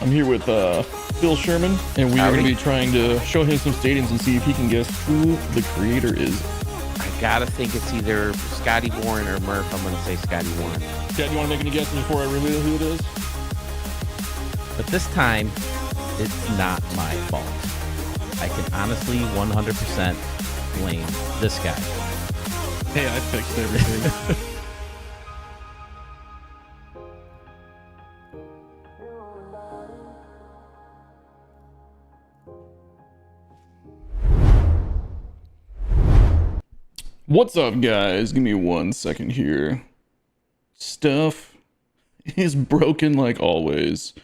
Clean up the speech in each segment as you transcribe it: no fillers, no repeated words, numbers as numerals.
I'm here with Phil Sherman, and we are going to be trying to show him some stadiums and see if he can guess who the creator is. I gotta think it's either Scotty Warren or Murph. I'm gonna say Scotty Warren. Dad, you want to make any guesses before I reveal who it is? But this time, it's not my fault. I can honestly 100% blame this guy. Hey, I fixed everything. What's up, guys? Give me 1 second here. Stuff is broken like always.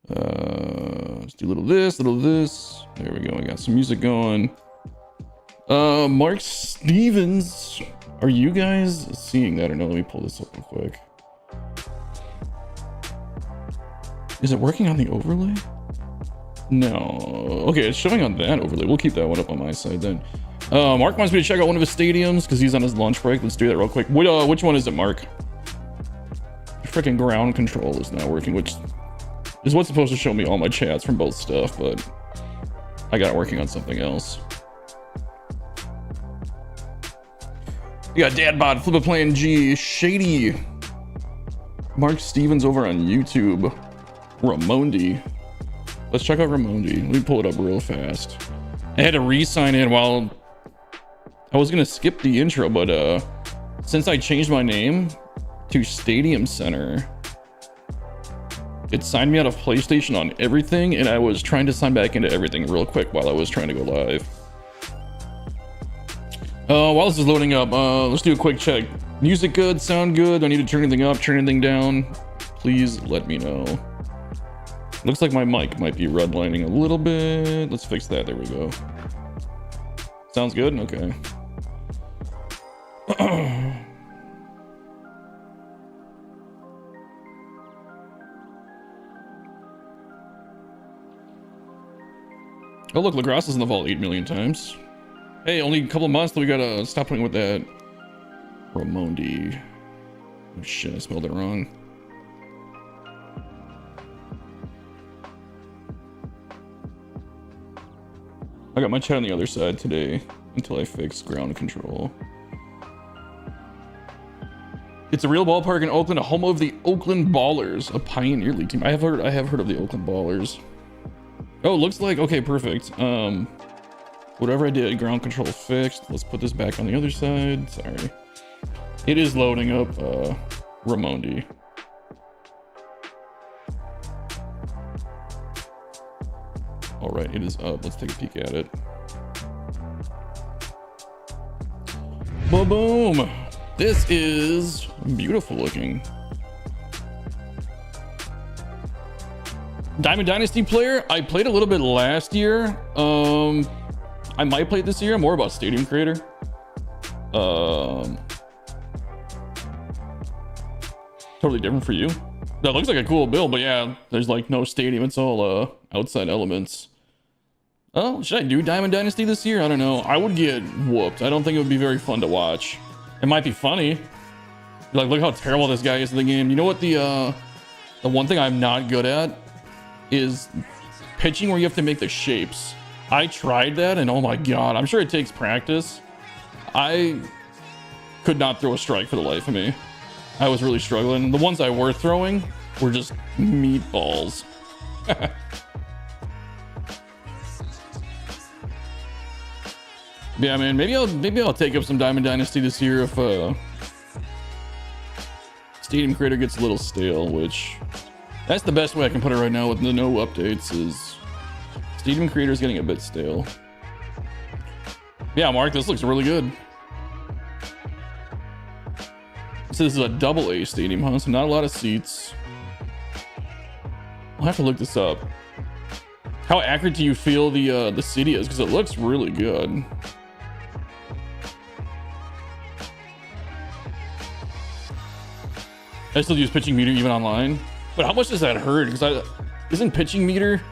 Let's do a little this, little this. There we go. I got some music going. Mark Stevens. Are you guys seeing that or no? Let me pull this up real quick. Is it working on the overlay? No. Okay, it's showing on that overlay. We'll keep that one up on my side then. Mark wants me to check out one of his stadiums because he's on his lunch break. Let's do that real quick. Which one is it, Mark? Freaking ground control is not working, which is what's supposed to show me all my chats from both stuff, but I got it working on something else. You got Dadbot, Flip a Plan G, Shady, Mark Stevens over on YouTube, Ramondi. Let's check out Ramondi. Let me pull it up real fast. I had to re-sign in while I was gonna skip the intro, but since I changed my name to Stadium Center, it signed me out of PlayStation on everything, and I was trying to sign back into everything real quick while I was trying to go live. While this is loading up, let's do a quick check. Music good? Sound good? Do I need to turn anything up, turn anything down? Please let me know. Looks like my mic might be redlining a little bit. Let's fix that. There we go. Sounds good? Okay. Oh, look, LaGrasse is in the vault 8 million times. Hey, only a couple of months, so we gotta stop playing with that. Ramondi. Oh shit, I spelled it wrong. I got my chat on the other side today until I fix ground control. It's a real ballpark in Oakland, a home of the Oakland Ballers, a Pioneer League team. I have heard of the Oakland Ballers. Oh, looks like okay, perfect. Whatever I did, ground control fixed. Let's put this back on the other side. Sorry. It is loading up Ramondi. All right, it is up. Let's take a peek at it. Boom! This is beautiful looking. Diamond Dynasty player. I played a little bit last year. I might play it this year. I'm more about Stadium Creator. Totally different for you. That looks like a cool build, but yeah, there's like no stadium. It's all outside elements. Oh, should I do Diamond Dynasty this year? I don't know. I would get whooped. I don't think it would be very fun to watch. It might be funny. Like, look how terrible this guy is in the game. You know what the one thing I'm not good at is pitching where you have to make the shapes. I tried that and oh my god, I'm sure it takes practice. I could not throw a strike for the life of me. I was really struggling. The ones I were throwing were just meatballs. Yeah, man, maybe I'll take up some Diamond Dynasty this year if Stadium Creator gets a little stale, which that's the best way I can put it right now with the no updates is Stadium Creator is getting a bit stale. Yeah, Mark, this looks really good. So this is a double A stadium, huh? So not a lot of seats. I'll have to look this up. How accurate do you feel the city is? Because it looks really good. I still use pitching meter even online. But how much does that hurt? Because isn't pitching meter?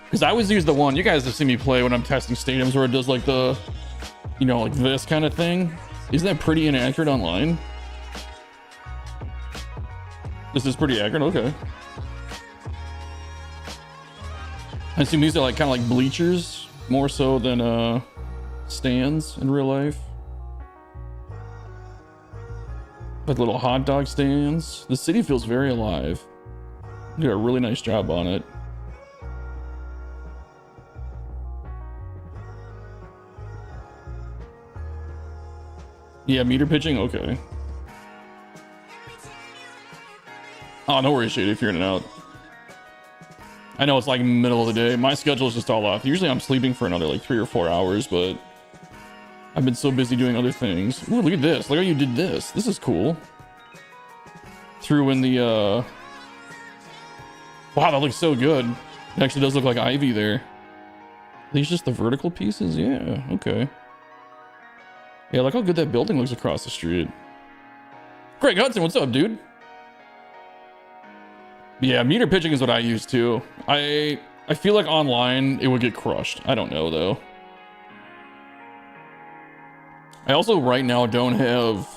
Because I always use the one. You guys have seen me play when I'm testing stadiums where it does like the, you know, like this kind of thing. Isn't that pretty inaccurate online? This is pretty accurate. Okay. I assume these are like kind of like bleachers more so than stands in real life. Like little hot dog stands. The city feels very alive. You did a really nice job on it. Yeah, meter pitching? Okay. Oh, no worries, Shady, if you're in and out. I know it's like middle of the day. My schedule is just all off. Usually I'm sleeping for another like 3 or 4 hours, but I've been so busy doing other things. Ooh, look at this. Look how you did this. This is cool. Threw in the, wow, that looks so good. It actually does look like ivy there. Are these just the vertical pieces? Yeah, okay. Yeah, look how good that building looks across the street. Greg Hudson, what's up, dude? Yeah, meter pitching is what I use too. I feel like online it would get crushed. I don't know though. I also right now don't have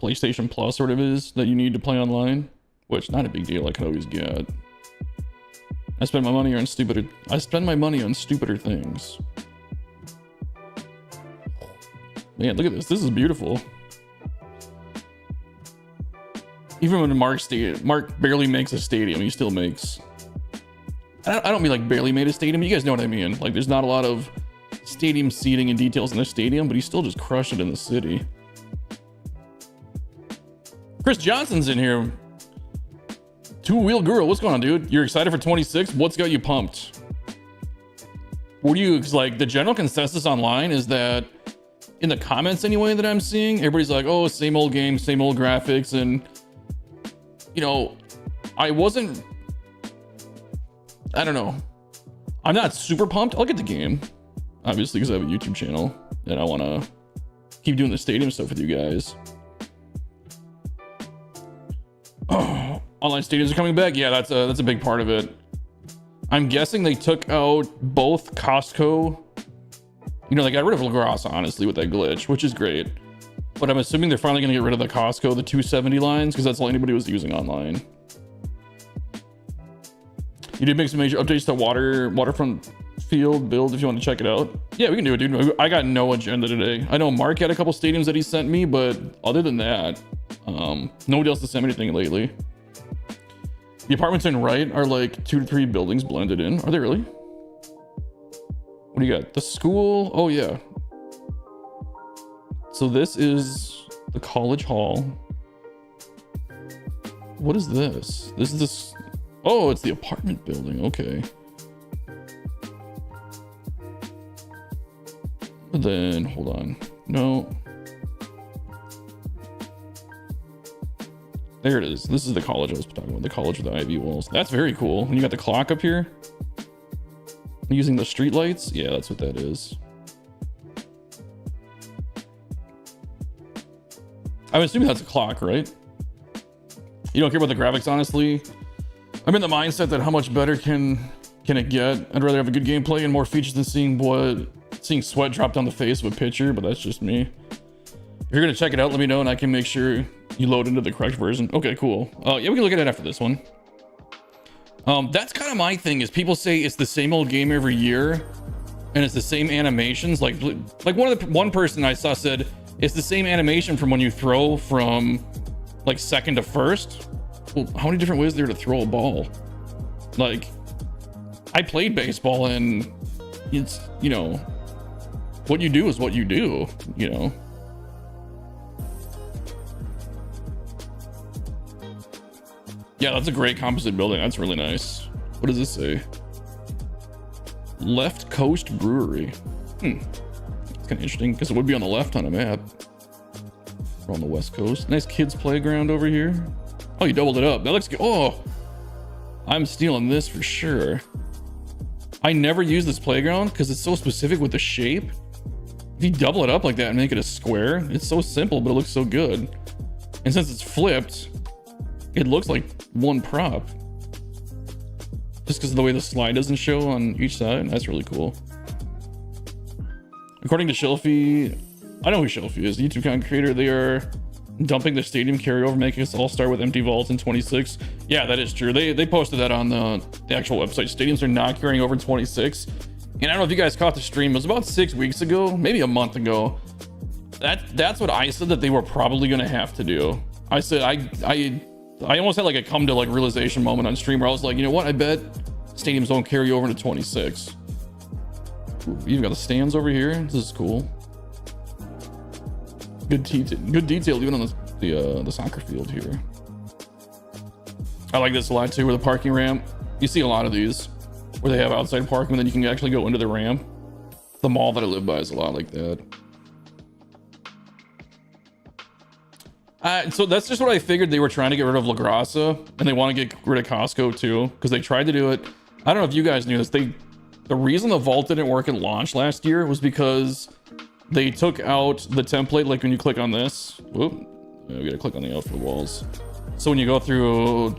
PlayStation Plus or whatever it is that you need to play online, which not a big deal. I could always get. I spend my money on stupider. I spend my money on stupider things. Man, look at this. This is beautiful. Even when Mark barely makes a stadium, he still makes. I don't mean like barely made a stadium. You guys know what I mean. Like there's not a lot of stadium seating and details in the stadium, but he still just crushed it in the city. Chris Johnson's in here. Two-wheel guru, what's going on, dude? You're excited for 26? What's got you pumped? What do you, cause like the general consensus online is that in the comments anyway that I'm seeing, everybody's like, oh, same old game, same old graphics. And you know, I don't know. I'm not super pumped. I'll get the game, obviously, because I have a YouTube channel and I want to keep doing the stadium stuff with you guys. Oh, online stadiums are coming back. Yeah, that's a big part of it. I'm guessing they took out both Costco. You know, they got rid of LaGrosse, honestly, with that glitch, which is great. But I'm assuming they're finally going to get rid of the Costco, the 270 lines, because that's all anybody was using online. You did make some major updates to waterfront field build if you want to check it out. Yeah, we can do it, dude. I got no agenda today. I know Mark had a couple stadiums that he sent me, but other than that, nobody else has sent me anything lately. The apartments in right are like 2 to 3 buildings blended in. Are they really? What do you got? The school? Oh, yeah. So this is the college hall. What is this? This is this. Oh, it's the apartment building. Okay. But then, hold on. No. There it is. This is the college I was talking about. The college with the ivy walls. That's very cool. And you got the clock up here. Using the street lights. Yeah, that's what that is. I'm assuming that's a clock, right? You don't care about the graphics, honestly. I'm in the mindset that how much better can it get? I'd rather have a good gameplay and more features than seeing sweat drop down the face of a pitcher, but that's just me. If you're gonna check it out, let me know and I can make sure you load into the correct version. Okay, cool. Yeah, we can look at it after this one. That's kind of my thing, is people say it's the same old game every year and it's the same animations. Like one person I saw said it's the same animation from when you throw from like second to first. Well, how many different ways are there to throw a ball? Like, I played baseball and it's, you know, what you do is what you do, you know. Yeah, that's a great composite building. That's really nice. What does this say? Left Coast Brewery. It's kind of interesting because it would be on the left on a map. We're on the West Coast. Nice kids playground over here. Oh, you doubled it up. That looks good. Oh, I'm stealing this for sure. I never use this playground because it's so specific with the shape. If you double it up like that and make it a square, it's so simple, but it looks so good. And since it's flipped, it looks like one prop. Just because of the way the slide doesn't show on each side. That's really cool. According to Shelfie, I know who Shelfie is, the YouTube content creator. They are dumping the stadium carryover, making us all start with empty vaults in 26. Yeah, that is true. They posted that on the actual website. Stadiums are not carrying over in 26. And I don't know if you guys caught the stream. It was about 6 weeks ago, maybe a month ago. That's what I said that they were probably going to have to do. I said I almost had like a come to like realization moment on stream where I was like, you know what? I bet stadiums don't carry over into 26. Ooh, you've got the stands over here. This is cool. Good detail even on the soccer field here. I like this a lot too, where the parking ramp. You see a lot of these where they have outside parking, and then you can actually go into the ramp. The mall that I live by is a lot like that. So that's just what I figured. They were trying to get rid of La Grassa, and they want to get rid of Costco too, because they tried to do it. I don't know if you guys knew this. The reason the vault didn't work at launch last year was because they took out the template. Like when you click on this, whoop, we gotta click on the outfit walls. So when you go through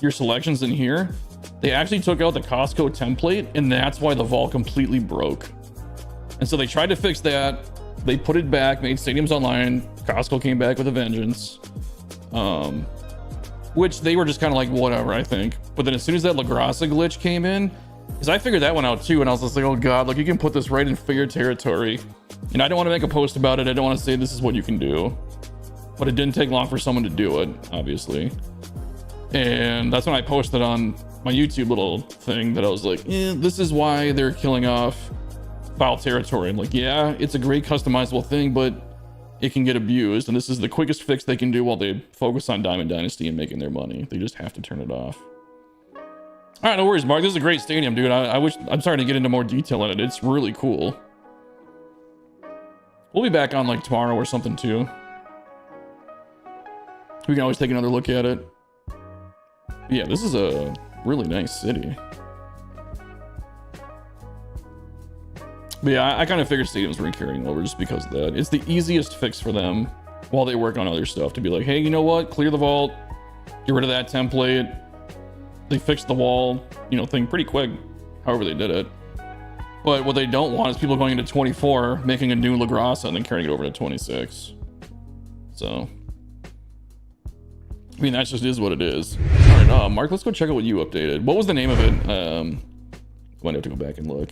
your selections in here, they actually took out the Costco template, and that's why the vault completely broke. And so they tried to fix that. They put it back, made stadiums online. Costco came back with a vengeance, which they were just kind of like, whatever, I think. But then as soon as that La Grassa glitch came in, because I figured that one out too, and I was just like, oh god, like you can put this right in fair territory. And I don't want to make a post about it. I don't want to say this is what you can do, but it didn't take long for someone to do it, obviously. And that's when I posted on my YouTube little thing that I was like, this is why they're killing off foul territory. I'm like, yeah, it's a great customizable thing, but it can get abused, and this is the quickest fix they can do while they focus on Diamond Dynasty and making their money. They just have to turn it off. All right, no worries, Mark. This is a great stadium, dude. I'm sorry to get into more detail in it. It's really cool. We'll be back on like tomorrow or something too. We can always take another look at it. Yeah, this is a really nice city. But yeah, I kind of figured stadiums were carrying over just because of that. It's the easiest fix for them while they work on other stuff to be like, hey, you know what? Clear the vault, get rid of that template. They fixed the wall, thing pretty quick, however they did it. But what they don't want is people going into 24, making a new La Grassa, and then carrying it over to 26. So, I mean, that just is what it is. All right, Mark, let's go check out what you updated. What was the name of it? Might have to go back and look.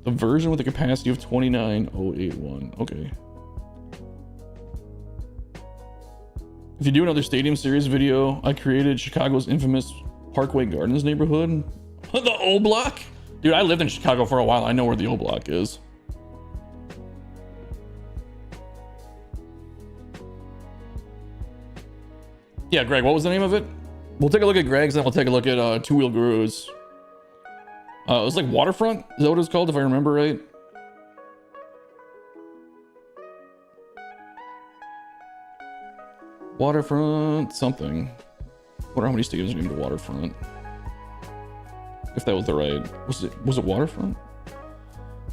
The version with the capacity of 29081. Okay. If you do another Stadium Series video, I created Chicago's infamous Parkway Gardens neighborhood. The O Block? Dude, I lived in Chicago for a while. I know where the O Block is. Yeah, Greg, what was the name of it? We'll take a look at Greg's, then we'll take a look at Two Wheel Gurus. It was like Waterfront? Is that what it's called, if I remember right? Waterfront something. I wonder how many stadiums are named Waterfront. If that was the right... Was it Waterfront?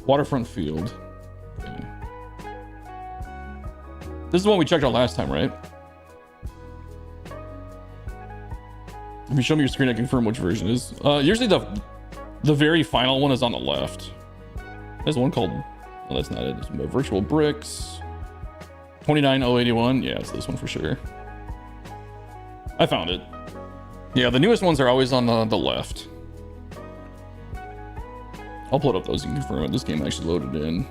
Waterfront Field. Okay. This is the one we checked out last time, right? If you show me your screen, I confirm which version it is. Usually the very final one is on the left. There's one called... Oh, that's not it. It's Virtual Bricks. 29081. Yeah, it's this one for sure. I found it. Yeah, the newest ones are always on the left. I'll pull it up those and confirm it. This game actually loaded in.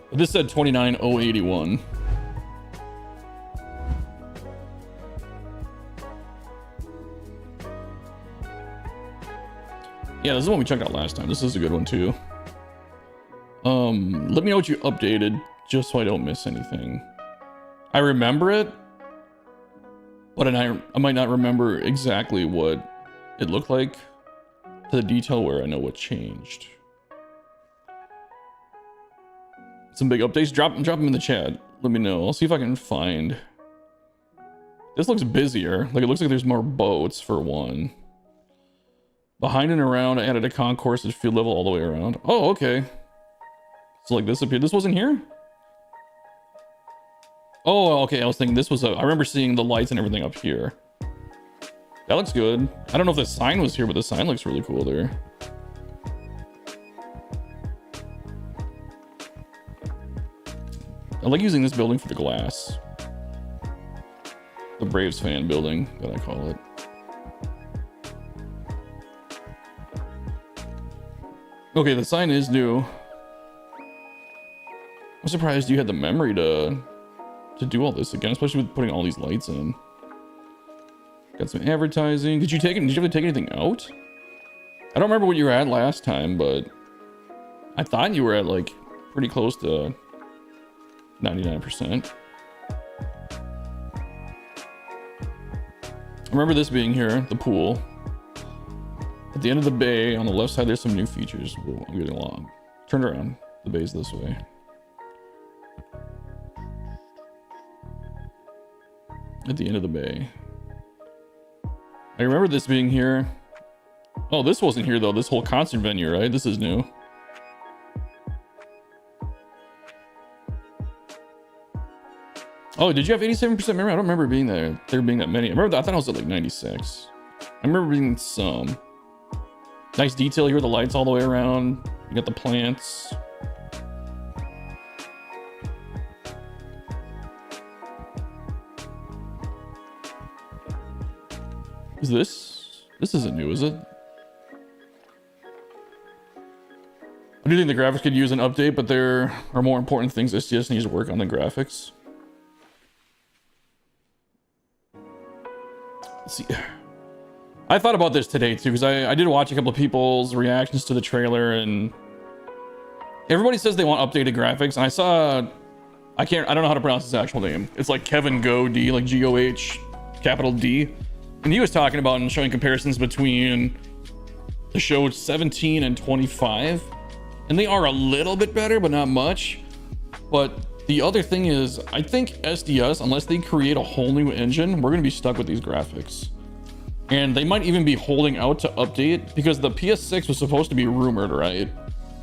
But this said 29081. Yeah, this is the one we checked out last time. This is a good one too. Let me know what you updated, just so I don't miss anything. I remember it, but I might not remember exactly what it looked like to the detail where I know what changed. Some big updates. Drop them in the chat. Let me know. I'll see if I can find. This looks busier. Like, it looks like there's more boats for one. Behind and around, I added a concourse at field level all the way around. Oh, okay. So like this appeared. This wasn't here? Oh, okay. I was thinking this was I remember seeing the lights and everything up here. That looks good. I don't know if the sign was here, but the sign looks really cool there. I like using this building for the glass. The Braves fan building, that I call it. Okay, the sign is new. I'm surprised you had the memory to do all this again, especially with putting all these lights in. Got some advertising. Did you have to take anything out? I don't remember what you were at last time, but I thought you were at like pretty close to 99%. I remember this being here, the pool. At the end of the bay, on the left side, there's some new features. We'll get along. Turn around. The bay's this way. At the end of the bay. I remember this being here. Oh, this wasn't here though. This whole concert venue, right? This is new. Oh, did you have 87% memory? I don't remember being there being that many. I thought I was at like 96. I remember being some. Nice detail here with the lights all the way around. You got the plants. Is this isn't new, is it? I do think the graphics could use an update, but there are more important things STS needs to work on than graphics. Let's see. I thought about this today too, because I did watch a couple of people's reactions to the trailer, and everybody says they want updated graphics, and I saw, I don't know how to pronounce his actual name. It's like Kevin Go D, like G-O-H capital D. And he was talking about and showing comparisons between the show 17 and 25. And they are a little bit better, but not much. But the other thing is, I think SDS, unless they create a whole new engine, we're going to be stuck with these graphics. And they might even be holding out to update, because the PS6 was supposed to be rumored, right?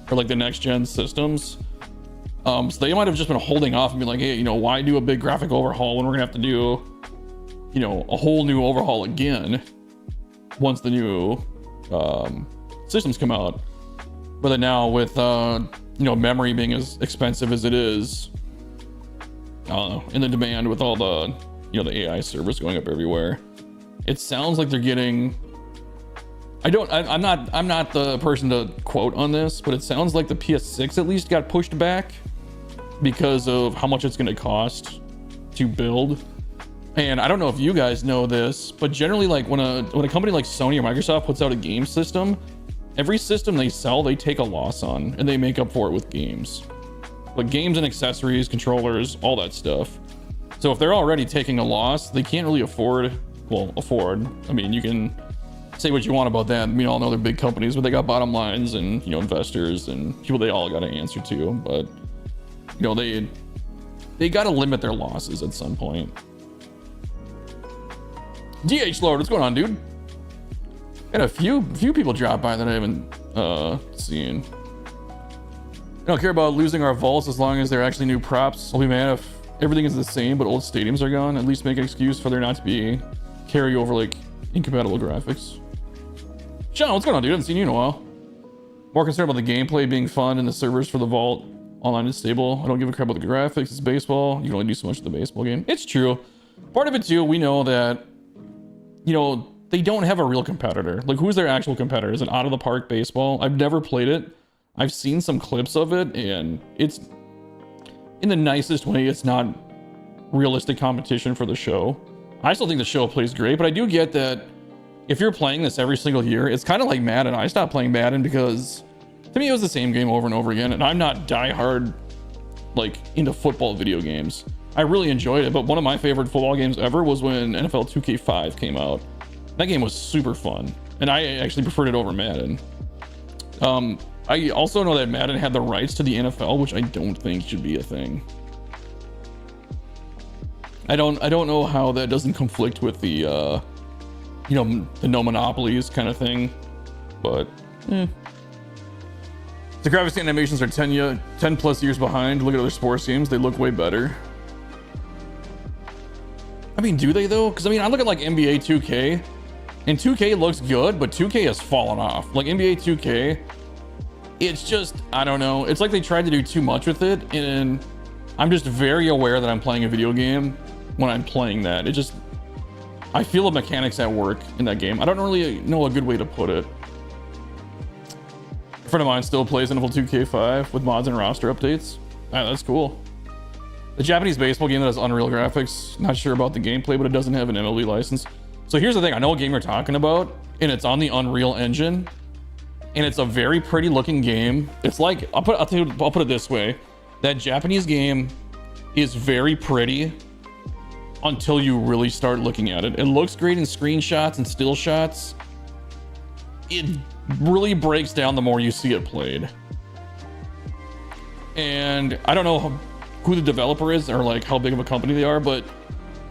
For like the next gen systems. So they might have just been holding off and be like, hey, you know, why do a big graphic overhaul when we're gonna have to do, you know, a whole new overhaul again once the new systems come out. But then now with you know, memory being as expensive as it is, I don't know, and the demand with all the, you know, the AI servers going up everywhere, it sounds like they're getting, I'm not the person to quote on this, but it sounds like the PS6 at least got pushed back because of how much it's going to cost to build. And I don't know if you guys know this, but generally, like when a company like Sony or Microsoft puts out a game system, every system they sell, they take a loss on, and they make up for it with games. Like games and accessories, controllers, all that stuff. So if they're already taking a loss, they can't really afford. I mean, you can say what you want about that. We all know they're big companies, but they got bottom lines and, you know, investors and people they all got to answer to. But, you know, they got to limit their losses at some point. DH Lord, what's going on, dude? Got a few people drop by that I haven't seen. I don't care about losing our vaults as long as they're actually new props. I'll be mad if everything is the same but old stadiums are gone. At least make an excuse for there not to be carry over like incompatible graphics. Sean, what's going on, dude? I haven't seen you in a while. More concerned about the gameplay being fun and the servers for the vault online is stable. I don't give a crap about the graphics. It's baseball. You can only do so much of the baseball game. It's true. Part of it too, we know that, you know, they don't have a real competitor. Like, who's their actual competitor? Is it Out of the Park Baseball? I've never played it. I've seen some clips of it, and it's, in the nicest way, it's not realistic competition for the show. I still think the show plays great, but I do get that if you're playing this every single year, it's kind of like Madden. I stopped playing Madden because to me it was the same game over and over again, and I'm not diehard like into football video games. I really enjoyed it, but one of my favorite football games ever was when NFL 2K5 came out. That game was super fun, and I actually preferred it over Madden. I also know that Madden had the rights to the NFL, which I don't think should be a thing. I don't know how that doesn't conflict with the you know, the no monopolies kind of thing, but the graphics and animations are 10 plus years behind. Look at other sports games, they look way better. I mean, do they though? Because I mean, I look at like NBA 2K, and 2K looks good, but 2K has fallen off. Like NBA 2K, it's just, I don't know, it's like they tried to do too much with it, and I'm just very aware that I'm playing a video game when I'm playing that. It just, I feel the mechanics at work in that game. I don't really know a good way to put it. A friend of mine still plays NFL 2K5 with mods and roster updates. Ah, that's cool. The Japanese baseball game that has Unreal graphics, not sure about the gameplay, but it doesn't have an MLB license. So here's the thing, I know what game you're talking about, and it's on the Unreal Engine, and it's a very pretty looking game. It's like, I'll put it this way, that Japanese game is very pretty until you really start looking at it. It looks great in screenshots and still shots. It really breaks down the more you see it played. And I don't know who the developer is or like how big of a company they are, but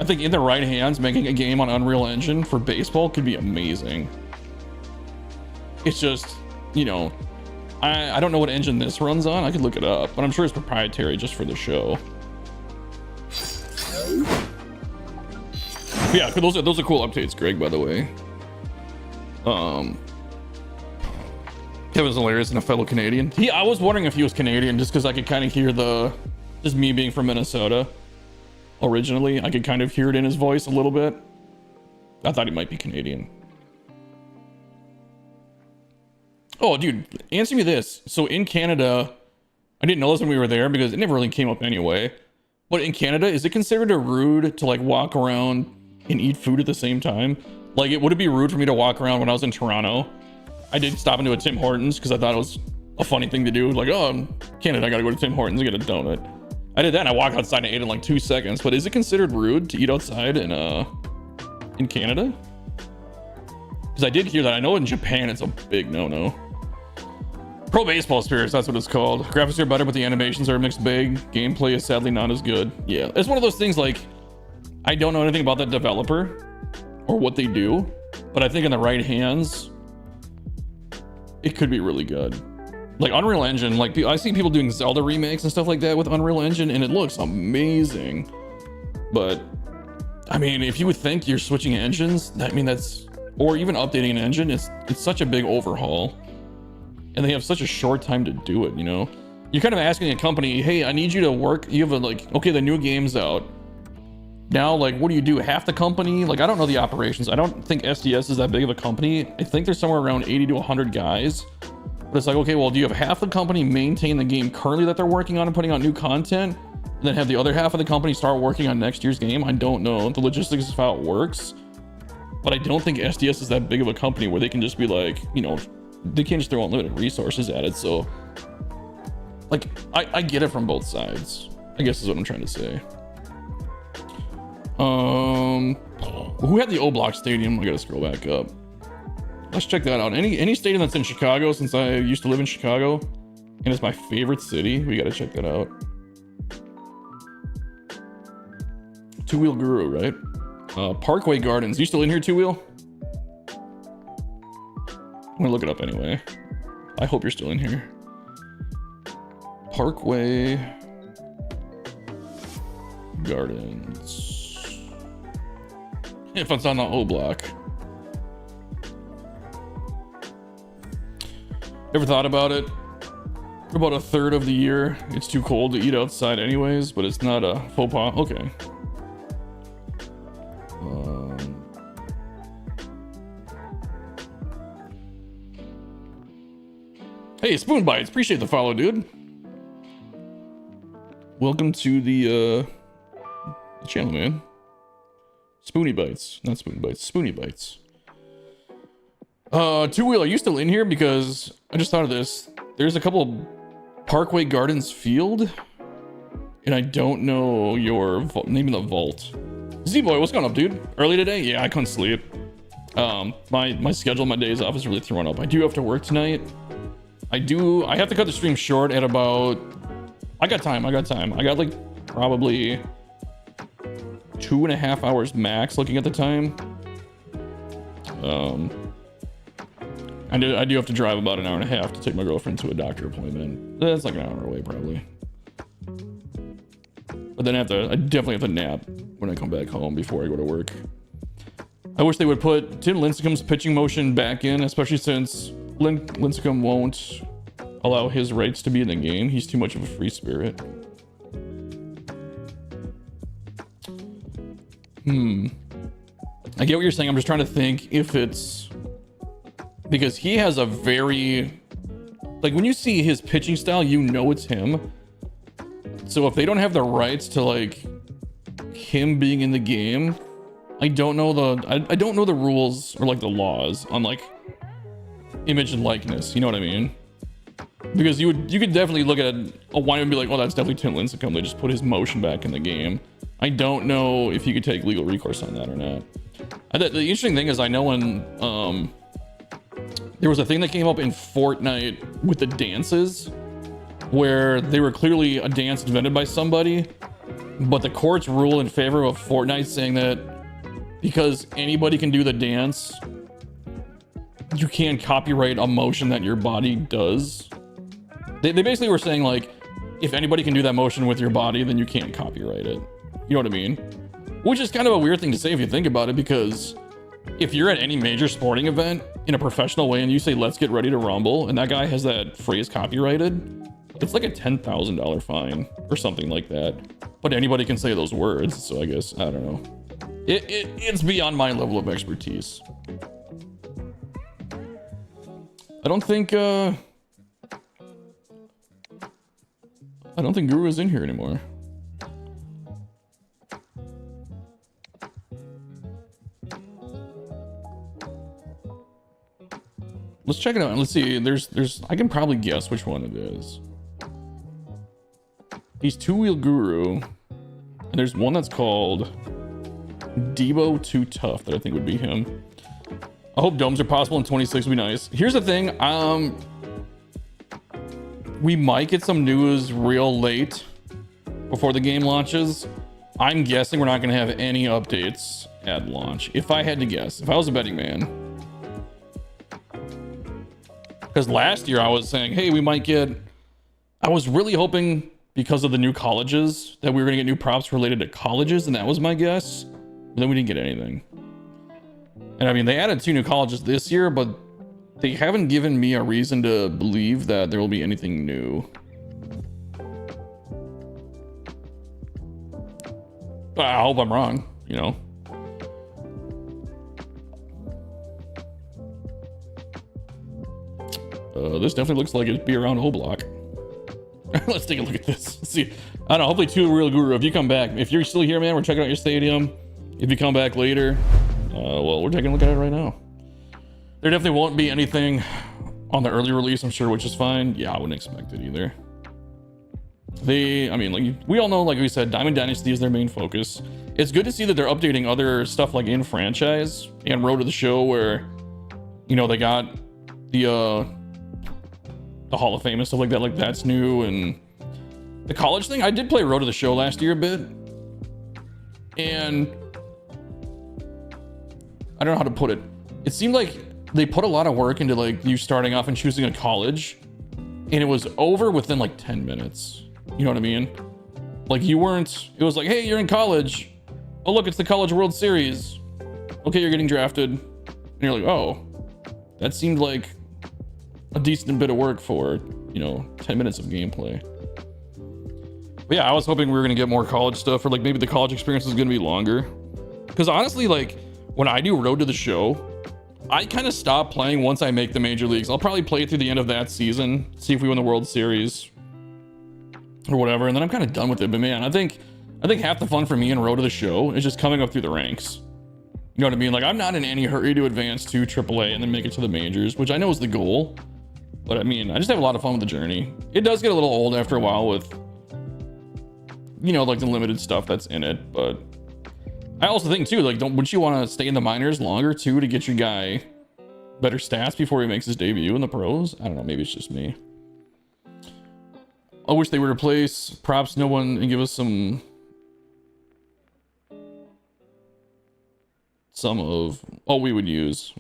I think in the right hands, making a game on Unreal Engine for baseball could be amazing. It's just, you know, I don't know what engine this runs on. I could look it up, but I'm sure it's proprietary just for the show. Yeah, those are cool updates, Greg, by the way. Kevin's hilarious and a fellow Canadian. I was wondering if he was Canadian just because I could kind of hear just me being from Minnesota originally. I could kind of hear it in his voice a little bit. I thought he might be Canadian. Oh, dude, answer me this. So in Canada, I didn't know this when we were there because it never really came up anyway. But in Canada, is it considered rude to like walk around and eat food at the same time? Like, would it be rude for me to walk around when I was in Toronto? I did stop into a Tim Hortons because I thought it was a funny thing to do. Like, oh, I'm Canada, I gotta go to Tim Hortons and get a donut. I did that and I walked outside and ate in like 2 seconds. But is it considered rude to eat outside in Canada? Because I did hear that. I know in Japan it's a big no-no. Pro Baseball Spirits, that's what it's called. Graphics are better, but the animations are a mixed bag. Gameplay is sadly not as good. Yeah, it's one of those things like, I don't know anything about that developer or what they do, but I think in the right hands, it could be really good. Like Unreal Engine, like I see people doing Zelda remakes and stuff like that with Unreal Engine, and it looks amazing. But I mean, if you would think you're switching engines, I mean or even updating an engine, it's such a big overhaul, and they have such a short time to do it. You know, you're kind of asking a company, hey, I need you to work. You have okay, the new game's out. Now, like, what do you do? Half the company? Like, I don't know the operations. I don't think SDS is that big of a company. I think there's somewhere around 80 to 100 guys. But it's like, okay, well, do you have half the company maintain the game currently that they're working on and putting out new content, and then have the other half of the company start working on next year's game? I don't know the logistics of how it works, but I don't think SDS is that big of a company where they can just be like, you know, they can't just throw unlimited resources at it. So, like, I get it from both sides, I guess is what I'm trying to say. Who had the O Block Stadium? I gotta scroll back up. Let's check that out. Any stadium that's in Chicago, since I used to live in Chicago and it's my favorite city, we gotta check that out. Two Wheel Guru, right? Parkway Gardens. You still in here, Two Wheel? I'm gonna look it up anyway. I hope you're still in here. Parkway Gardens. If it's on the O Block. Ever thought about it? For about a third of the year, it's too cold to eat outside anyways, but it's not a faux pas. Okay. Hey, Spoon Bites, appreciate the follow, dude. Welcome to the channel, man. Spoony Bites, not Spoon Bites, Spoony Bites. Two Wheel, are you still in here? Because I just thought of this. There's a couple Parkway Gardens field, and I don't know your name of the vault. Z-Boy, what's going up, dude? Early today? Yeah, I couldn't sleep. My schedule, my days off is really thrown up. I do have to work tonight. I have to cut the stream short at about, I got time. I got like probably 2.5 hours max looking at the time. I do have to drive about an hour and a half to take my girlfriend to a doctor appointment. That's like an hour away probably. But then I definitely have to nap when I come back home before I go to work. I wish they would put Tim Lincecum's pitching motion back in, especially since Lincecum won't allow his rights to be in the game. He's too much of a free spirit. I get what you're saying. I'm just trying to think if it's because he has a very, like, when you see his pitching style, you know it's him. So if they don't have the rights to like him being in the game, I don't know I don't know the rules or like the laws on like image and likeness. You know what I mean? Because you could definitely look at a wine and be like, oh, that's definitely Tim Lincecum. They just put his motion back in the game. I don't know if you could take legal recourse on that or not. The interesting thing is, I know when there was a thing that came up in Fortnite with the dances, where they were clearly a dance invented by somebody, but the courts rule in favor of Fortnite, saying that because anybody can do the dance, you can't copyright a motion that your body does. They basically were saying, like, if anybody can do that motion with your body, then you can't copyright it. You know what I mean? Which is kind of a weird thing to say if you think about it, because if you're at any major sporting event in a professional way and you say, let's get ready to rumble, and that guy has that phrase copyrighted, it's like a $10,000 fine or something like that. But anybody can say those words, so I guess, I don't know. It's beyond my level of expertise. I don't think Guru is in here anymore. Let's check it out. Let's see. There's I can probably guess which one it is. He's Two Wheel Guru, and there's one that's called Debo Too Tough that I think would be him. I hope domes are possible in 26 would be nice. Here's the thing, we might get some news real late before the game launches. I'm guessing we're not gonna have any updates at launch. If I had to guess, if I was a betting man. Because last year I was saying, hey, we might get, I was really hoping because of the new colleges that we were gonna get new props related to colleges, and that was my guess. But then we didn't get anything. And I mean, they added 2 new colleges this year, but they haven't given me a reason to believe that there will be anything new. But I hope I'm wrong, you know. This definitely looks like it'd be around O Block. Let's take a look at this. Let's see. I don't know, hopefully Two Real Guru, if you come back, if you're still here, man, we're checking out your stadium. If you come back later, well, we're taking a look at it right now. There definitely won't be anything on the early release, I'm sure, which is fine. Yeah, I wouldn't expect it either. I mean, like, we all know, like we said, Diamond Dynasty is their main focus. It's good to see that they're updating other stuff like in franchise and Road to the Show, where, you know, they got the Hall of Fame and stuff like that. Like, that's new. And the college thing, I did play Road to the Show last year a bit, and I don't know how to put it. It seemed like they put a lot of work into like you starting off and choosing a college, and it was over within like 10 minutes. You know what I mean? Like, you weren't, it was like, hey, you're in college. Oh, look, it's the College World Series. Okay, you're getting drafted. And you're like, oh, that seemed like a decent bit of work for, you know, 10 minutes of gameplay. But yeah, I was hoping we were going to get more college stuff, or like maybe the college experience is going to be longer. Because honestly, like, when I do Road to the Show, I kind of stop playing once I make the major leagues. I'll probably play it through the end of that season, see if we win the World Series or whatever, and then I'm kind of done with it. But man, I think half the fun for me in Road to the Show is just coming up through the ranks. You know what I mean? Like, I'm not in any hurry to advance to AAA and then make it to the majors, which I know is the goal. But I mean, I just have a lot of fun with the journey. It does get a little old after a while with, you know, like the limited stuff that's in it. But I also think too, like, wouldn't you want to stay in the minors longer too to get your guy better stats before he makes his debut in the pros? I don't know. Maybe it's just me. I wish they would replace props no one and give us some of what we would use.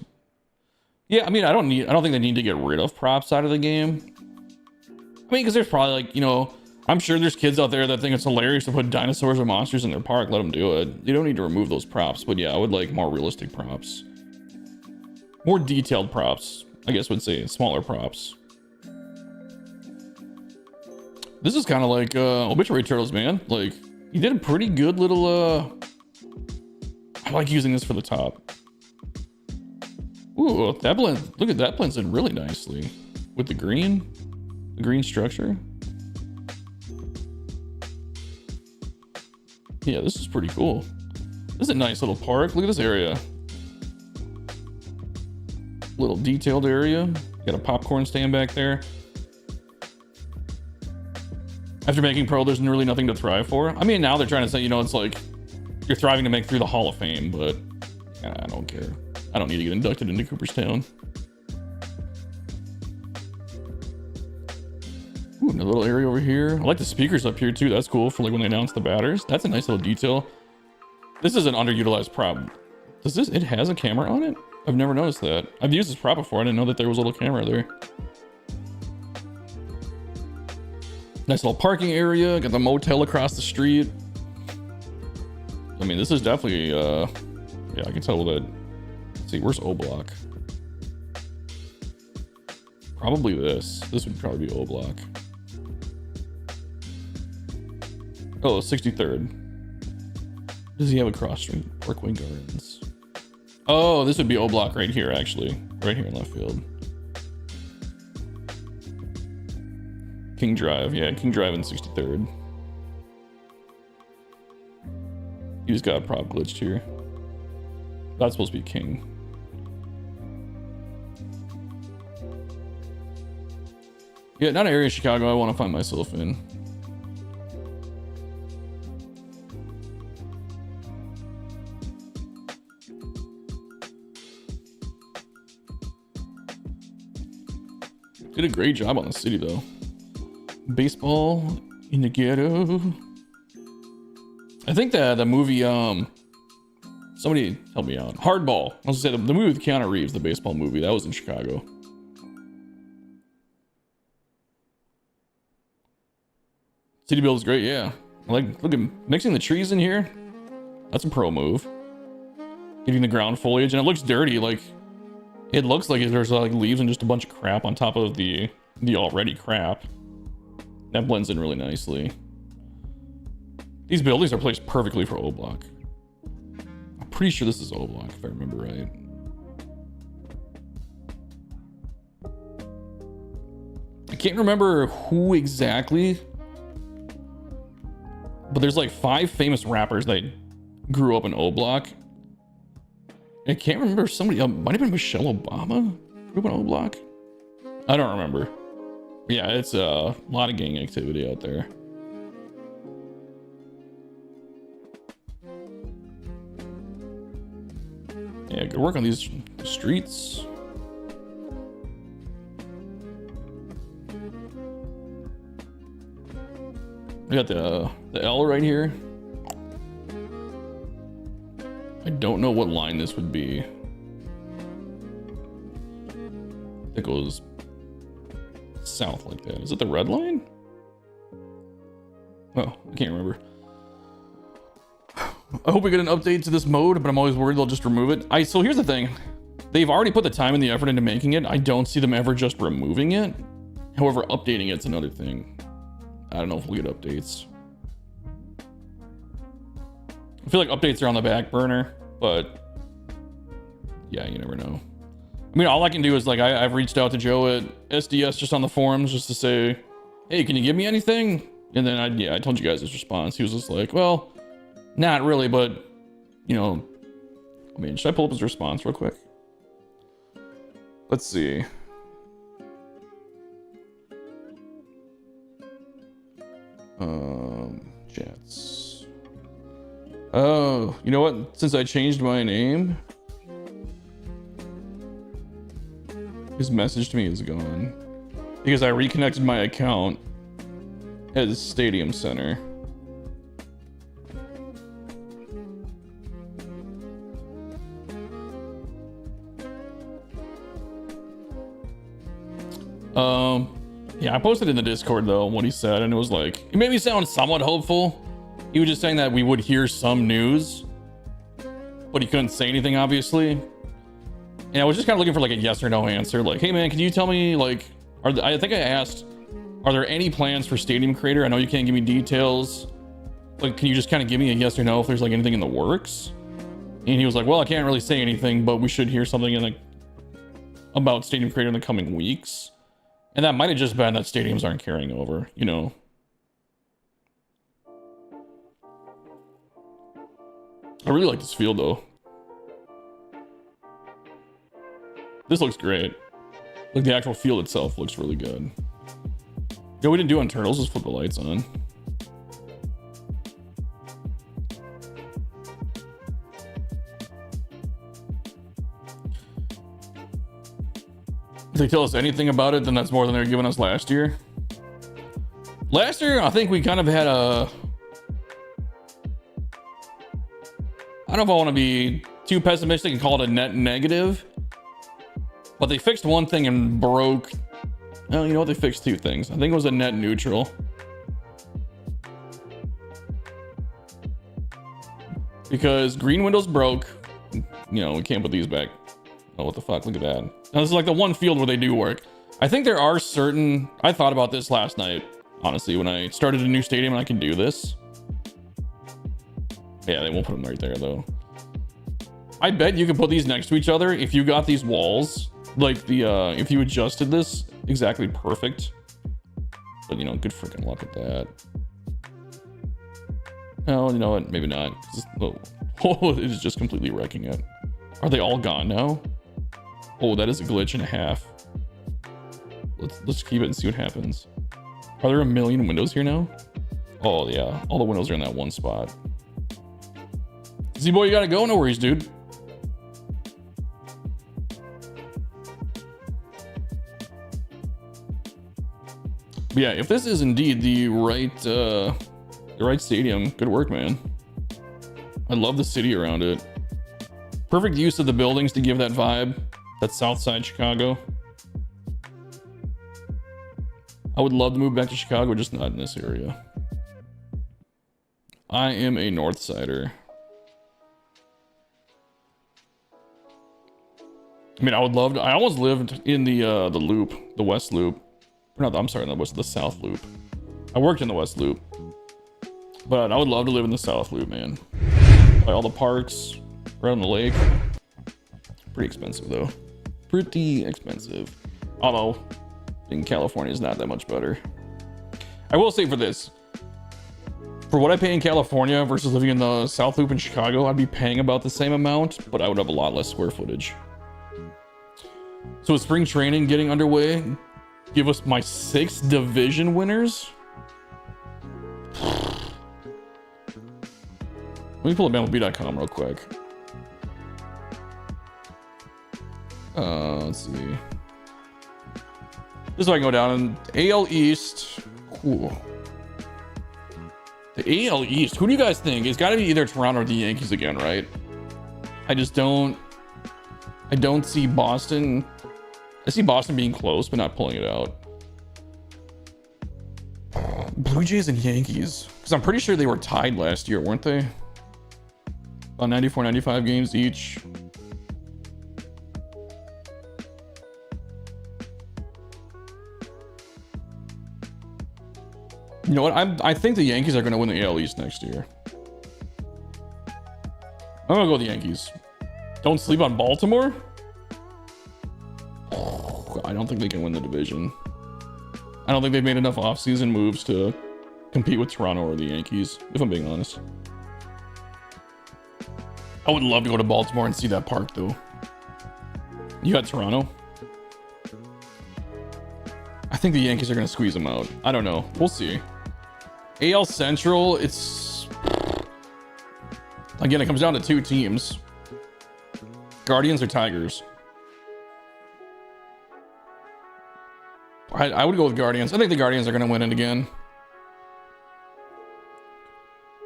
Yeah, I mean, I don't think they need to get rid of props out of the game. I mean, because there's probably, like, you know, I'm sure there's kids out there that think it's hilarious to put dinosaurs or monsters in their park. Let them do it. You don't need to remove those props. But yeah, I would like more realistic props. More detailed props, I guess would say. Smaller props. This is kind of like Obituary Turtles, man. Like, you did a pretty good little I like using this for the top. Ooh, that blend, look at that, blends in really nicely with the green structure. Yeah, this is pretty cool. This is a nice little park. Look at this area. Little detailed area. Got a popcorn stand back there. After making pro, there's really nothing to thrive for. I mean, now they're trying to say, you know, it's like you're thriving to make through the Hall of Fame, but I don't care. I don't need to get inducted into Cooperstown. Ooh, another little area over here. I like the speakers up here too. That's cool for like when they announce the batters. That's a nice little detail. This is an underutilized prop. It has a camera on it? I've never noticed that. I've used this prop before. I didn't know that there was a little camera there. Nice little parking area. Got the motel across the street. I mean, this is definitely, yeah, I can tell that. Let's see, where's O Block? Probably this. This would probably be O Block. Oh, 63rd. Does he have a cross street? Parkway Gardens. Oh, this would be O Block right here, actually. Right here in left field. King Drive. Yeah, King Drive and 63rd. He just got a prop glitched here. That's supposed to be King. Yeah, not an area of Chicago I want to find myself in. Did a great job on the city though. Baseball in the ghetto. I think that the movie, somebody help me out. Hardball. I was gonna say the movie with Keanu Reeves, the baseball movie, that was in Chicago. City build is great, yeah. I like, look at mixing the trees in here. That's a pro move. Getting the ground foliage, and it looks dirty. Like it looks like there's like leaves and just a bunch of crap on top of the already crap. That blends in really nicely. These buildings are placed perfectly for O Block. I'm pretty sure this is O Block if I remember right. I can't remember who exactly, but there's like 5 famous rappers that grew up in O Block. I can't remember, somebody, might have been Michelle Obama grew up in O Block. I don't remember. Yeah, it's a lot of gang activity out there. Yeah, good work on these streets. We got the L right here. I don't know what line this would be. It goes south like that. Is it the red line? Oh, I can't remember. I hope we get an update to this mode, but I'm always worried they'll just remove it. So here's the thing. They've already put the time and the effort into making it. I don't see them ever just removing it. However, updating it's another thing. I don't know if we'll get updates. I feel like updates are on the back burner, but yeah, you never know. I mean, all I can do is like, I've reached out to Joe at SDS just on the forums just to say, hey, can you give me anything? And then I told you guys his response. He was just like, well, not really, but you know, I mean, should I pull up his response real quick? Let's see. Chats. Oh, you know what? Since I changed my name, his message to me is gone because I reconnected my account as Stadium Center. Yeah, I posted in the Discord though what he said, and it was like, it made me sound somewhat hopeful. He was just saying that we would hear some news, but he couldn't say anything, obviously. And I was just kind of looking for like a yes or no answer. Like, hey man, can you tell me, like, I think I asked, are there any plans for Stadium Creator? I know you can't give me details. Like, can you just kind of give me a yes or no if there's like anything in the works? And he was like, well, I can't really say anything, but we should hear something in about Stadium Creator in the coming weeks. And that might have just been that stadiums aren't carrying over, you know. I really like this field, though. This looks great. Like, the actual field itself looks really good. Yeah, we didn't do on Turtles. Just flip the lights on. If they tell us anything about it, then that's more than they were giving us last year. Last year, I think we kind of had a... I don't know if I want to be too pessimistic and call it a net negative. But they fixed one thing and broke... Well, you know what? They fixed two things. I think it was a net neutral. Because green windows broke. You know, we can't put these back. Oh, what the fuck? Look at that. Now, this is like the one field where they do work. I think there are certain... I thought about this last night, honestly, when I started a new stadium and I can do this. Yeah, they won't put them right there, though. I bet you could put these next to each other if you got these walls. Like, if you adjusted this exactly perfect. But, you know, good freaking luck at that. Oh, you know what? Maybe not. Oh, it is just completely wrecking it. Are they all gone now? Oh, that is a glitch and a half. Let's keep it and see what happens. Are there a million windows here now? Oh, yeah. All the windows are in that one spot. Z-Boy, you gotta go? No worries, dude. But yeah, if this is indeed the right stadium, good work, man. I love the city around it. Perfect use of the buildings to give that vibe. That South Side Chicago. I would love to move back to Chicago, just not in this area. I am a North Sider. I mean, I would love to. I almost lived in the Loop, the West Loop. Not, I'm sorry, the South Loop. I worked in the West Loop, but I would love to live in the South Loop, man. Like all the parks around the lake. Pretty expensive though. Pretty expensive. Although in California is not that much better. I will say for this, for what I pay in California versus living in the South Loop in Chicago, I'd be paying about the same amount, but I would have a lot less square footage. So with spring training getting underway, give us my 6 division winners. Let me pull up MLB.com real quick. Let's see. This is so I can go down in AL East. Cool. The AL East. Who do you guys think? It's got to be either Toronto or the Yankees again, right? I don't see Boston. I see Boston being close, but not pulling it out. Blue Jays and Yankees. Because I'm pretty sure they were tied last year, weren't they? About 94, 95 games each. You know what? I think the Yankees are going to win the AL East next year. I'm going to go with the Yankees. Don't sleep on Baltimore? I don't think they can win the division. I don't think they've made enough offseason moves to compete with Toronto or the Yankees, if I'm being honest. I would love to go to Baltimore and see that park, though. You got Toronto? I think the Yankees are going to squeeze them out. I don't know. We'll see. AL Central, it's... Again, it comes down to 2 teams. Guardians or Tigers? I would go with Guardians. I think the Guardians are going to win it again.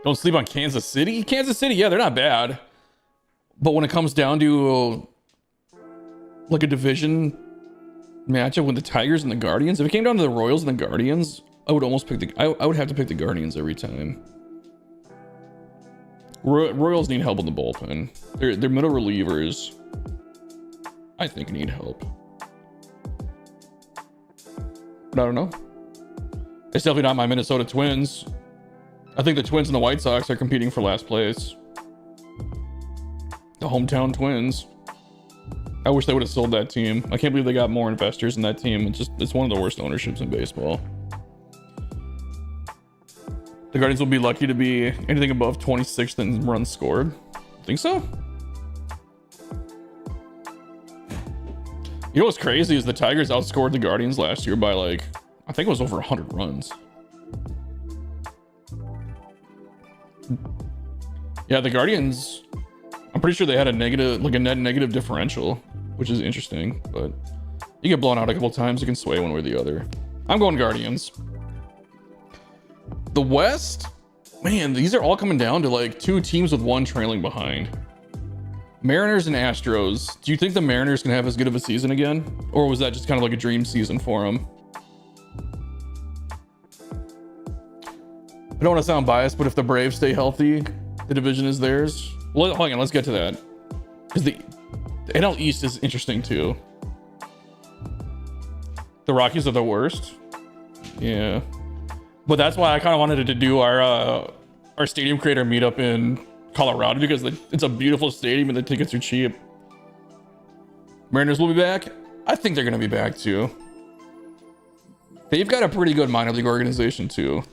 Don't sleep on Kansas City? Kansas City, yeah, they're not bad. But when it comes down to like a division matchup with the Tigers and the Guardians, if it came down to the Royals and the Guardians, I would almost pick I would have to pick the Guardians every time. Royals need help in the bullpen. Their middle relievers, I think, need help. But I don't know. It's definitely not my Minnesota Twins. I think the Twins and the White Sox are competing for last place. The hometown Twins. I wish they would have sold that team. I can't believe they got more investors in that team. It's one of the worst ownerships in baseball. The Guardians will be lucky to be anything above 26th in runs scored. Think so? You know what's crazy is the Tigers outscored the Guardians last year by like, I think it was over 100 runs. Yeah, the Guardians, I'm pretty sure they had a negative, like a net negative differential, which is interesting, but you get blown out a couple times, you can sway one way or the other. I'm going Guardians. The West, man, these are all coming down to like two teams with one trailing behind. Mariners and Astros. Do you think the Mariners can have as good of a season again? Or was that just kind of like a dream season for them? I don't want to sound biased, but if the Braves stay healthy, the division is theirs. Well, hold on, let's get to that. Because the NL East is interesting too. The Rockies are the worst. Yeah. But that's why I kind of wanted to do our stadium creator meetup in Colorado, because it's a beautiful stadium and the tickets are cheap. Mariners will be back. I think they're going to be back too. They've got a pretty good minor league organization too.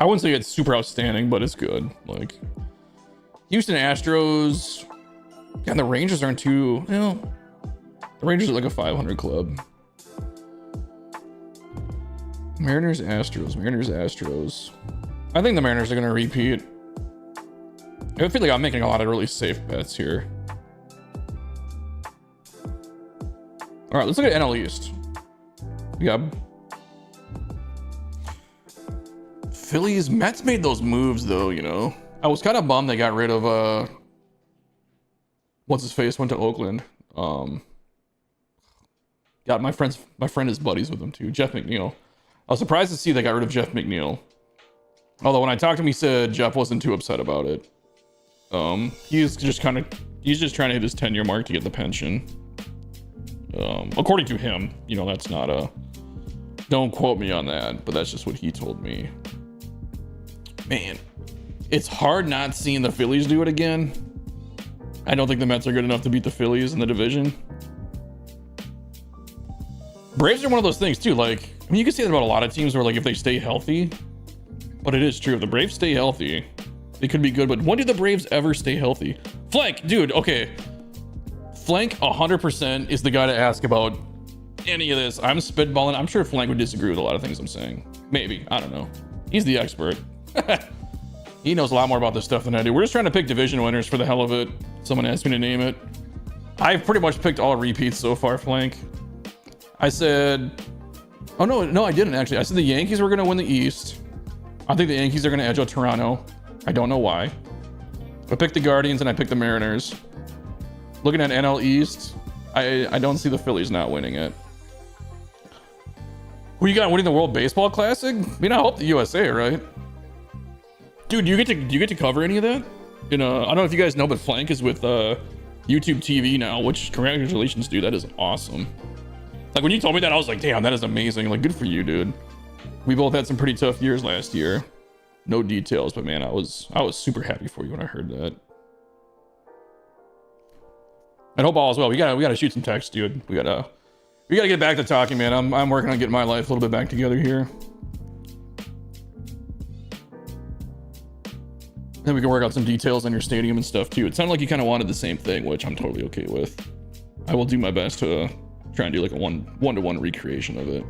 I wouldn't say it's super outstanding, but it's good. Like Houston Astros, and the Rangers aren't too, you know, the Rangers are like a 500 club. Mariners Astros. I think the Mariners are going to repeat. I feel like I'm making a lot of really safe bets here. All right, let's look at NL East. We got Phillies. Mets made those moves though, you know. I was kind of bummed they got rid of what's his face, went to Oakland. Got my friend is buddies with him too, Jeff McNeil. I was surprised to see they got rid of Jeff McNeil. Although when I talked to him, he said Jeff wasn't too upset about it. He's just trying to hit his 10-year mark to get the pension. According to him, you know, that's not a, don't quote me on that, but that's just what he told me. Man, it's hard not seeing the Phillies do it again. I don't think the Mets are good enough to beat the Phillies in the division. Braves are one of those things too. Like, I mean, you can say that about a lot of teams where like if they stay healthy, but it is true. If the Braves stay healthy, they could be good. But when do the Braves ever stay healthy? Flank, dude. Okay. Flank 100% is the guy to ask about any of this. I'm spitballing. I'm sure Flank would disagree with a lot of things I'm saying. Maybe. I don't know. He's the expert. He knows a lot more about this stuff than I do. We're just trying to pick division winners for the hell of it. Someone asked me to name it. I've pretty much picked all repeats so far, Flank. I said, oh no, I didn't actually. I said the Yankees were going to win the East. I think the Yankees are going to edge out Toronto. I don't know why. I picked the Guardians and I picked the Mariners. Looking at NL East, I don't see the Phillies not winning it. Who you got winning the World Baseball Classic? I mean, I hope the USA, right? Dude, do you get to cover any of that? I don't know if you guys know, but Flank is with YouTube TV now, which congratulations, dude. That is awesome. Like when you told me that, I was like, damn, that is amazing. Like, good for you, dude. We both had some pretty tough years last year. No details, but man, I was super happy for you when I heard that. And hope all is well. We gotta shoot some text, dude. We gotta get back to talking, man. I'm working on getting my life a little bit back together here. Then we can work out some details on your stadium and stuff too. It sounded like you kind of wanted the same thing, which I'm totally okay with. I will do my best to try and do like a one-to-one recreation of it.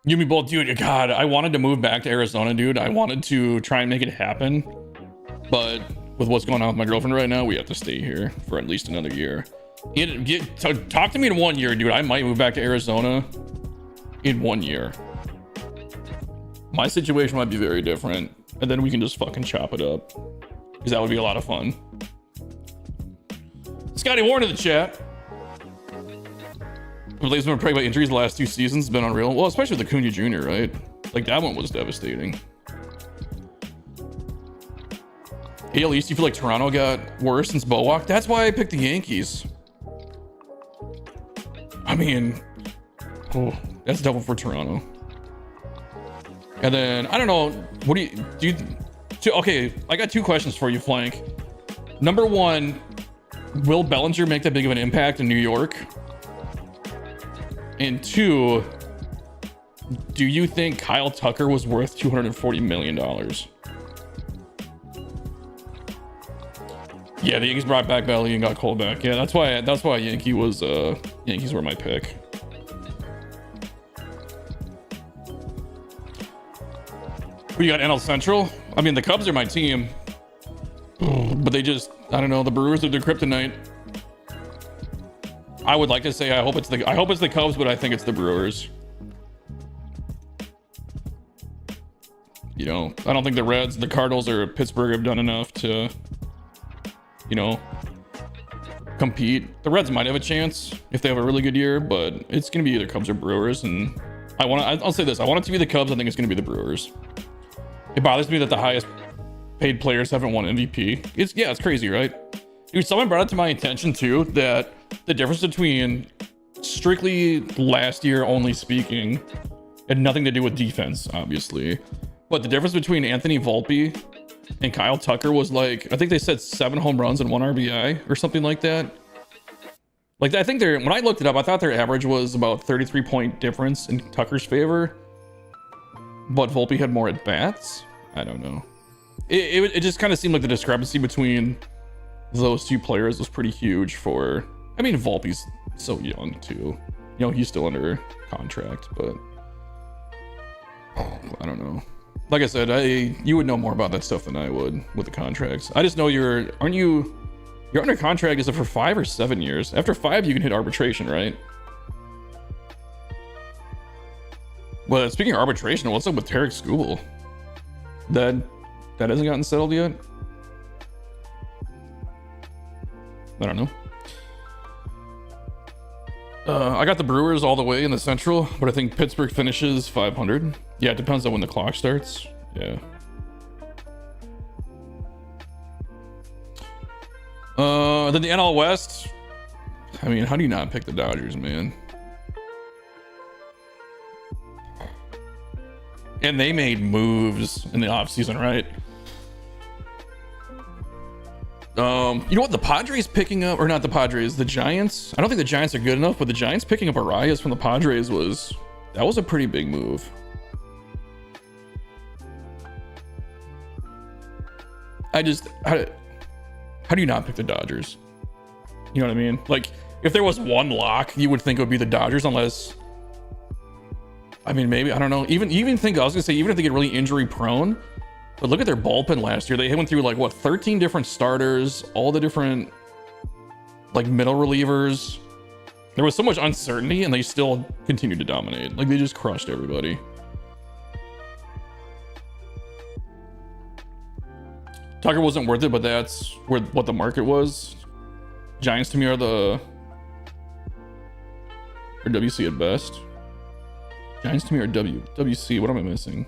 You and me both, dude. God, I wanted to move back to Arizona, dude. I wanted to try and make it happen, but with what's going on with my girlfriend right now, we have to stay here for at least another year. Talk to me in 1 year, dude. I might move back to Arizona in 1 year. My situation might be very different, and then we can just fucking chop it up, because that would be a lot of fun. Scotty Warren in the chat. Phillies have been plagued by injuries the last 2 seasons. It's been unreal. Well, especially with Acuna Jr., right? Like, that one was devastating. AL East, you feel like Toronto got worse since Bo walked? That's why I picked the Yankees. I mean, oh, that's double for Toronto. And then I don't know. What do you? Okay, I got two questions for you, Flank. Number one, will Bellinger make that big of an impact in New York? And two, do you think Kyle Tucker was worth $240 million? Yeah, the Yankees brought back Belly and got Cole back. Yeah, that's why Yankees were my pick. Who you got, NL Central? I mean, the Cubs are my team, but they just, I don't know, the Brewers are their kryptonite. I would like to say I hope it's the Cubs, but I think it's the Brewers. You know, I don't think the Reds, the Cardinals, or Pittsburgh have done enough to, you know, compete. The Reds might have a chance if they have a really good year, but it's going to be either Cubs or Brewers. And I'll say this, I want it to be the Cubs. I think it's going to be the Brewers. It bothers me that the highest paid players haven't won MVP. It's crazy, right? Dude, someone brought it to my attention too, that the difference between strictly last year only speaking had nothing to do with defense, obviously. But the difference between Anthony Volpe and Kyle Tucker was like, I think they said 7 home runs and 1 RBI or something like that. Like, I think when I looked it up, I thought their average was about 33-point difference in Tucker's favor. But Volpe had more at bats. I don't know. It just kind of seemed like the discrepancy between those two players was pretty huge for, I mean, Volpe's so young too. You know, he's still under contract, but I don't know. Like I said, you would know more about that stuff than I would with the contracts. I just know you're under contract, is it for 5 or 7 years? After 5, you can hit arbitration, right? Well, speaking of arbitration, what's up with Tarek Skubal? That hasn't gotten settled yet? I don't know. I got the Brewers all the way in the Central, but I think Pittsburgh finishes 500. Yeah, it depends on when the clock starts. Yeah. Then the NL West. I mean, how do you not pick the Dodgers, man? And they made moves in the offseason, right? You know what? The Padres picking up, or not the Padres, the Giants. I don't think the Giants are good enough, but the Giants picking up Arias from the Padres was a pretty big move. How do you not pick the Dodgers? You know what I mean? Like, if there was one lock, you would think it would be the Dodgers, unless, I mean, maybe, I don't know. Even if they get really injury prone, but look at their bullpen last year. They went through, like, what, 13 different starters, all the different, like, middle relievers. There was so much uncertainty, and they still continued to dominate. Like, they just crushed everybody. Tucker wasn't worth it, but that's what the market was. Giants to me are WC at best. Giants to me are WC. What am I missing?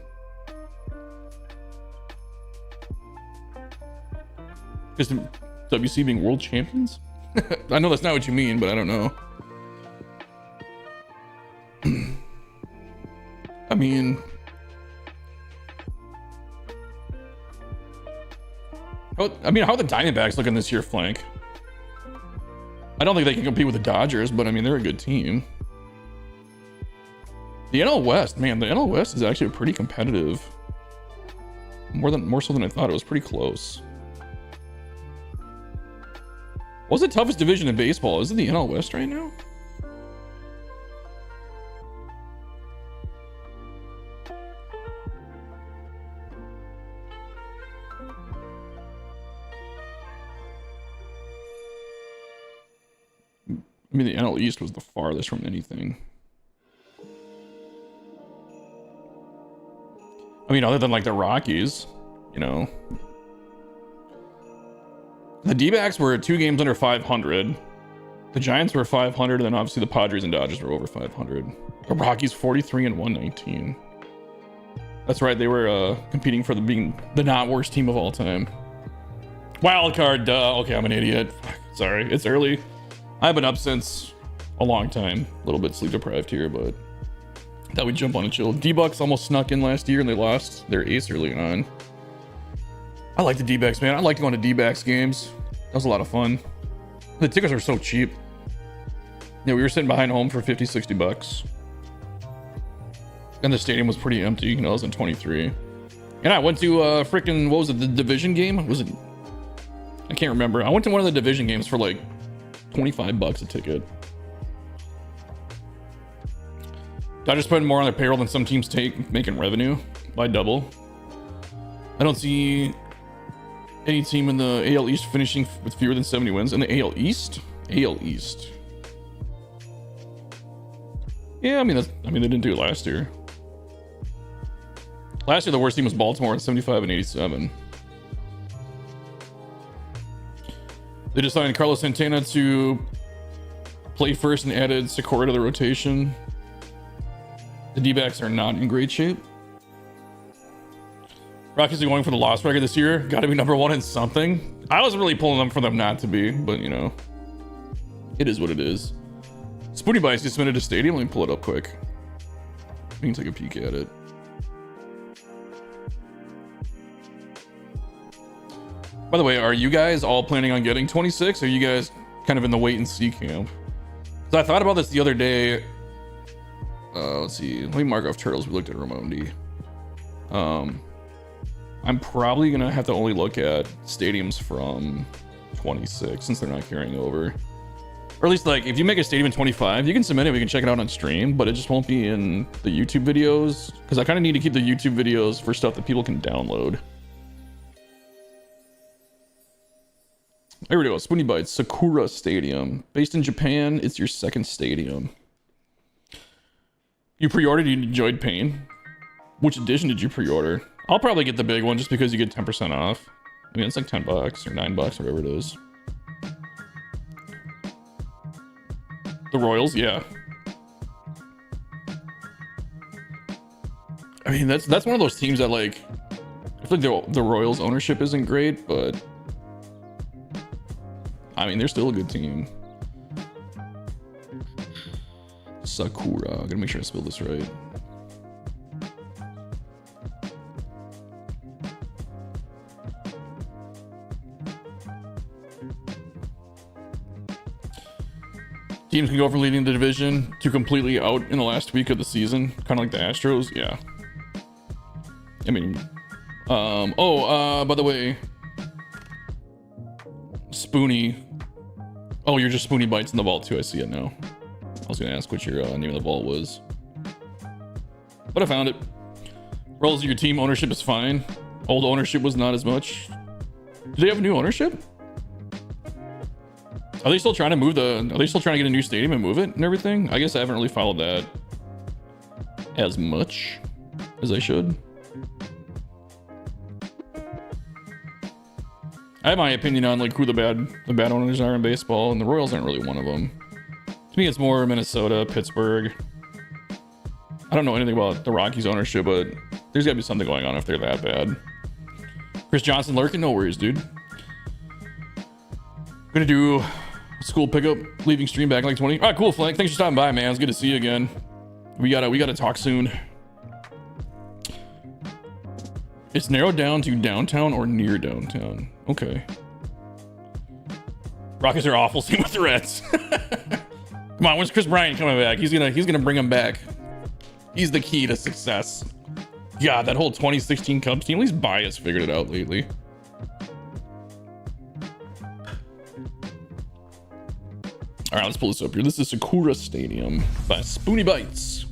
Is WC being world champions? I know that's not what you mean, but I don't know. I mean, how are the Diamondbacks looking this year, Flank? I don't think they can compete with the Dodgers, but I mean, they're a good team. The NL West, man, the NL West is actually pretty competitive. More so than I thought. It was pretty close. What's the toughest division in baseball? Is it the NL West right now? I mean, the NL East was the farthest from anything. I mean, other than like the Rockies, you know. The D-backs were 2 games under 500. The Giants were 500, and then obviously the Padres and Dodgers were over 500. The Rockies 43 and 119. That's right, they were competing for being the not worst team of all time. Wild card, duh. Okay, I'm an idiot. Sorry, it's early. I've been up since a long time. A little bit sleep deprived here, but Thought we'd jump on a chill. D-Bucks almost snuck in last year and they lost their ace early on. I like the D-backs, man. I like going to D-backs games. That was a lot of fun. The tickets are so cheap. Yeah, we were sitting behind home for 50, 60 bucks. And the stadium was pretty empty. You know, I was in 23. And I went to freaking, what was it, the division game? Was it? I can't remember. I went to one of the division games for like 25 bucks a ticket. Dodgers spend more on their payroll than some teams take, making revenue by double. I don't see any team in the AL East finishing with fewer than 70 wins. In the AL East? AL East. Yeah, I mean, they didn't do it last year. Last year, the worst team was Baltimore at 75 and 87. They just signed Carlos Santana to play first and added Sakura to the rotation. The D-backs are not in great shape. Rockies are going for the loss record this year. Got to be number one in something. I was really pulling them for them not to be, but you know, it is what it is. Spoonie Bites just submitted to Stadium. Let me pull it up quick. We can take a peek at it. By the way, are you guys all planning on getting 26? Or are you guys kind of in the wait and see camp? So I thought about this the other day. Let's see. Let me mark off turtles. We looked at Ramondi. I'm probably gonna have to only look at stadiums from 26 since they're not carrying over. Or at least, like, if you make a stadium in 25, you can submit it. We can check it out on stream, but it just won't be in the YouTube videos because I kind of need to keep the YouTube videos for stuff that people can download. There we go. Spoonie Bites, Sakura Stadium. Based in Japan, it's your second stadium. You pre-ordered, you enjoyed Pain. Which edition did you pre-order? I'll probably get the big one just because you get 10% off. I mean, it's like 10 bucks or 9 bucks, whatever it is. The Royals, yeah. I mean, that's one of those teams that, like, I feel like the Royals ownership isn't great, but I mean, they're still a good team. Sakura. I'm gonna make sure I spell this right. Teams can go from leading the division to completely out in the last week of the season, kind of like the Astros. Yeah. I mean, by the way, Spoonie. Oh, you're just Spoonie Bites in the vault too. I see it now. I was gonna ask what your name of the vault was, but I found it. Roles of your team ownership is fine. Old ownership was not as much. Do they have new ownership? Are they still trying to move are they still trying to get a new stadium and move it and everything? I guess I haven't really followed that as much as I should. I have my opinion on like who the bad owners are in baseball, and the Royals aren't really one of them. To me, it's more Minnesota, Pittsburgh. I don't know anything about the Rockies ownership, but there's gotta be something going on if they're that bad. Chris Johnson lurking, no worries, dude. Gonna do school pickup, leaving stream back in like 20. All right, cool, Flank. Thanks for stopping by, man. It's good to see you again. We gotta talk soon. It's narrowed down to downtown or near downtown. Okay. Rockets are awful. Same with the Reds. Come on, when's Chris Bryant coming back? He's gonna bring him back. He's the key to success. God, that whole 2016 Cubs team, at least Bias figured it out lately. All right, let's pull this up here. This is Sakura Stadium by Spoonie Bites.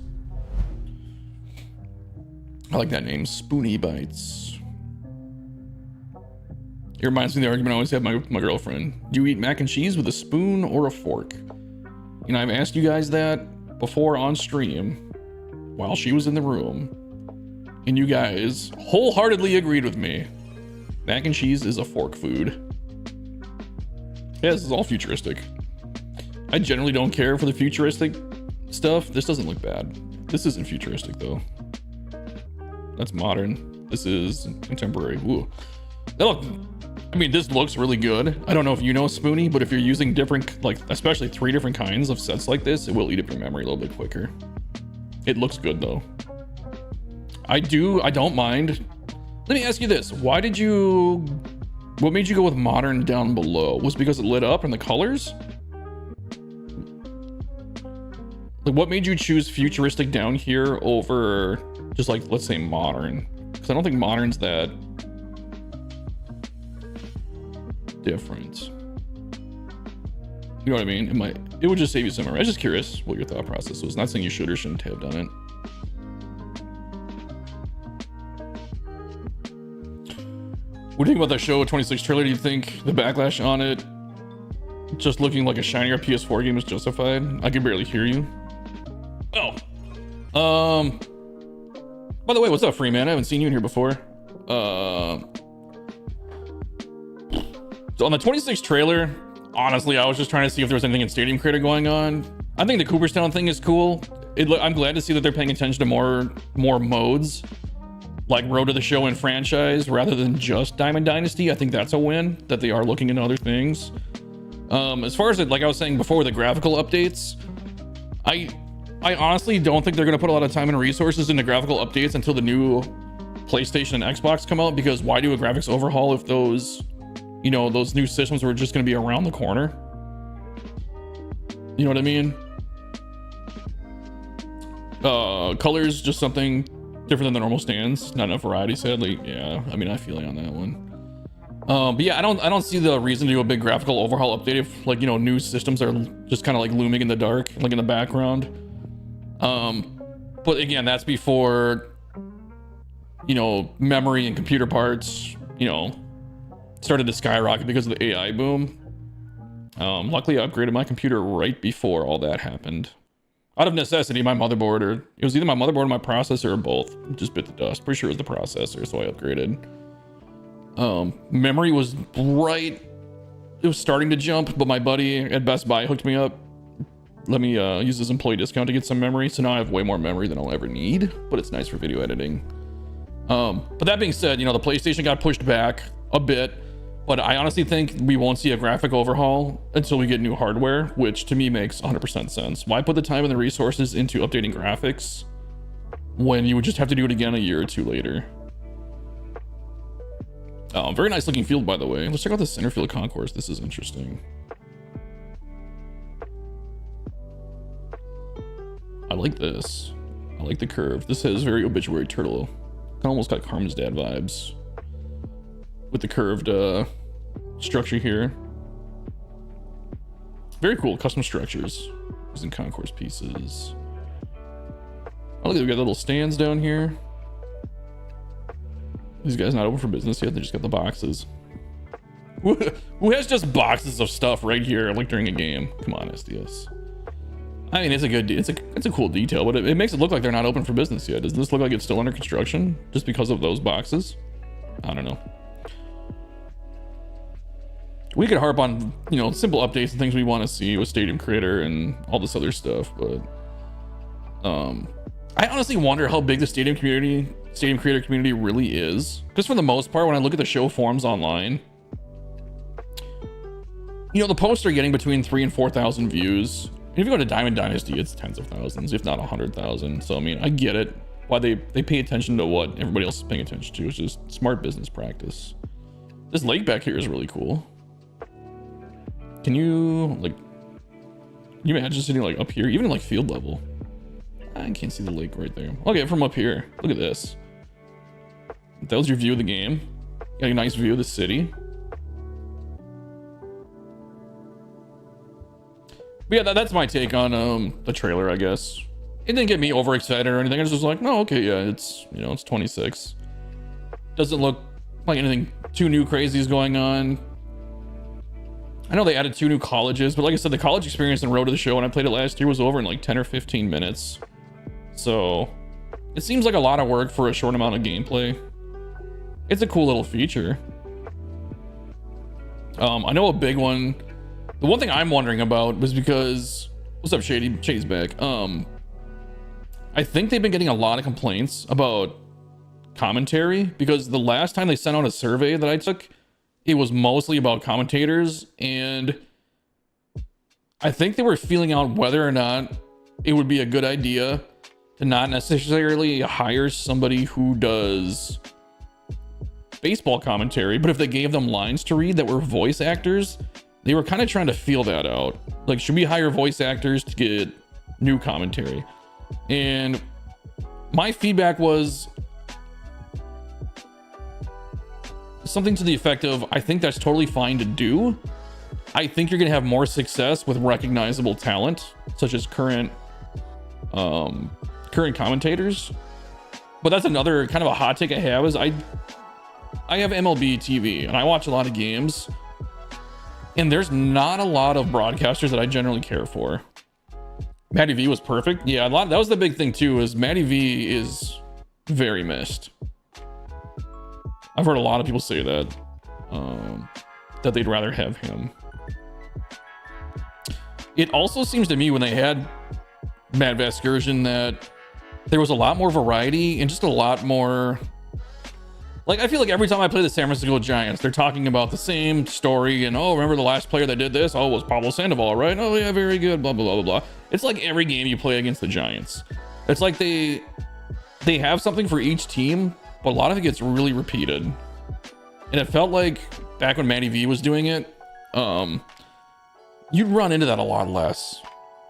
I like that name, Spoonie Bites. It reminds me of the argument I always have with my girlfriend. Do you eat mac and cheese with a spoon or a fork? You know, I've asked you guys that before on stream while she was in the room, and you guys wholeheartedly agreed with me. Mac and cheese is a fork food. Yeah, this is all futuristic. I generally don't care for the futuristic stuff. This doesn't look bad. This isn't futuristic though. That's modern. This is contemporary. Ooh. I mean, this looks really good. I don't know if you know Spoonie, but if you're using different, like especially 3 different kinds of sets like this, it will eat up your memory a little bit quicker. It looks good though. I don't mind. Let me ask you this. What made you go with modern down below? Was it because it lit up and the colors? Like, what made you choose futuristic down here over just like, let's say modern? Because I don't think modern's that different. You know what I mean? It would just save you some memory. I was just curious what your thought process was. Not saying you should or shouldn't have done it. What do you think about the show 26 trailer? Do you think the backlash on it just looking like a shinier PS4 game is justified? I can barely hear you. Oh. By the way, what's up, free man? I haven't seen you in here before. So on the 26 trailer, honestly, I was just trying to see if there was anything in Stadium Creator going on. I think the Cooperstown thing is cool. I'm glad to see that they're paying attention to more modes, like Road to the Show and franchise, rather than just Diamond Dynasty. I think that's a win, that they are looking into other things. As far as like I was saying before, the graphical updates, I honestly don't think they're going to put a lot of time and resources into graphical updates until the new PlayStation and Xbox come out, because why do a graphics overhaul if those new systems were just going to be around the corner? You know what I mean? Colors, just something different than the normal stands. Not enough variety, sadly. Yeah, I mean, I feel you on that one. But yeah, I don't see the reason to do a big graphical overhaul update if, like, new systems are just kind of like looming in the dark, like in the background. But again, that's before, memory and computer parts, started to skyrocket because of the AI boom. Luckily I upgraded my computer right before all that happened. Out of necessity, my motherboard, or it was either my motherboard or my processor, or both, just bit the dust. Pretty sure it was the processor, so I upgraded. Memory was right. It was starting to jump, but my buddy at Best Buy hooked me up. Let me use his employee discount to get some memory. So now I have way more memory than I'll ever need, but it's nice for video editing. But that being said, the PlayStation got pushed back a bit, but I honestly think we won't see a graphic overhaul until we get new hardware, which to me makes 100% sense. Why put the time and the resources into updating graphics when you would just have to do it again a year or two later? Very nice looking field, by the way. Let's check out the center field concourse. This is interesting. I like this. I like the curve. This has very Obituary Turtle. Kind of almost got Carmen's Dad vibes with the curved structure here. Very cool. Custom structures using concourse pieces. I like we got little stands down here. These guys not open for business yet. They just got the boxes. Who has just boxes of stuff right here, like during a game? Come on, SDS. I mean, it's a cool detail, but it makes it look like they're not open for business yet. Doesn't this look like it's still under construction just because of those boxes? I don't know. We could harp on, simple updates and things we want to see with Stadium Creator and all this other stuff, but I honestly wonder how big the Stadium Creator community really is. Because for the most part, when I look at the show forums online, the posts are getting between 3,000 and 4,000 views. If you go to Diamond Dynasty, it's tens of thousands, if not 100,000. So I mean, I get it. Why they pay attention to what everybody else is paying attention to. It's just smart business practice. This lake back here is really cool. Can you imagine sitting like up here, even like field level? I can't see the lake right there. Okay, from up here, look at this. That was your view of the game. Got a nice view of the city. But yeah, that's my take on the trailer, I guess. It didn't get me overexcited or anything. I was just like, no, okay, yeah, it's it's 26. Doesn't look like anything too new crazy is going on. I know they added 2 new colleges, but like I said, the college experience in Road to the Show when I played it last year was over in like 10 or 15 minutes. So it seems like a lot of work for a short amount of gameplay. It's a cool little feature. I know a big one. The one thing I'm wondering about was because, what's up, Shady? Shady's back. I think they've been getting a lot of complaints about commentary because the last time they sent out a survey that I took, it was mostly about commentators, and I think they were feeling out whether or not it would be a good idea to not necessarily hire somebody who does baseball commentary, but if they gave them lines to read that were voice actors, they were kind of trying to feel that out. Like, should we hire voice actors to get new commentary? And my feedback was something to the effect of, I think that's totally fine to do. I think you're gonna have more success with recognizable talent, such as current commentators. But that's another kind of a hot take I have, is I have MLB TV and I watch a lot of games, and there's not a lot of broadcasters that I generally care for. Matty V was perfect. Yeah, that was the big thing too, is Matty V is very missed. I've heard a lot of people say that, that they'd rather have him. It also seems to me when they had Matt Vasgersian that there was a lot more variety and just a lot more, like, I feel like every time I play the San Francisco Giants, they're talking about the same story and, oh, remember the last player that did this? Oh, it was Pablo Sandoval, right? Oh yeah, very good, blah, blah, blah, blah, blah. It's like every game you play against the Giants. It's like they have something for each team, but a lot of it gets really repeated. And it felt like back when Matty V was doing it, you'd run into that a lot less.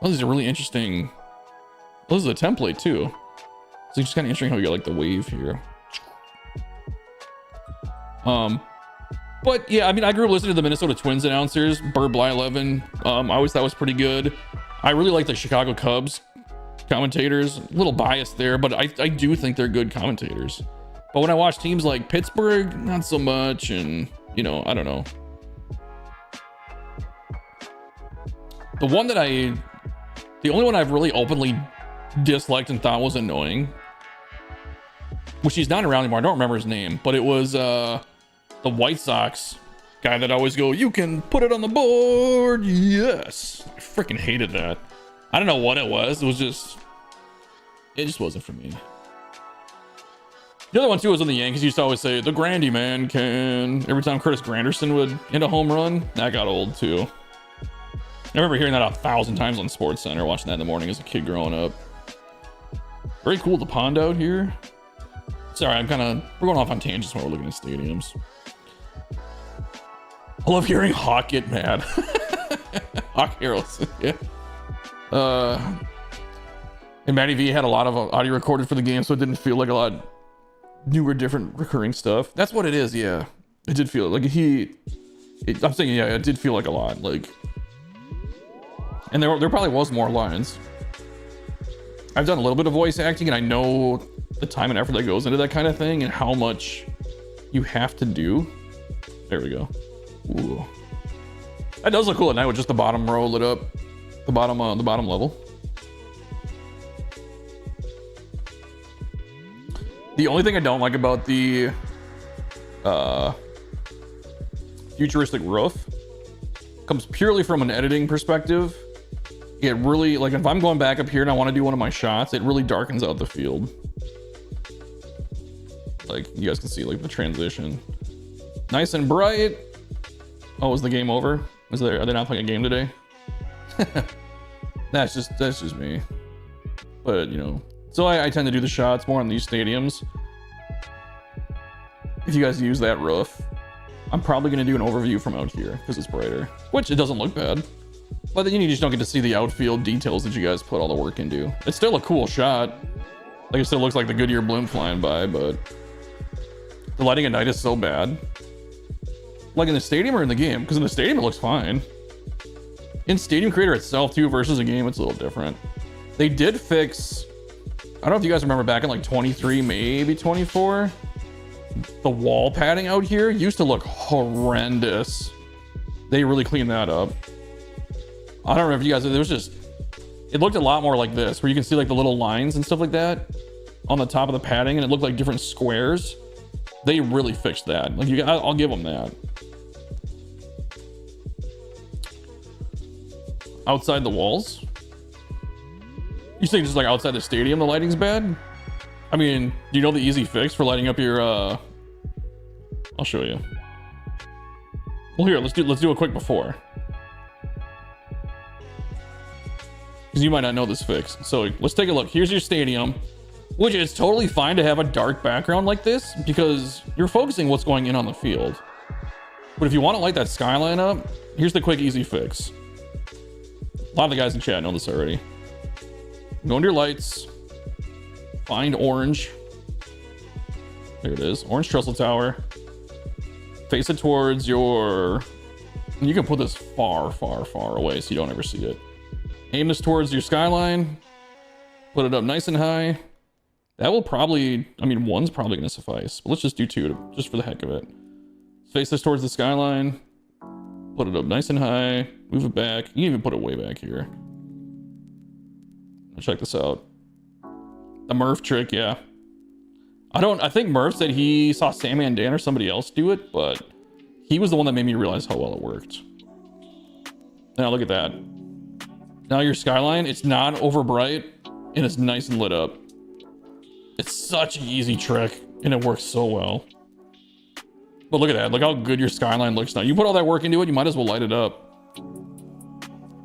Oh, these are really interesting. Oh, this is a template too. So it's just kind of interesting how you get like the wave here. But yeah, I mean, I grew up listening to the Minnesota Twins announcers, Bert Blyleven. I always thought was pretty good. I really like the Chicago Cubs commentators. A little biased there, but I do think they're good commentators. But when I watch teams like Pittsburgh, not so much. And, you know, I don't know. The only one I've really openly disliked and thought was annoying, which he's not around anymore. I don't remember his name, but it was the White Sox guy that always go, you can put it on the board. Yes. I freaking hated that. I don't know what it was. It just wasn't for me. The other one too was when the Yankees used to always say, the Grandy man can, every time Curtis Granderson would hit a home run. That got old too. I remember hearing that 1,000 times on Sports Center, watching that in the morning as a kid growing up. Very cool, the pond out here. Sorry, we're going off on tangents when we're looking at stadiums. I love hearing Hawk get mad. Hawk Harrelson, yeah. And Matty V had a lot of audio recorded for the game, so it didn't feel like a lot newer, different, recurring stuff. That's what it is, yeah. It did feel like I'm saying, yeah, it did feel like a lot, like. And there probably was more lines. I've done a little bit of voice acting, and I know the time and effort that goes into that kind of thing and how much you have to do. There we go. Ooh. That does look cool at night with just the bottom row lit up. The bottom level. The only thing I don't like about the futuristic roof comes purely from an editing perspective. It really, like, if I'm going back up here and I want to do one of my shots, it really darkens out the field. Like, you guys can see, like, the transition. Nice and bright. Oh, is the game over? Are they not playing a game today? That's just me. But, you know, so I tend to do the shots more on these stadiums. If you guys use that roof, I'm probably going to do an overview from out here because it's brighter, which it doesn't look bad. But then you just don't get to see the outfield details that you guys put all the work into. It's still a cool shot. Like, it still looks like the Goodyear bloom flying by, but the lighting at night is so bad. Like in the stadium or in the game? Because in the stadium it looks fine. In Stadium Creator itself too versus a game, it's a little different. They did fix, I don't know if you guys remember back in like 23, maybe 24, the wall padding out here used to look horrendous. They really cleaned that up. I don't know if you guys, it looked a lot more like this, where you can see like the little lines and stuff like that on the top of the padding, and it looked like different squares. They really fixed that. Like, I'll give them that. Outside the walls? You think just like outside the stadium the lighting's bad? I mean, do you know the easy fix for lighting up your I'll show you. Well, here, let's do a quick before. because you might not know this fix. So let's take a look. Here's your stadium, which is totally fine to have a dark background like this because you're focusing what's going in on the field. But if you want to light that skyline up, here's the quick, easy fix. A lot of the guys in chat know this already. Go into your lights, find orange. There it is, orange trestle tower. Face it towards your... You can put this far, far, far away so you don't ever see it. Aim this towards your skyline. Put it up nice and high. That will probably... I mean, one's probably going to suffice. But let's just do two, just for the heck of it. Face this towards the skyline. Put it up nice and high. Move it back. You can even put it way back here. Check this out. The Murph trick, yeah. I think Murph said he saw Sammy and Dan or somebody else do it, but he was the one that made me realize how well it worked. Now look at that. Now your skyline, it's not over bright and it's nice and lit up. It's such an easy trick and it works so well. But look at that. Look how good your skyline looks now. You put all that work into it, you might as well light it up.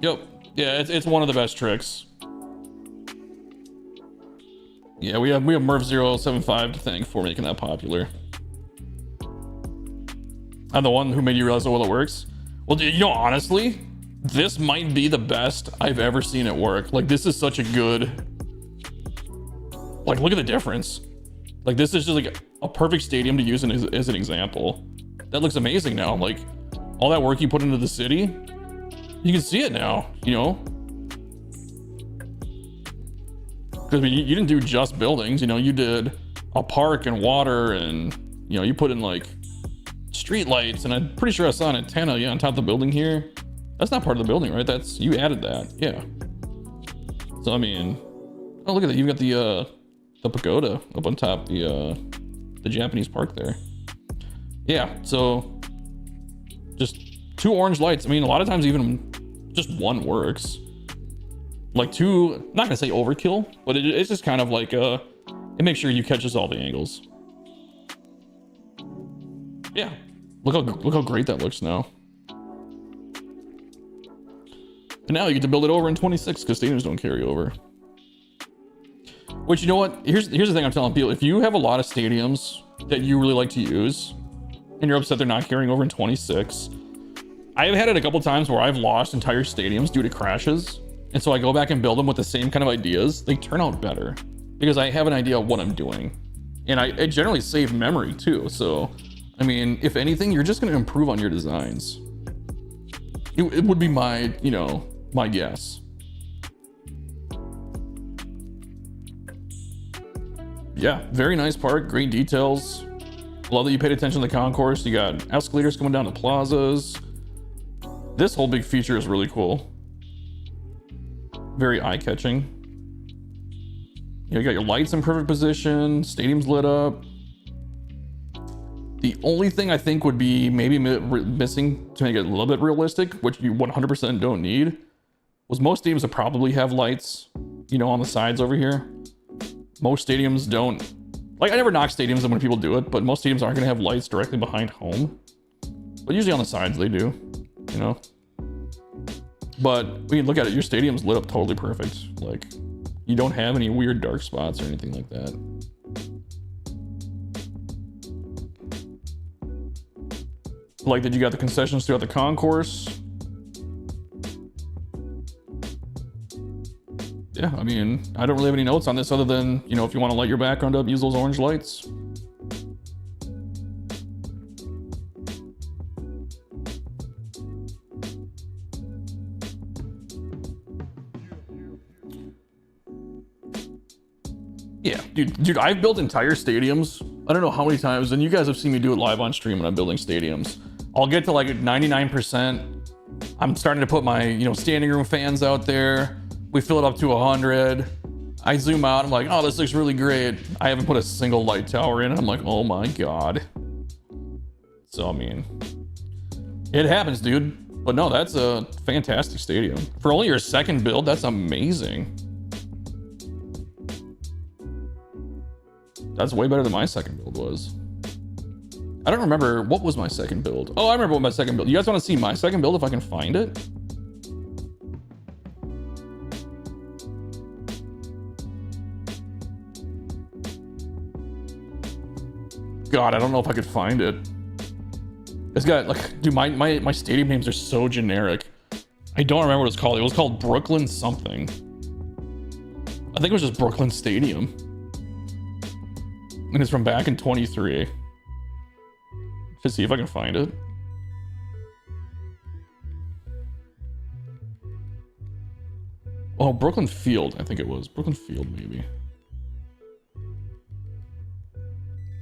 Yep. Yeah, it's one of the best tricks. Yeah, we have Murph075 to thank for making that popular. I'm the one who made you realize how well it works. Well, you know, honestly, this might be the best I've ever seen it work. Like, this is such a good... Like, look at the difference. Like, this is just like a perfect stadium to use as an example. That looks amazing now. Like, all that work you put into the city, you can see it now, you know? Because I mean, you didn't do just buildings, you know, you did a park and water and, you know, you put in like street lights, and I'm pretty sure I saw an antenna, yeah, on top of the building here. That's not part of the building, right? That's, you added that, yeah. So, I mean, oh, look at that. You've got the pagoda up on top, the Japanese park there. Yeah, so just 2 orange lights. I mean, a lot of times even just one works. Like 2, I'm not gonna say overkill, but it's just kind of like it makes sure you catches all the angles. Yeah, look how great that looks now. And now you get to build it over in 26 because stadiums don't carry over. Which, you know what? Here's the thing I'm telling people. If you have a lot of stadiums that you really like to use and you're upset they're not carrying over in 26, I've had it a couple times where I've lost entire stadiums due to crashes. And so I go back and build them with the same kind of ideas. They turn out better because I have an idea of what I'm doing. And I generally save memory too. So, I mean, if anything, you're just going to improve on your designs. It would be my, you know, my guess. Yeah, very nice park, great details. Love that you paid attention to the concourse. You got escalators coming down the plazas. This whole big feature is really cool. Very eye-catching. You got your lights in perfect position, stadium's lit up. The only thing I think would be maybe missing to make it a little bit realistic, which you 100% don't need, was most stadiums would probably have lights, you know, on the sides over here. Most stadiums don't. Like, I never knock stadiums when people do it, but most stadiums aren't going to have lights directly behind home. But usually on the sides they do, you know. But when you look at it, your stadium's lit up totally perfect. Like, you don't have any weird dark spots or anything like that. Like that you got the concessions throughout the concourse. Yeah, I mean, I don't really have any notes on this other than, you know, if you want to light your background up, use those orange lights. Yeah, dude, I've built entire stadiums. I don't know how many times, and you guys have seen me do it live on stream when I'm building stadiums. I'll get to like 99%. I'm starting to put my, you know, standing room fans out there. We fill it up to 100. I zoom out. I'm like, oh, this looks really great. I haven't put a single light tower in. I'm like, oh my God. So, I mean, it happens, dude. But no, that's a fantastic stadium. For only your second build, that's amazing. That's way better than my second build was. I don't remember, what was my second build? Oh, I remember what my second build. You guys want to see my second build if I can find it? God, I don't know if I could find it. It's got like, dude, my stadium names are so generic. I don't remember what it's called. It was called Brooklyn something. I think it was just Brooklyn Stadium. And it's from back in 23. Just see if I can find it. Oh, Brooklyn Field, I think it was. Brooklyn Field, maybe.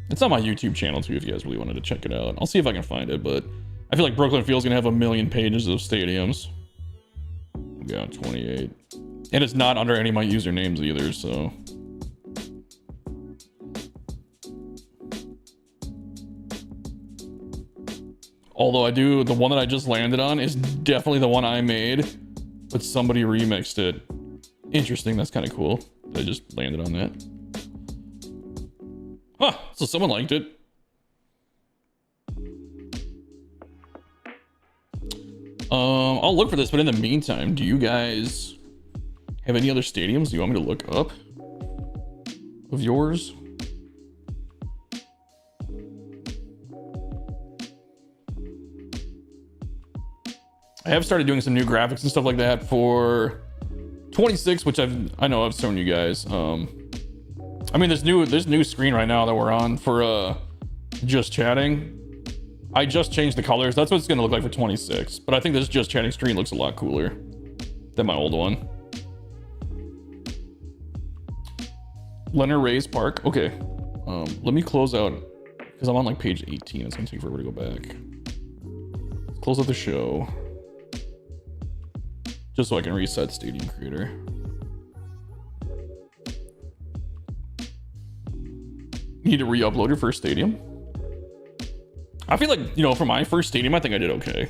It's on my YouTube channel, too, if you guys really wanted to check it out. I'll see if I can find it, but I feel like Brooklyn Field's gonna have a million pages of stadiums. Yeah, 28. And it's not under any of my usernames either, so... Although I do, the one that I just landed on is definitely the one I made, but somebody remixed it. Interesting, that's kind of cool. I just landed on that. Huh, so someone liked it. I'll look for this, but in the meantime, do you guys have any other stadiums you want me to look up of yours? I have started doing some new graphics and stuff like that for 26, which I know I've shown you guys. I mean, there's new screen right now that we're on for just chatting. I just changed the colors. That's what it's gonna look like for 26. But I think this just chatting screen looks a lot cooler than my old one. Leonard Ray's Park. Okay. Let me close out because I'm on like page 18. It's gonna take forever to go back. Let's close out the show. Just so I can reset Stadium Creator. You need to re-upload your first stadium? I feel like, you know, for my first stadium, I think I did okay.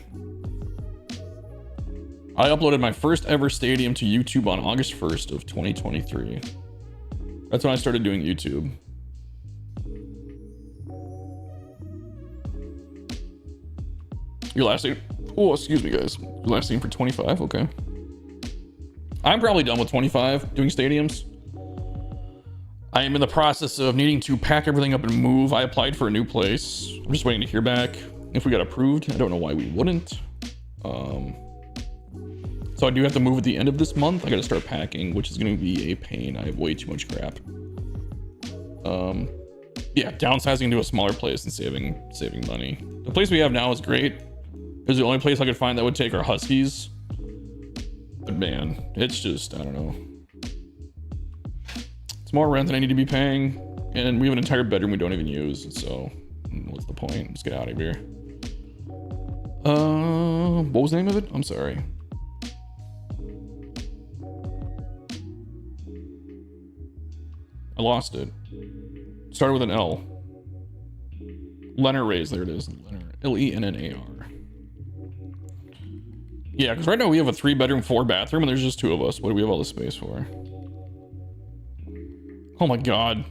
I uploaded my first ever stadium to YouTube on August 1st of 2023. That's when I started doing YouTube. Your last name? Oh, excuse me, guys. Your last name for 25? Okay. I'm probably done with 25 doing stadiums. I am in the process of needing to pack everything up and move. I applied for a new place. I'm just waiting to hear back if we got approved. I don't know why we wouldn't. So I do have to move at the end of this month. I got to start packing, which is going to be a pain. I have way too much crap. Yeah, downsizing into a smaller place and saving money. The place we have now is great. It was the only place I could find that would take our Huskies. But man, it's just, I don't know. It's more rent than I need to be paying. And we have an entire bedroom we don't even use. So what's the point? Let's get out of here. What was the name of it? I'm sorry. I lost it. Started with an L. Leonard Ray's, there it is. Leonard, Lennar. Yeah, because right now we have a 3-bedroom, 4-bathroom, and there's just 2 of us. What do we have all this space for? Oh my god.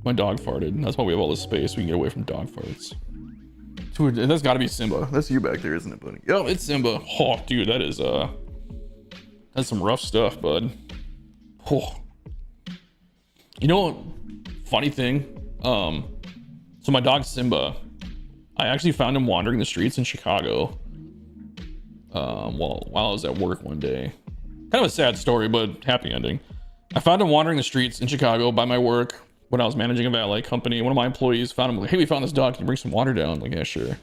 My dog farted. That's why we have all this space. We can get away from dog farts. Dude, that's gotta be Simba. That's you back there, isn't it, buddy? Yo, it's Simba. Oh, dude, that is, that's some rough stuff, bud. Oh. You know, funny thing, so my dog Simba, I actually found him wandering the streets in Chicago, while I was at work one day. Kind of a sad story, but happy ending. I found him wandering the streets in Chicago by my work when I was managing a valet company. One of my employees found him, like, hey, we found this dog, can you bring some water down? I'm like, yeah, sure.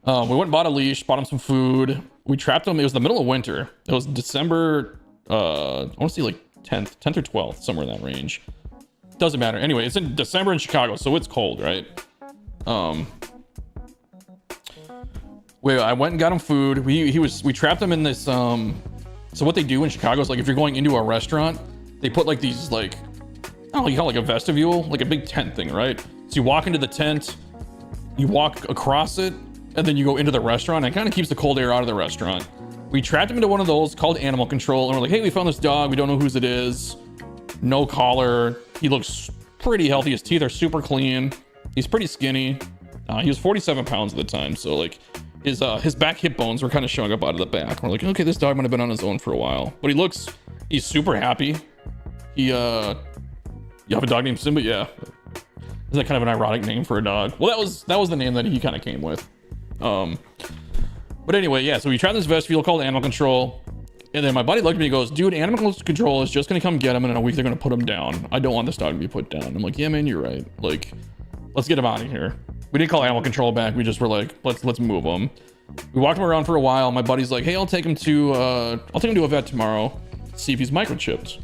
We went and bought a leash, bought him some food. We trapped him. It was the middle of winter. It was December, I want to say like 10th or 12th, somewhere in that range. Doesn't matter. Anyway, it's in December in Chicago, so it's cold, right? Wait, I went and got him food. We trapped him in this, so what they do in Chicago is, like, if you're going into a restaurant, they put like these, like, I don't know, you call it like a vestibule, like a big tent thing, right? So you walk into the tent, you walk across it, and then you go into the restaurant, and it kind of keeps the cold air out of the restaurant. We trapped him into one of those called animal control, and we're like, hey, we found this dog, we don't know whose it is. No collar. He looks pretty healthy. His teeth are super clean. He's pretty skinny. He was 47 pounds at the time, so like his back hip bones were kind of showing up out of the back. We're like, okay, this dog might have been on his own for a while, but he's super happy. You have a dog named Simba? Yeah. Is that kind of an ironic name for a dog? Well, that was the name that he kind of came with. But anyway, yeah, so we tried this vestibule called Animal Control. And then my buddy looked at me and goes, dude, Animal Control is just going to come get him, and in a week they're going to put him down. I don't want this dog to be put down. I'm like, yeah, man, you're right. Like, let's get him out of here. We didn't call Animal Control back. We just were like, let's move him. We walked him around for a while. My buddy's like, hey, I'll take him to a vet tomorrow, see if he's microchipped.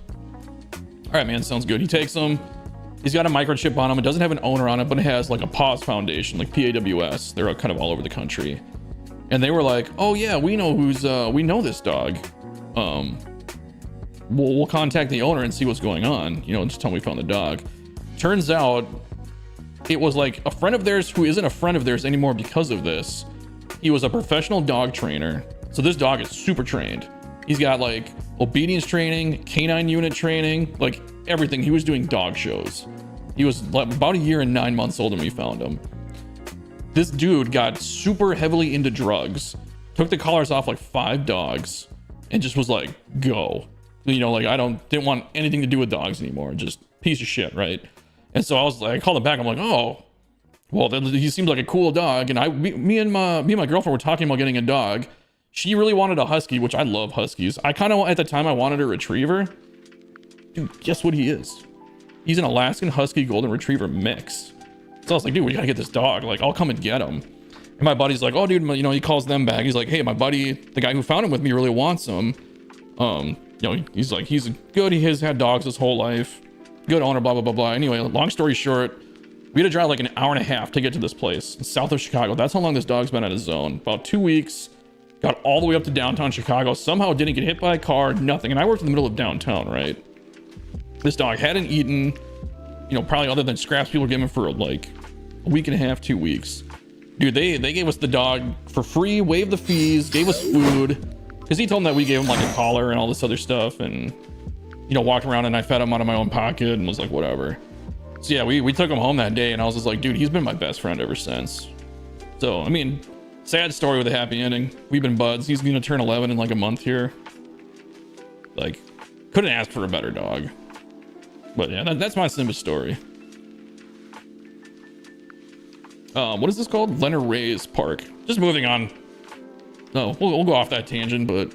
All right, man, sounds good. He takes him. He's got a microchip on him. It doesn't have an owner on it, but it has like a PAWS Foundation, like PAWS. They're kind of all over the country. And they were like, oh yeah, we know this dog. We'll contact the owner and see what's going on, you know, just tell them we found the dog. Turns out it was like a friend of theirs who isn't a friend of theirs anymore because of this. He was a professional dog trainer. So this dog is super trained. He's got like obedience training, canine unit training, like everything. He was doing dog shows. He was like about a year and 9 months old when we found him. This dude got super heavily into drugs, took the collars off like 5 dogs, and just was like, go. You know, like didn't want anything to do with dogs anymore. Just piece of shit, right? And so I called him back. I'm like, oh, well, he seems like a cool dog. And me and my girlfriend were talking about getting a dog. She really wanted a husky, which I love huskies. I kind of, at the time, I wanted a retriever. Dude, guess what he is? He's an Alaskan Husky Golden Retriever mix. So I was like, dude, we gotta get this dog. Like, I'll come and get him. And my buddy's like, oh, dude, you know, he calls them back. He's like, hey, my buddy, the guy who found him with me, really wants him. You know, he's like, he's good. He has had dogs his whole life. Good owner, blah, blah, blah, blah. Anyway, long story short, we had to drive like an hour and a half to get to this place south of Chicago. That's how long this dog's been at his zone. About 2 weeks. Got all the way up to downtown Chicago. Somehow didn't get hit by a car, nothing. And I worked in the middle of downtown, right? This dog hadn't eaten, you know, probably other than scraps people were giving for like a week and a half, 2 weeks. Dude, they gave us the dog for free, waived the fees, gave us food. Because he told them that we gave him like a collar and all this other stuff. And, you know, walked around and I fed him out of my own pocket and was like, whatever. So yeah, we took him home that day and I was just like, dude, he's been my best friend ever since. So, I mean, sad story with a happy ending. We've been buds. He's gonna turn 11 in like a month here. Like, couldn't ask for a better dog. But yeah, that's my Simba story. What is this called? Leonard Ray's Park. Just moving on. No, we'll go off that tangent, but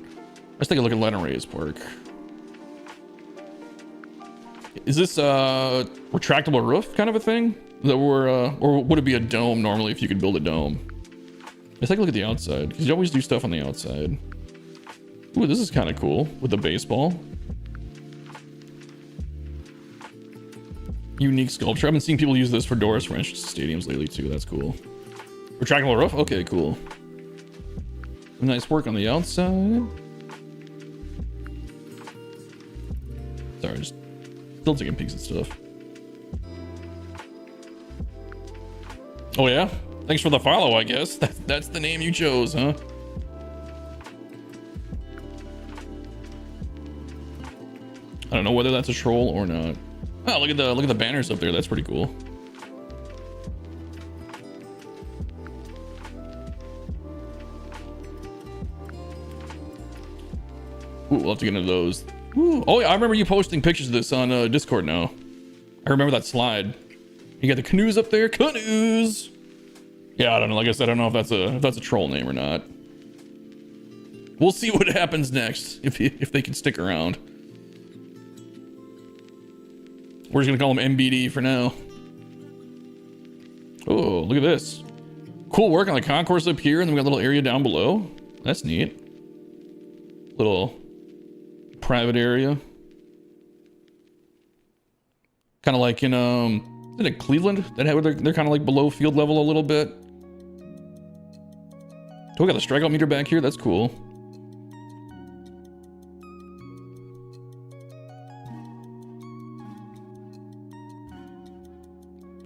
let's take a look at Leonard Ray's Park. Is this a retractable roof kind of a thing? That we're, or would it be a dome normally if you could build a dome? Let's take a look at the outside, because you always do stuff on the outside. Ooh, this is kind of cool with the baseball. Unique sculpture. I've been seeing people use this for doors for stadiums lately too. That's cool. Retractable roof. Okay, cool. Nice work on the outside. Sorry, just still taking peeks at stuff. Oh yeah? Thanks for the follow, I guess. That's the name you chose, huh? I don't know whether that's a troll or not. Oh, look at the banners up there. That's pretty cool. Ooh, we'll have to get into those. Ooh. Oh yeah, I remember you posting pictures of this on Discord now. I remember that slide. You got the canoes up there. Canoes. Yeah, I don't know. Like I said, I don't know if that's a troll name or not. We'll see what happens next if they can stick around. We're just gonna call them MBD for now. Oh, look at this. Cool work on the concourse up here, and then we got a little area down below. That's neat. Little private area. Kind of like in is it Cleveland? They're kind of like below field level a little bit. Oh, we got the strikeout meter back here. That's cool.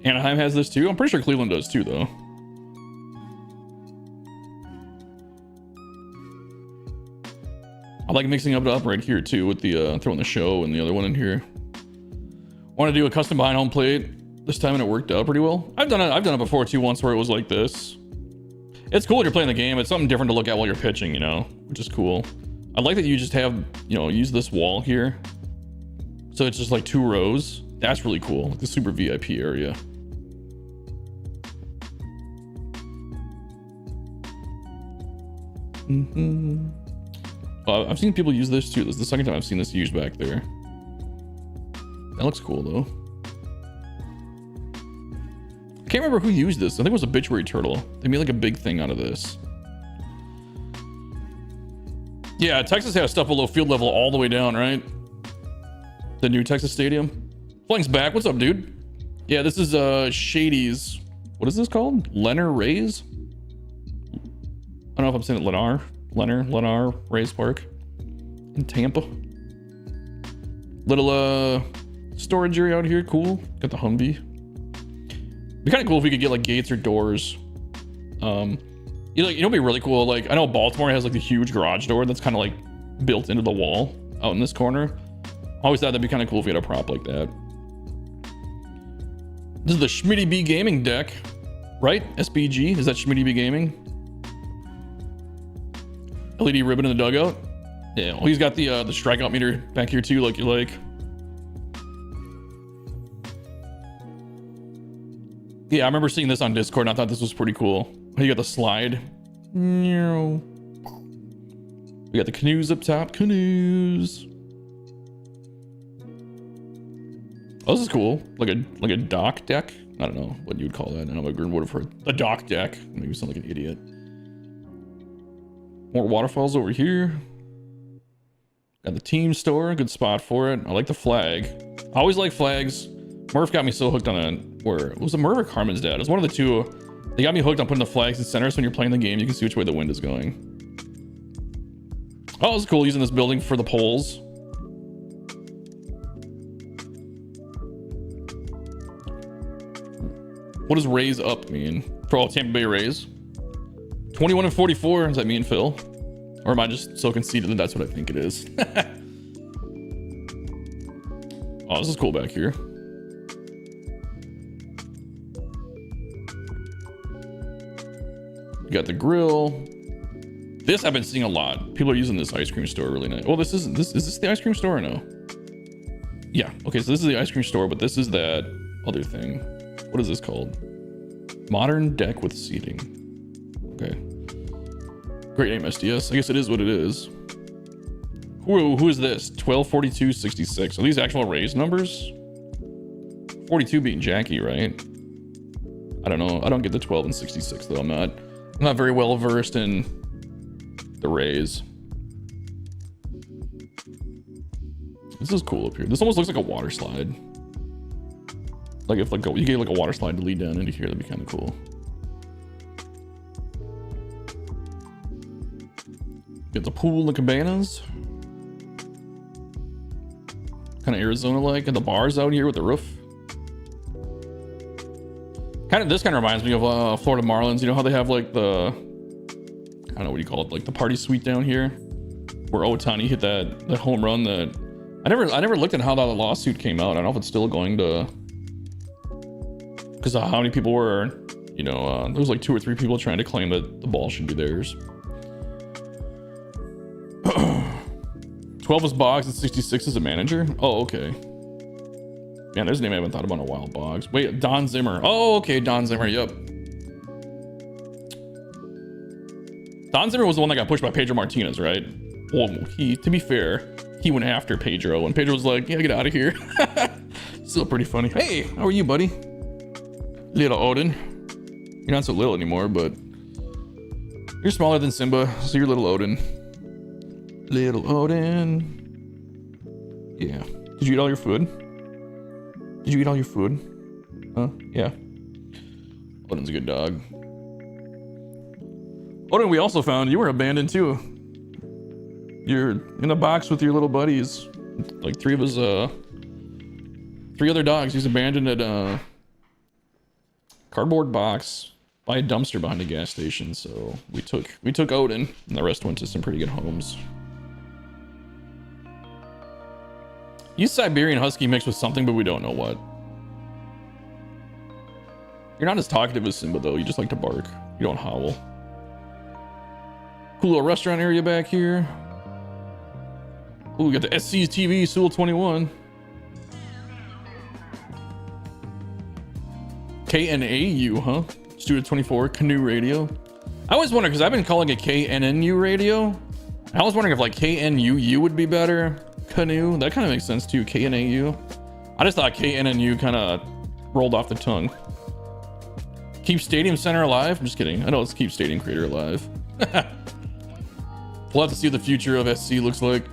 Anaheim has this too. I'm pretty sure Cleveland does too, though. I like mixing up right here too with the throwing the show and the other one in here. Want to do a custom behind home plate this time and it worked out pretty well. I've done it before too once where it was like this. It's cool when you're playing the game. It's something different to look at while you're pitching, you know, which is cool. I like that you just have, you know, use this wall here. So it's just like 2 rows. That's really cool. Like the super VIP area. I've seen people use this too. This is the second time I've seen this used back there. That looks cool though. I can't remember who used this. I think it was a Bitchwary Turtle. They made like a big thing out of this. Yeah, Texas has stuff below field level all the way down, right? The new Texas Stadium. Flank's back. What's up, dude? Yeah, this is Shady's. What is this called? Lennar Rays? I don't know if I'm saying it Lennar Rays Park in Tampa. Little storage area out here. Cool. Got the Humvee. Be kind of cool if we could get like gates or doors. You know, it'd be really cool. Like, I know Baltimore has like the huge garage door that's kind of like built into the wall out in this corner. I always thought that'd be kind of cool if we had a prop like that. This is the Schmitty B Gaming deck, right? SBG, is that Schmitty B Gaming? LED ribbon in the dugout. Yeah, well, he's got the strikeout meter back here too, like you like. Yeah, I remember seeing this on Discord and I thought this was pretty cool. You got the slide. We got the canoes up top. Canoes. Oh, this is cool. Like a dock deck. I don't know what you would call that. I don't know. I would have heard a dock deck. Maybe sound like an idiot. More waterfalls over here. Got the team store. Good spot for it. I like the flag. I always like flags. Murph got me so hooked on it. Where it was a Murph or Carmen's dad. It was one of the two. They got me hooked on putting the flags in center, so when you're playing the game, you can see which way the wind is going. Oh, it's cool using this building for the poles. What does raise up mean? For all Tampa Bay Rays? 21 and 44, does that mean Phil? Or am I just so conceited that that's what I think it is? Oh, this is cool back here. You got the grill. This I've been seeing a lot. People are using this ice cream store really nice. Well, this is this the ice cream store or no? Yeah. Okay, so this is the ice cream store, but this is that other thing. What is this called? Modern deck with seating. Okay. Great name, SDS. I guess it is what it is. Who is this? 124266. Are these actual Rays numbers? 42 being Jackie, right? I don't know. I don't get the 12 and 66 though. I'm not very well versed in the Rays. This is cool up here. This almost looks like a water slide. Like if you get like a water slide to lead down into here, that'd be kind of cool. Get the pool and the cabanas. Kind of Arizona-like. And the bars out here with the roof. This kind of reminds me of Florida Marlins. You know how they have like the, I don't know what you call it, like the party suite down here, where Ohtani hit that home run. That I never looked at how that lawsuit came out. I don't know if it's still going to, because how many people were, you know, there was like 2 or 3 people trying to claim that the ball should be theirs. 12 is Boggs and 66 is a manager. Oh, okay. Man, there's a name I haven't thought about in a while. Boggs. Wait, Don Zimmer. Oh, okay, Don Zimmer. Yep. Don Zimmer was the one that got pushed by Pedro Martinez, right? Well, to be fair, he went after Pedro, and Pedro was like, "Yeah, get out of here." Still pretty funny. Hey, how are you, buddy? Little Odin. You're not so little anymore, but you're smaller than Simba, so you're little Odin. Little Odin. Yeah. Did you eat all your food? Did you eat all your food? Huh? Yeah. Odin's a good dog. Odin, we also found you were abandoned too. You're in a box with your little buddies. Like 3 of his, 3 other dogs. He's abandoned at a cardboard box by a dumpster behind a gas station. So we took Odin, and the rest went to some pretty good homes. He's Siberian Husky mixed with something, but we don't know what. You're not as talkative as Simba, though. You just like to bark. You don't howl. Cool little restaurant area back here. Ooh, we got the SC's TV, Sewell 21. KNAU, huh? Studio 24, Canoe Radio. I always wonder, because I've been calling it KNNU radio. I was wondering if like KNUU would be better. Canoe, that kind of makes sense too. KNAU. I just thought KNNU kind of rolled off the tongue. Keep Stadium Center alive? I'm just kidding. I know it's Keep Stadium Creator alive. We'll have to see what the future of SC looks like.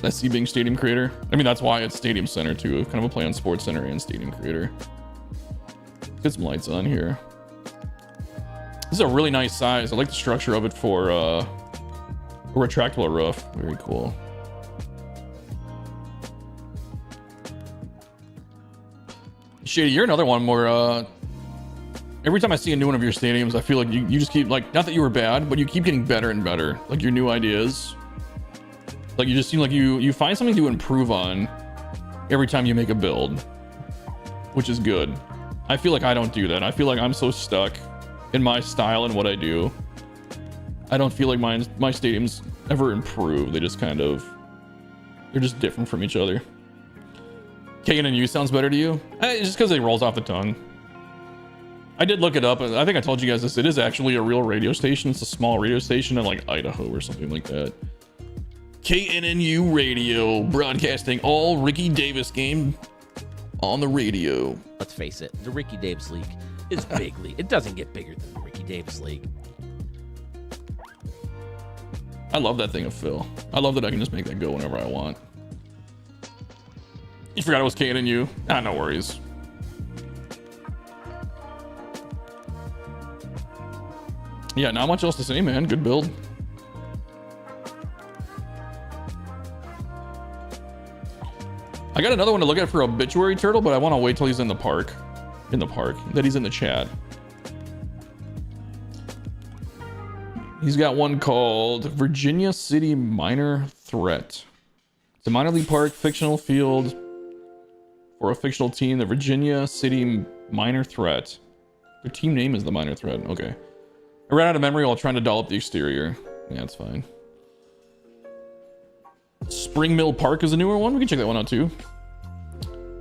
SC being Stadium Creator. I mean, that's why it's Stadium Center too. Kind of a play on Sports Center and Stadium Creator. Let's get some lights on here. This is a really nice size. I like the structure of it for a retractable roof. Very cool. Shady, you're another one where every time I see a new one of your stadiums, I feel like you just keep, like, not that you were bad, but you keep getting better and better. Like your new ideas. Like you just seem like you find something to improve on every time you make a build, which is good. I feel like I don't do that. I feel like I'm so stuck in my style and what I do. I don't feel like my stadiums ever improve. They just kind of, they're just different from each other. KNNU sounds better to you? It's just because it rolls off the tongue. I did look it up. I think I told you guys this. It is actually a real radio station. It's a small radio station in like Idaho or something like that. KNNU radio, broadcasting all Ricky Davis game on the radio. Let's face it, the Ricky Davis League is big league. It doesn't get bigger than the Ricky Davis League. I love that thing of Phil. I love that I can just make that go whenever I want. You forgot it was KNNU? Ah, no worries. Yeah, not much else to say, man. Good build. I got another one to look at for Obituary Turtle, but I want to wait till he's in the park. That he's in the chat. He's got one called Virginia City Minor Threat. It's a minor league park, fictional field for a fictional team, the Virginia City Minor Threat. Their team name is the Minor Threat. Okay. I ran out of memory while trying to doll up the exterior. Yeah, that's fine. Spring Mill Park is a newer one. We can check that one out too.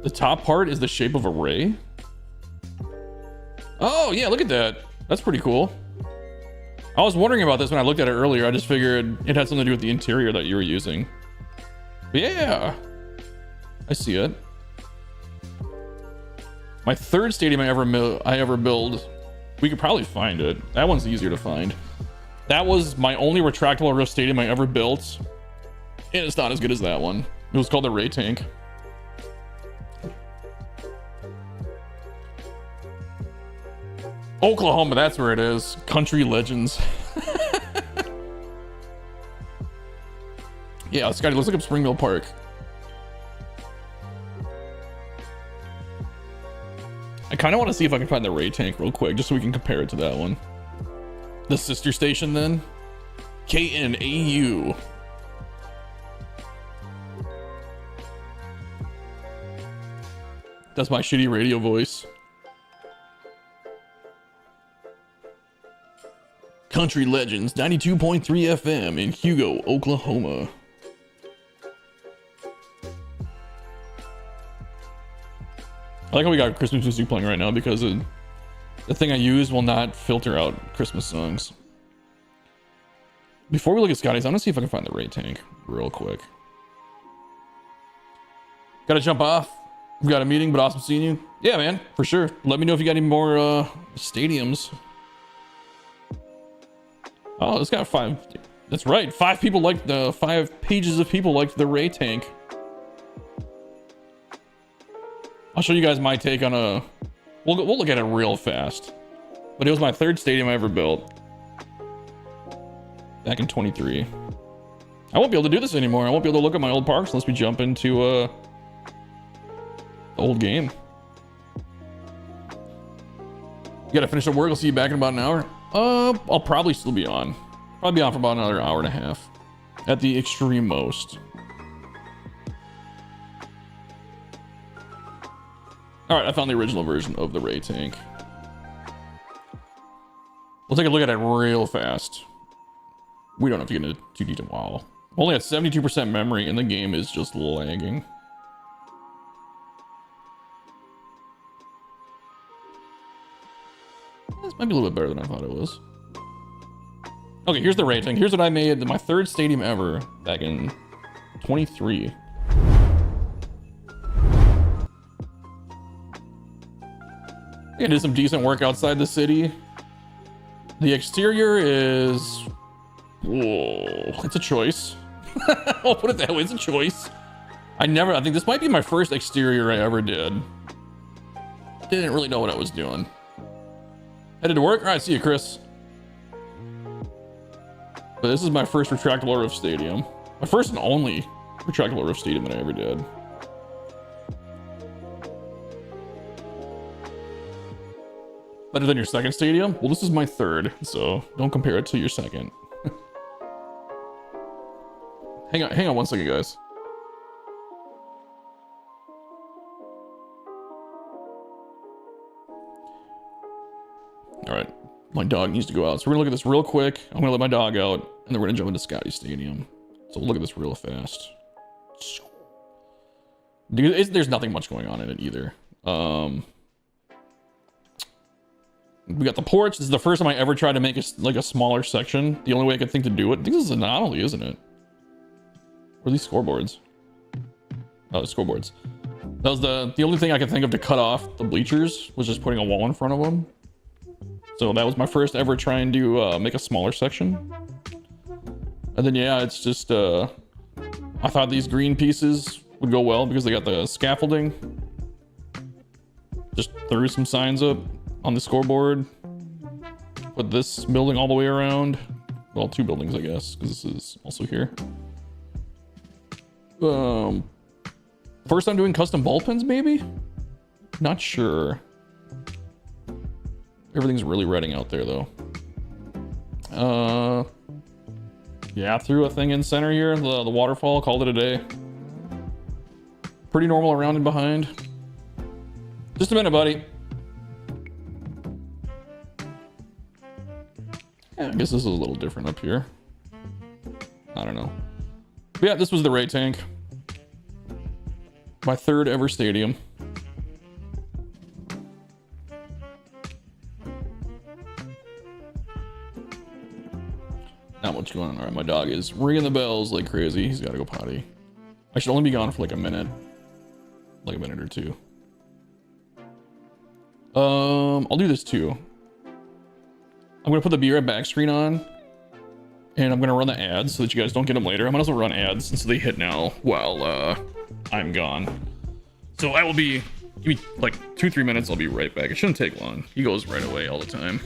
The top part is the shape of a ray. Oh, yeah, look at that. That's pretty cool. I was wondering about this when I looked at it earlier. I just figured it had something to do with the interior that you were using. But yeah, I see it. My third stadium I ever build. We could probably find it. That one's easier to find. That was my only retractable roof stadium I ever built. And it's not as good as that one. It was called the Ray Tank. Oklahoma, that's where it is. Country Legends. Yeah, Scotty, let's look up Spring Mill Park. I kind of want to see if I can find the Ray Tank real quick, just so we can compare it to that one. The sister station then. KNAU. That's my shitty radio voice. Country Legends, 92.3 FM in Hugo, Oklahoma. I like how we got Christmas music playing right now because the thing I use will not filter out Christmas songs. Before we look at Scotty's, I want to see if I can find the Ray Tank real quick. Gotta jump off. We've got a meeting, but awesome seeing you. Yeah, man, for sure. Let me know if you got any more stadiums. Oh, it's got 5. That's right. 5 people liked the 5 pages of people liked the Ray Tank. I'll show you guys my take on a. We'll look at it real fast. But it was my third stadium I ever built. Back in 23. I won't be able to do this anymore. I won't be able to look at my old parks unless we jump into the old game. You gotta finish up work. I'll see you back in about an hour. I'll probably still be on. Probably be on for about another hour and a half. At the extreme most. Alright, I found the original version of the Ray Tank. We'll take a look at it real fast. We don't have to get into too detail. Wow. Only at 72% memory and the game is just lagging. This might be a little bit better than I thought it was. Okay, here's the rating. Here's what I made my third stadium ever back in 23. I did some decent work outside the city. The exterior is... Whoa, it's a choice. I'll put it that way, it's a choice. I think this might be my first exterior I ever did. Didn't really know what I was doing. Headed to work? All right, see you, Chris. But this is my first retractable roof stadium. My first and only retractable roof stadium that I ever did. Better than your second stadium? Well, this is my third, so don't compare it to your second. Hang on one second, guys. All right, my dog needs to go out. So we're gonna look at this real quick. I'm gonna let my dog out, and then we're gonna jump into Scotty Stadium. So we'll look at this real fast. There's nothing much going on in it either. We got the porch. This is the first time I ever tried to make a smaller section. The only way I could think to do it. I think this is an anomaly, isn't it? Or are these scoreboards? Oh, the scoreboards. That was the only thing I could think of to cut off the bleachers, was just putting a wall in front of them. So that was my first ever trying to make a smaller section. And then yeah, it's just I thought these green pieces would go well because they got the scaffolding. Just threw some signs up on the scoreboard. Put this building all the way around. Well, two buildings, I guess, because this is also here. First time doing custom ball pens, maybe? Not sure. Everything's really redding out there, though. Yeah, threw a thing in center here. The waterfall, called it a day. Pretty normal around and behind. Just a minute, buddy. Yeah, I guess this is a little different up here. I don't know. But yeah, this was the raid tank. My third ever stadium. Not much going on. All right, my dog is ringing the bells like crazy. He's got to go potty. I should only be gone for like a minute. Like a minute or two. I'll do this too. I'm gonna put the Be Right Back screen on, and I'm gonna run the ads so that you guys don't get them later. I might as well run ads since they hit now while I'm gone. So I will be, give me like 2-3 minutes. I'll be right back. It shouldn't take long. He goes right away all the time.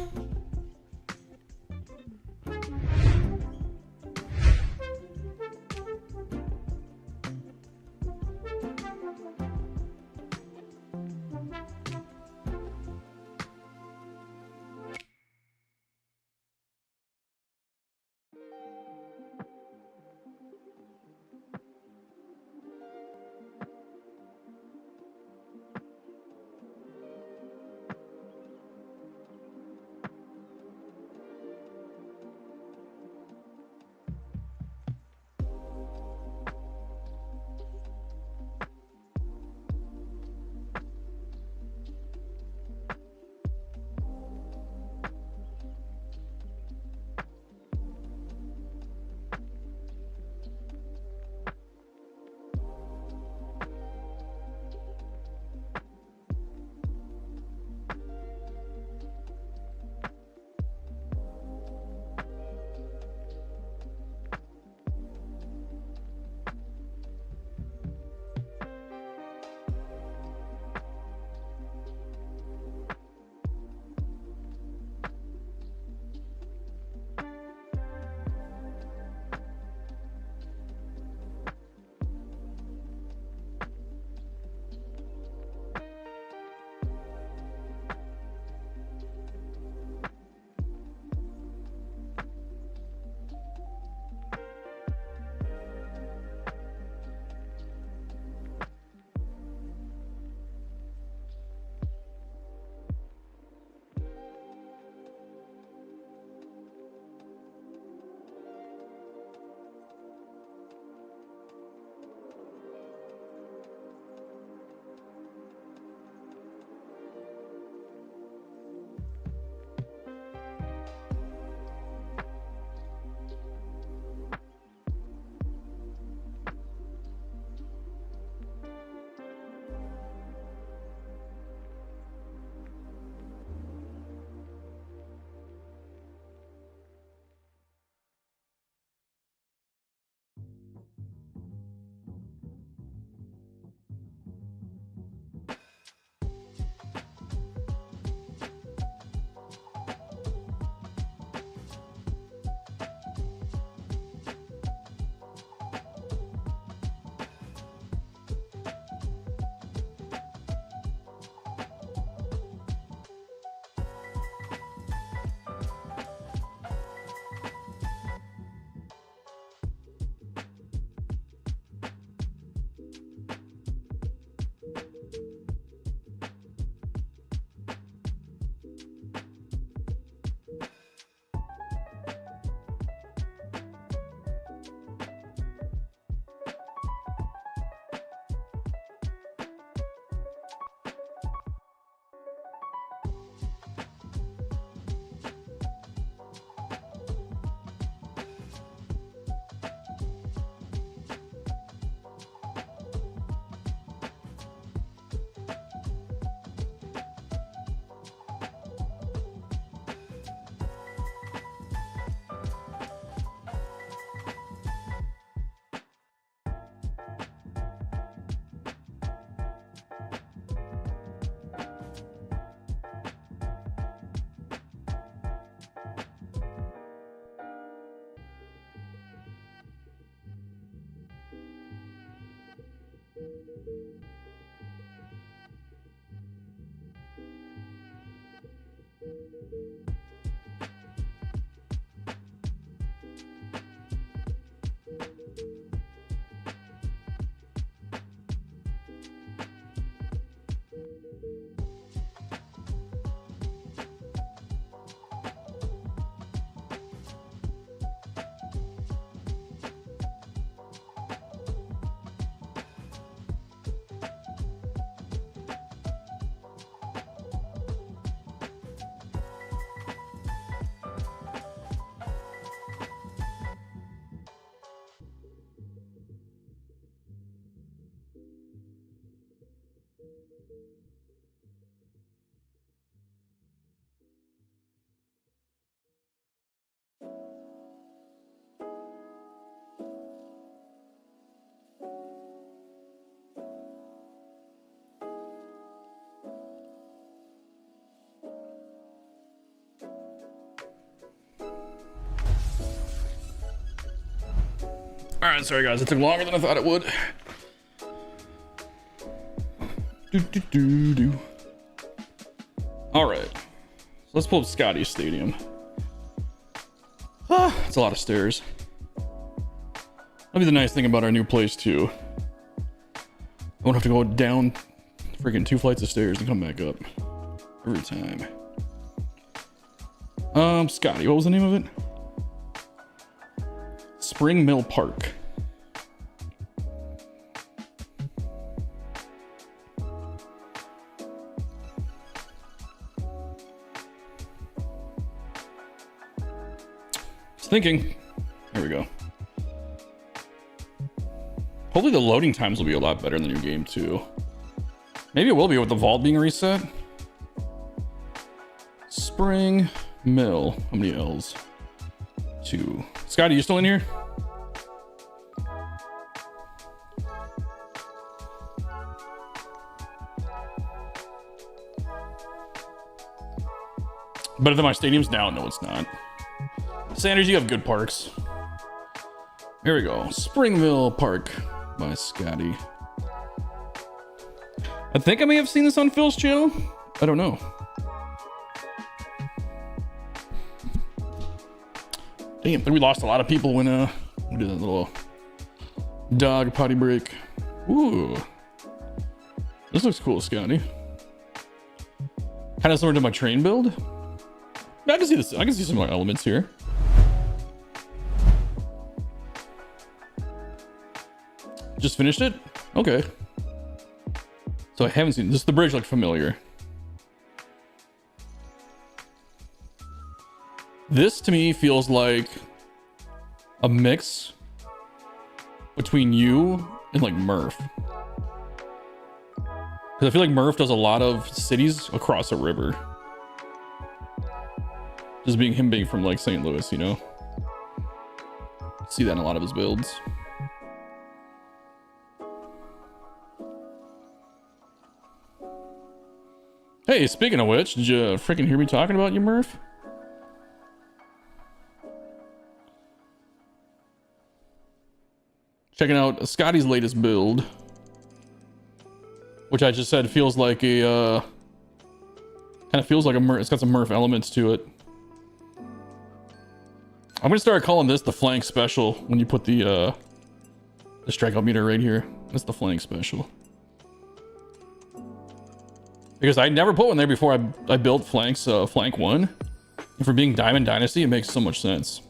All right, sorry guys, it took longer than I thought it would. All right, so let's pull up Scotty Stadium. It's a lot of stairs. That'll be the nice thing about our new place too. I won't have to go down freaking 2 flights of stairs and come back up every time. Scotty, what was the name of it? Spring Mill Park. Just thinking. There we go. Hopefully the loading times will be a lot better in the new game too. Maybe it will be with the vault being reset. Spring Mill. How many L's? 2. Scotty, you still in here? Better than my stadiums now? No, it's not. Sanders, you have good parks. Here we go. Springville Park by Scotty. I think I may have seen this on Phil's channel. I don't know. Damn, I think we lost a lot of people when we did that little dog potty break. Ooh. This looks cool, Scotty. Kind of similar to my train build. I can see this. I can see some more elements here. Just finished it? Okay. So I haven't seen this. The bridge looked familiar. This to me feels like a mix between you and like Murph. Because I feel like Murph does a lot of cities across a river. Just being him being from like St. Louis, you know? See that in a lot of his builds. Hey, speaking of which, did you freaking hear me talking about you, Murph? Checking out Scotty's latest build, which I just said feels like a kind of feels like a Murph. It's got some Murph elements to it. I'm gonna start calling this the flank special when you put the strikeout meter right here. That's the flank special. Because I never put one there before I built flanks, flank 1. And for being Diamond Dynasty, it makes so much sense.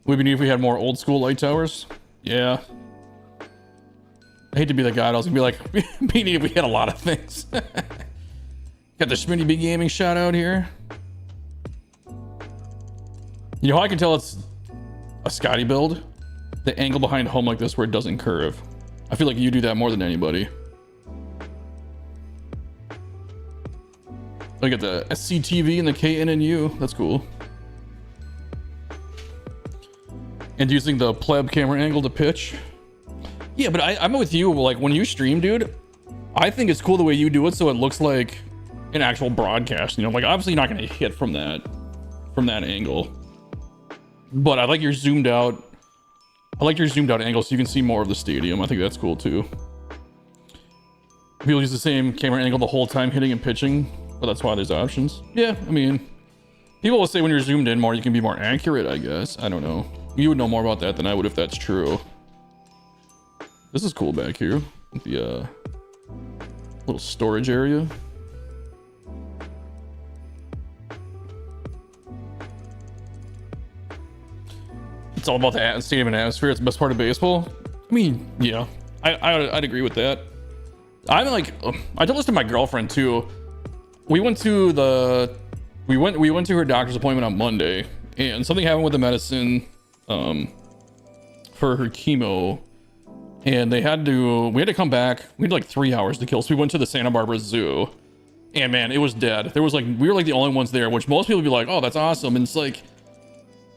Would be neat if we had more old school light towers. Yeah. I hate to be the guy. I was gonna be like, be neat if we had a lot of things. Got the Schmitty B Gaming shout out here. You know how I can tell it's a Scotty build? The angle behind home like this where it doesn't curve. I feel like you do that more than anybody. Look at the SCTV and the KNNU. That's cool. And using the pleb camera angle to pitch. Yeah, but I'm with you. Like when you stream, dude, I think it's cool the way you do it so it looks like an actual broadcast. You know, like obviously you're not going to hit from that angle. But I like your zoomed out. I like your zoomed out angle so you can see more of the stadium. I think that's cool too. People use the same camera angle the whole time hitting and pitching, but that's why there's options. Yeah, I mean, people will say when you're zoomed in more, you can be more accurate, I guess. I don't know. You would know more about that than I would if that's true. This is cool back here. The little storage area. It's all about the stadium and atmosphere. It's the best part of baseball. I mean, yeah, I'd agree with that. I'm like, I told this to my girlfriend too. We went to her doctor's appointment on Monday, and something happened with the medicine for her chemo. and we had to come back. We had like 3 hours to kill. So we went to the Santa Barbara Zoo, and man, it was dead. There was like, we were like the only ones there, which most people would be like, oh, that's awesome. And it's like,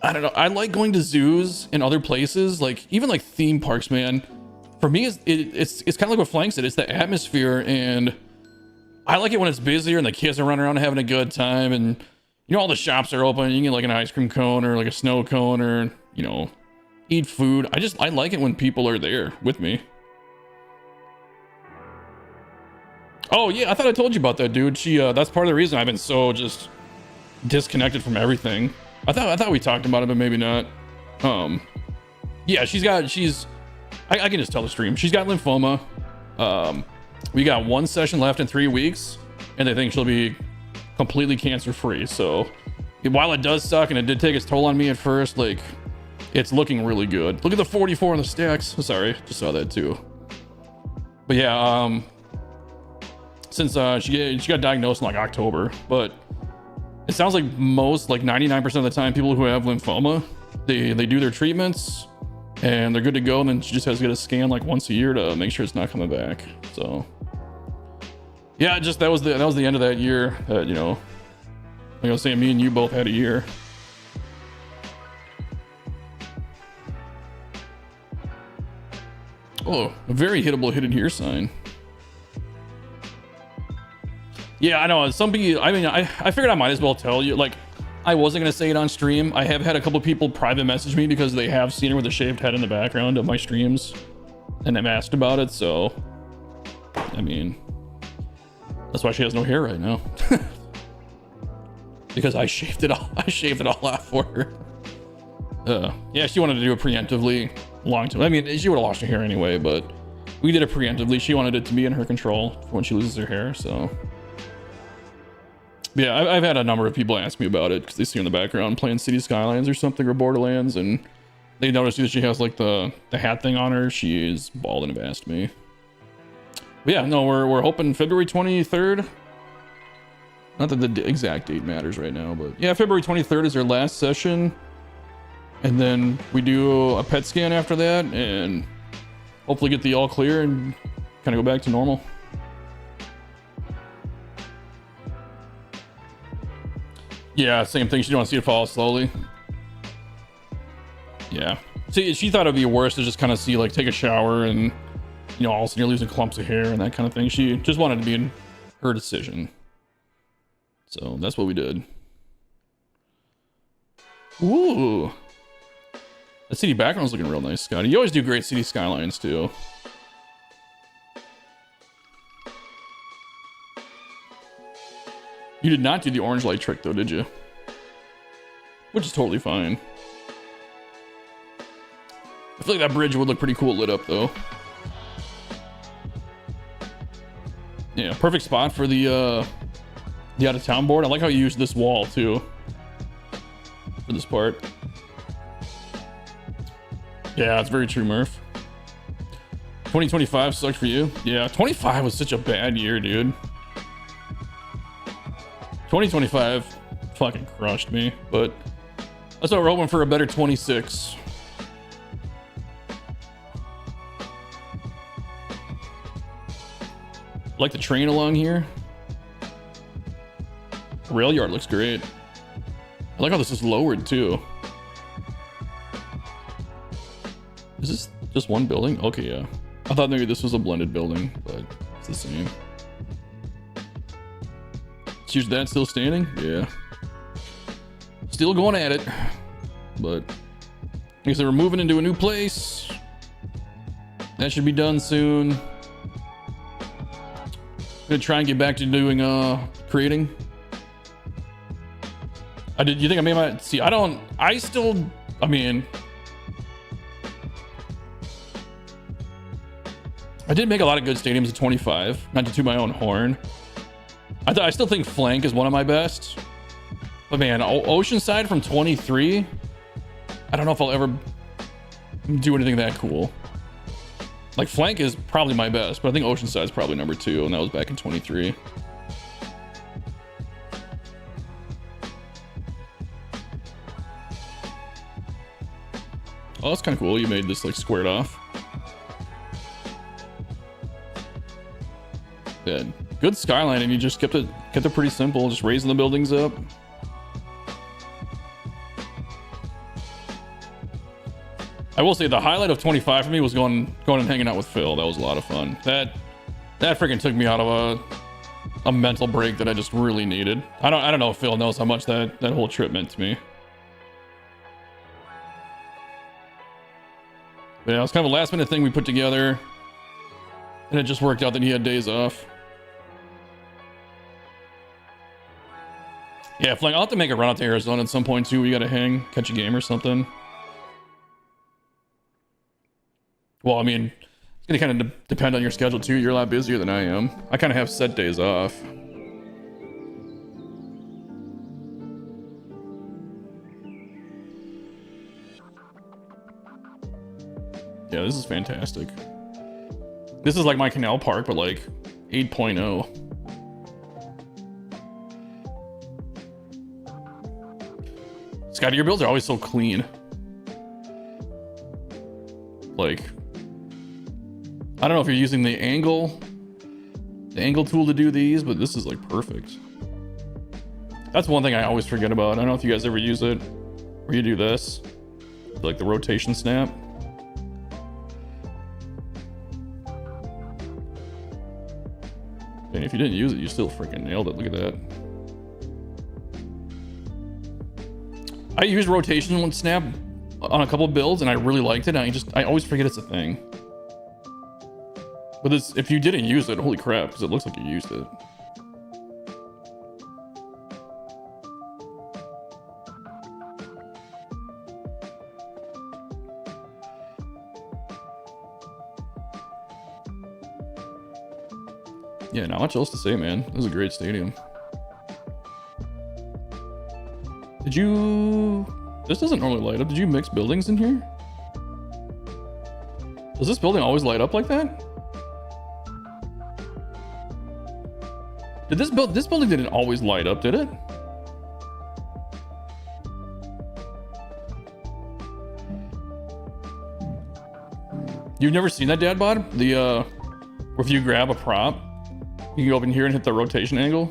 I don't know. I like going to zoos and other places, like even like theme parks, man. For me, it's kind of like what Flank said. It's the atmosphere, and I like it when it's busier and the kids are running around having a good time, and you know, all the shops are open. You can get like an ice cream cone or like a snow cone, or, you know, eat food. I like it when people are there with me. Oh yeah, I thought I told you about that, dude. She that's part of the reason I've been so just disconnected from everything. I thought we talked about it, but maybe not. Yeah, I can just tell the stream. She's got lymphoma. We got 1 session left in 3 weeks, and they think she'll be completely cancer free. So while it does suck and it did take its toll on me at first, like, it's looking really good. Look at the 44 on the stacks. Sorry, just saw that too. But yeah, since she got diagnosed in like October, but it sounds like most, like 99% of the time, people who have lymphoma, they do their treatments and they're good to go, and then she just has to get a scan like once a year to make sure it's not coming back. So yeah, just that was the end of that year. You know, like I was saying, me and you both had a year. Oh, a very hittable hidden here sign. Yeah, I know. Some people, I mean, I figured I might as well tell you. Like, I wasn't going to say it on stream. I have had a couple people private message me because they have seen her with a shaved head in the background of my streams, and I'm asked about it. So, I mean, that's why she has no hair right now. Because I shaved it all. I shaved it all off for her. Yeah, she wanted to do it preemptively long time. I mean, she would have lost her hair anyway, but we did it preemptively. She wanted it to be in her control when she loses her hair, so. Yeah, I've had a number of people ask me about it because they see her in the background playing City Skylines or something, or Borderlands, and they noticed that she has like the hat thing on her. She is bald and have asked me. But yeah, no, we're hoping February 23rd. Not that the exact date matters right now, but yeah, February 23rd is our last session. And then we do a PET scan after that and hopefully get the all clear and kind of go back to normal. Yeah, same thing. She didn't want to see it fall slowly. Yeah. See, she thought it'd be worse to just kind of see, like, take a shower and, you know, all of a sudden you're losing clumps of hair and that kind of thing. She just wanted to be in her decision. So that's what we did. Ooh. That city background's looking real nice, Scotty. You always do great city skylines, too. You did not do the orange light trick, though, did you? Which is totally fine. I feel like that bridge would look pretty cool lit up, though. Yeah, perfect spot for the out-of-town board. I like how you used this wall, too, for this part. Yeah, it's very true, Murph. 2025 sucked for you. Yeah, 25 was such a bad year, dude. 2025 fucking crushed me, but that's why we're hoping for a better 26. Like the train along here. The rail yard looks great. I like how this is lowered too. Is this just one building? Okay, yeah. I thought maybe this was a blended building, but it's the same. Is that still standing? Yeah. Still going at it. But I guess we're moving into a new place. That should be done soon. Gonna try and get back to doing creating. You think I made my see? I mean, I did make a lot of good stadiums at 25. Not to toot my own horn. I still think Flank is one of my best, but man, Oceanside from 23, I don't know if I'll ever do anything that cool. Like, Flank is probably my best, but I think Oceanside is probably number 2, and that was back in 23. Oh, that's kind of cool. You made this like squared off. Yeah, good skyline, and you just kept it pretty simple, just raising the buildings up. I will say the highlight of 25 for me was going and hanging out with Phil. That was a lot of fun. That freaking took me out of a mental break that I just really needed. I don't know if Phil knows how much that whole trip meant to me. But yeah, it was kind of a last minute thing we put together, and it just worked out that he had days off. Yeah, Flank, I'll have to make a run out to Arizona at some point too. We gotta hang, catch a game or something. Well, I mean, it's gonna kind of depend on your schedule too. You're a lot busier than I am. I kind of have set days off. Yeah, this is fantastic. This is like my Canal Park, but like 8.0. Scotty, your builds are always so clean. Like, I don't know if you're using the angle tool to do these, but this is like perfect. That's one thing I always forget about. I don't know if you guys ever use it, where you do this, like the rotation snap. And if you didn't use it, you still freaking nailed it. Look at that. I used rotation snap on a couple of builds, and I really liked it. And I always forget it's a thing. But if you didn't use it, holy crap, because it looks like you used it. Yeah, not much else to say, man. This is a great stadium. Did you... This doesn't normally light up. Did you mix buildings in here? Does this building always light up like that? Did this building didn't always light up, did it? You've never seen that, Dad Bod? The where if you grab a prop, you can go up in here and hit the rotation angle.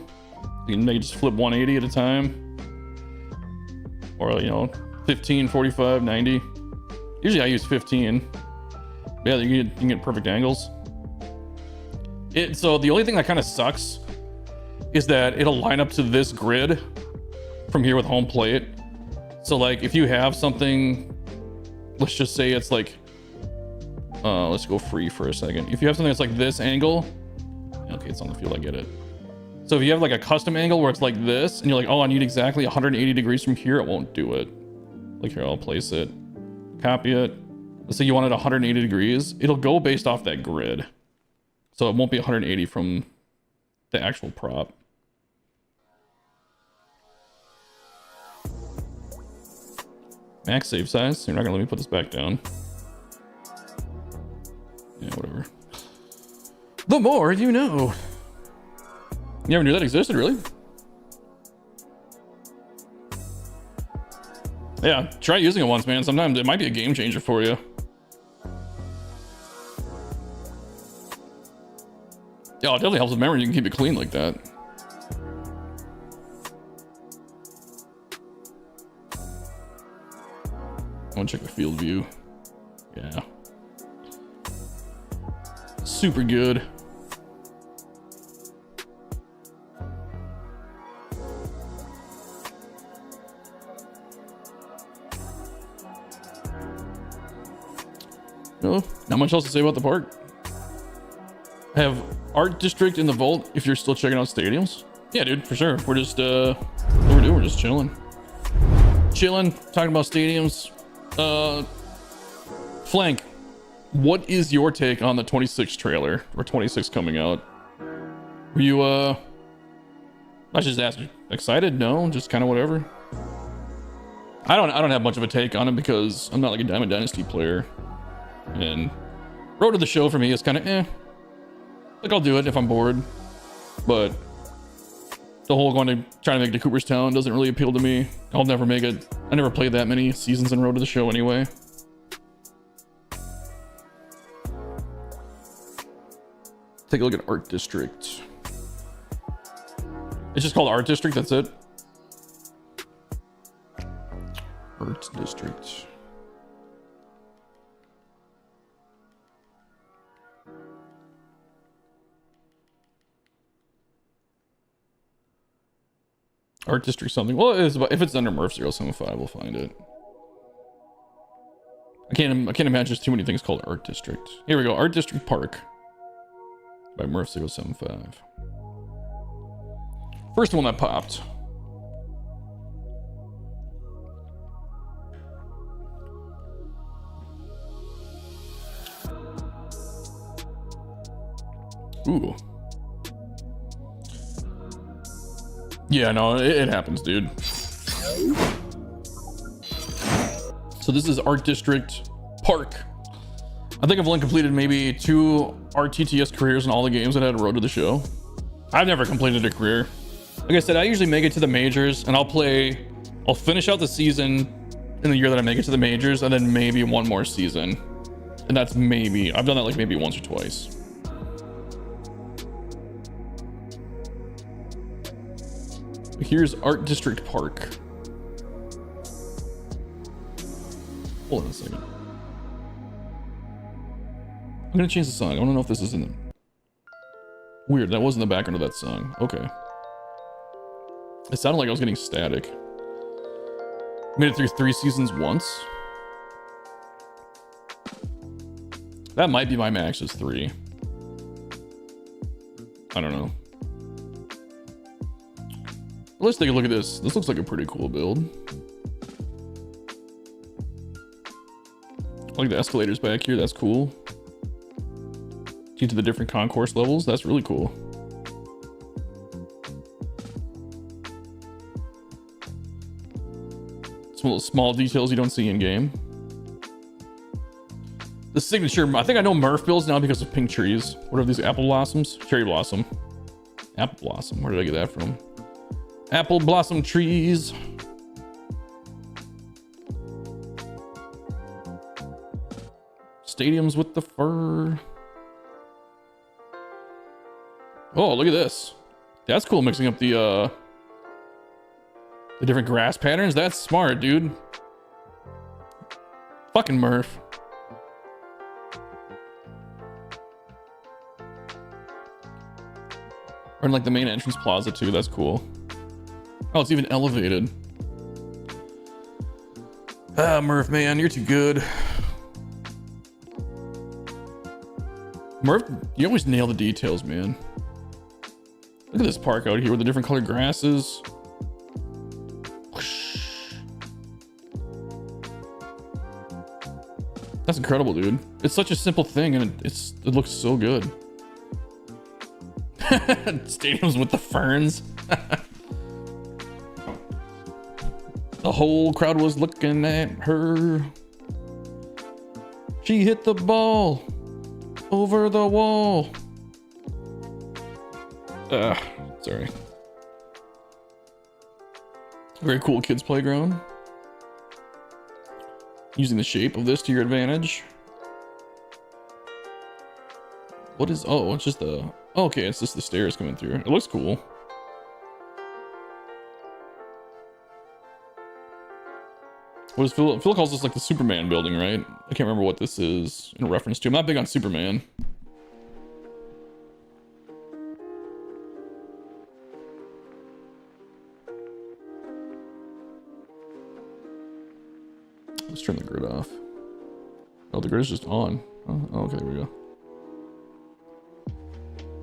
You can just flip 180 at a time. Or, you know, 15, 45, 90. Usually I use 15. Yeah, you can get perfect angles. So the only thing that kind of sucks is that it'll line up to this grid from here with home plate. So like if you have something, let's just say it's like, let's go free for a second. If you have something that's like this angle, okay, it's on the field, I get it. So if you have like a custom angle where it's like this, and you're like, oh, I need exactly 180 degrees from here, it won't do it. Like here, I'll place it, copy it. Let's say you want it 180 degrees. It'll go based off that grid. So it won't be 180 from the actual prop. Max save size. So you're not gonna let me put this back down. Yeah, whatever. The more you know. You never knew that existed, really? Yeah, try using it once, man. Sometimes it might be a game changer for you. Yeah, it definitely helps with memory. You can keep it clean like that. I want to check the field view. Yeah. Super good. No, not much else to say about the park. I have Art District in the Vault if you're still checking out stadiums. Yeah, dude, for sure. We're just, what we're doing, we're just chilling. Chilling, talking about stadiums. Flank, what is your take on the 26 trailer, or 26 coming out? Were you, I should just ask, excited? No, just kind of whatever. I don't have much of a take on it because I'm not like a Diamond Dynasty player. And Road to the Show for me is kind of like I'll do it if I'm bored, but the whole trying to make it to Cooperstown doesn't really appeal to me. I'll never make it. I never played that many seasons in Road to the Show anyway. Take a look at Art District. It's just called Art District, that's it. Art District. Art District something. Well, if it's under Murph 075, we'll find it. I can't imagine there's too many things called Art District. Here we go. Art District Park by Murph 075. First one that popped. Ooh. Yeah, no, it happens, dude. So this is Art District Park. I think I've only completed maybe 2 RTTS careers in all the games that had a Road to the Show. I've never completed a career. Like I said, I usually make it to the majors, and I'll finish out the season in the year that I make it to the majors, and then maybe one more season. And that's maybe, I've done that like maybe once or twice. Here's Art District Park. Hold on a second. I'm gonna change the song. I wanna know if this is in the... Weird, that wasn't the background of that song. Okay. It sounded like I was getting static. Made it through 3 seasons once. That might be my max is 3. I don't know. Let's take a look at this. This looks like a pretty cool build. I like the escalators back here. That's cool. Due to the different concourse levels, that's really cool. Some little small details you don't see in game. The signature, I think I know Murph builds now because of pink trees. What are these apple blossoms? Cherry blossom. Apple blossom. Where did I get that from? Apple blossom trees. Stadiums with the fur. Oh, look at this. That's cool, mixing up the different grass patterns. That's smart, dude. Fucking Murph. Or in like the main entrance plaza too. That's cool. Oh, it's even elevated. Ah, Murph, man, you're too good. Murph, you always nail the details, man. Look at this park out here with the different colored grasses. That's incredible, dude. It's such a simple thing, and it looks so good. Stadiums with the ferns. The whole crowd was looking at her. She hit the ball over the wall. Sorry. Very cool kids playground. Using the shape of this to your advantage. What is, oh, it's just the, oh, okay, it's just the stairs coming through. It looks cool. What is Phil? Phil calls this like the Superman building, right? I can't remember what this is in reference to. I'm not big on Superman. Let's turn the grid off. Oh, the grid is just on. Oh, okay, there we go.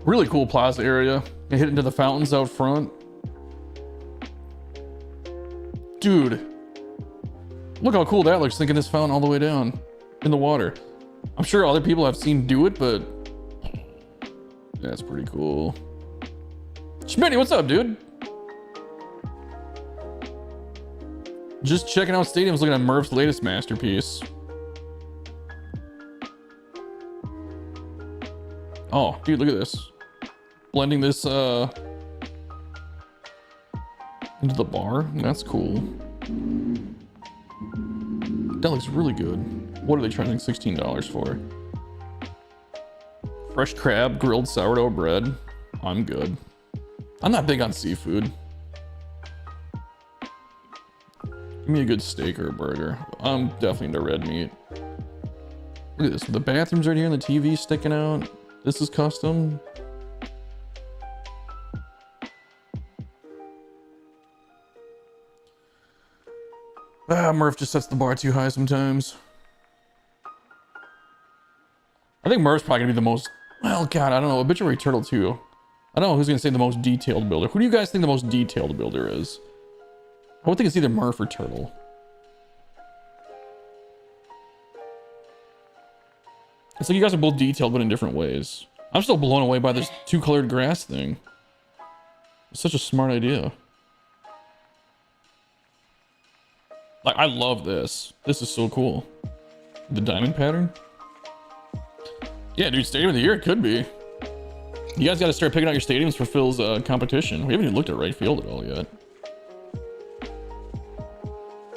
Really cool plaza area. You hit into the fountains out front. Dude. Look how cool that looks, thinking this fountain all the way down in the water. I'm sure other people have seen do it, but that's pretty cool. Schmitty, what's up, dude? Just checking out stadiums, looking at Murph's latest masterpiece. Oh, dude, look at this. Blending this into the bar. That's cool. That looks really good. What are they charging $16 for? Fresh crab, grilled sourdough bread. I'm good. I'm not big on seafood. Give me a good steak or a burger. I'm definitely into red meat. Look at this. The bathroom's right here and the TV sticking out. This is custom. Murph just sets the bar too high sometimes. I think Murph's probably gonna be the most, well, God, I don't know, Obituary Turtle too. I don't know who's gonna say the most detailed builder. Who do you guys think the most detailed builder is? I would think it's either Murph or Turtle. It's like you guys are both detailed, but in different ways. I'm still blown away by this two-colored grass thing. It's such a smart idea. Like, I love this. This is so cool. The diamond pattern. Yeah, dude, Stadium of the Year, it could be. You guys got to start picking out your stadiums for Phil's competition. We haven't even looked at right field at all yet.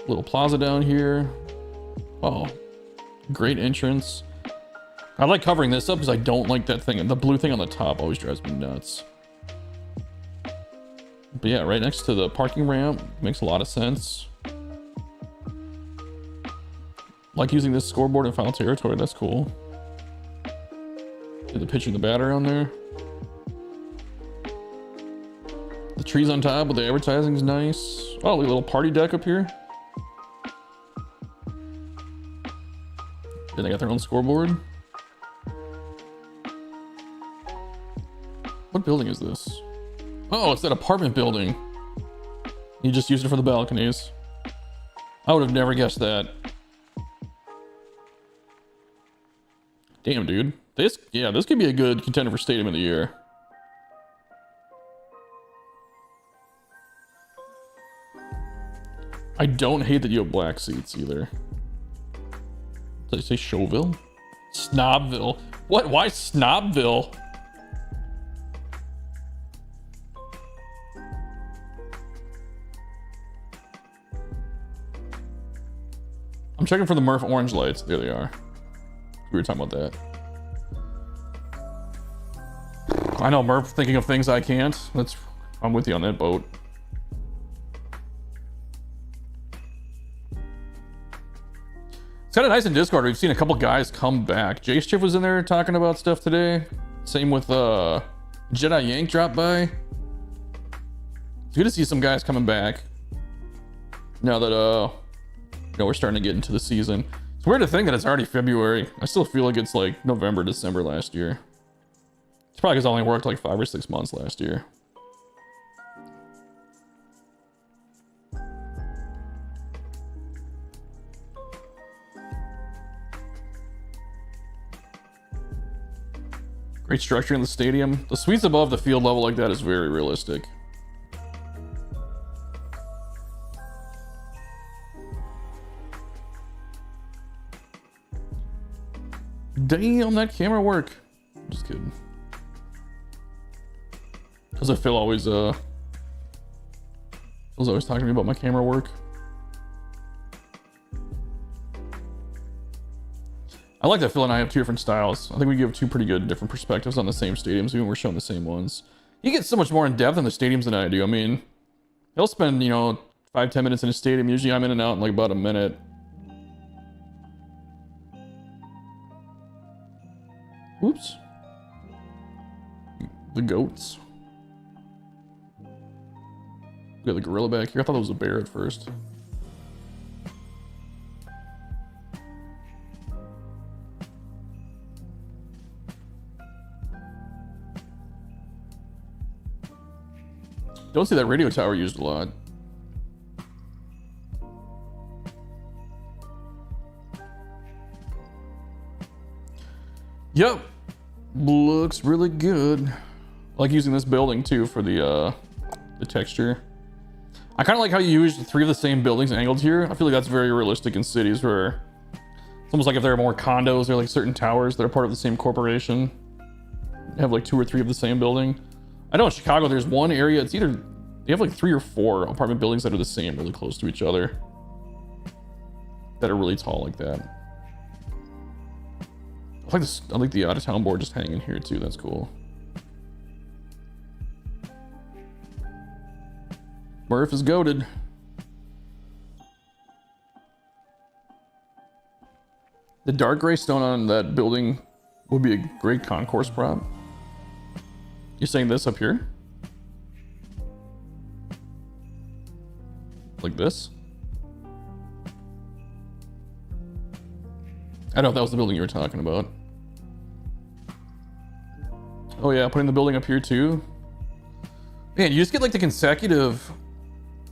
Little plaza down here. Oh, great entrance. I like covering this up because I don't like that thing. The blue thing on the top always drives me nuts. But yeah, right next to the parking ramp. Makes a lot of sense. Like using this scoreboard in Final Territory. That's cool. Get the pitcher and the batter on there. The trees on top with the advertising is nice. Oh, look, a little party deck up here. Then they got their own scoreboard. What building is this? Oh, it's that apartment building. You just used it for the balconies. I would have never guessed that. Damn, dude. This could be a good contender for Stadium of the Year. I don't hate that you have black seats either. Did I say Showville? Snobville. What? Why Snobville? I'm checking for the Murph orange lights. There they are. We were talking about that. I know Murph thinking of things I can't. I'm with you on that boat. It's kind of nice in Discord. We've seen a couple guys come back. Jace Chiff was in there talking about stuff today. Same with Jedi Yank dropped by. It's good to see some guys coming back. Now that you know, we're starting to get into the season. It's weird to think that it's already February. I still feel like it's like November, December last year. It's probably because I only worked like 5 or 6 months last year. Great structure in the stadium. The suites above the field level like that is very realistic. Damn, that camera work. Just kidding. Because Phil always Phil's always talking to me about my camera work. I like that Phil and I have 2 different styles. I think we give 2 pretty good different perspectives on the same stadiums, even when we're showing the same ones. You get so much more in depth in the stadiums than I do. I mean, he'll spend, you know, 5-10 minutes in a stadium. Usually I'm in and out in like about a minute. Oops. The goats. We got the gorilla back here. I thought that was a bear at first. Don't see that radio tower used a lot. Yep. Looks really good. I like using this building too for the texture. I kind of like how you use 3 of the same buildings angled here. I feel like that's very realistic in cities where it's almost like if there are more condos or like certain towers that are part of the same corporation, have like 2 or 3 of the same building. I know in Chicago there's one area, it's either they have like 3 or 4 apartment buildings that are the same, really close to each other, that are really tall like that. I like this. I like the out of town board just hanging here too. That's cool. Murph is goated. The dark gray stone on that building would be a great concourse prop. You're saying this up here? Like this? I don't know if that was the building you were talking about. Oh yeah, putting the building up here too. Man, you just get like the consecutive.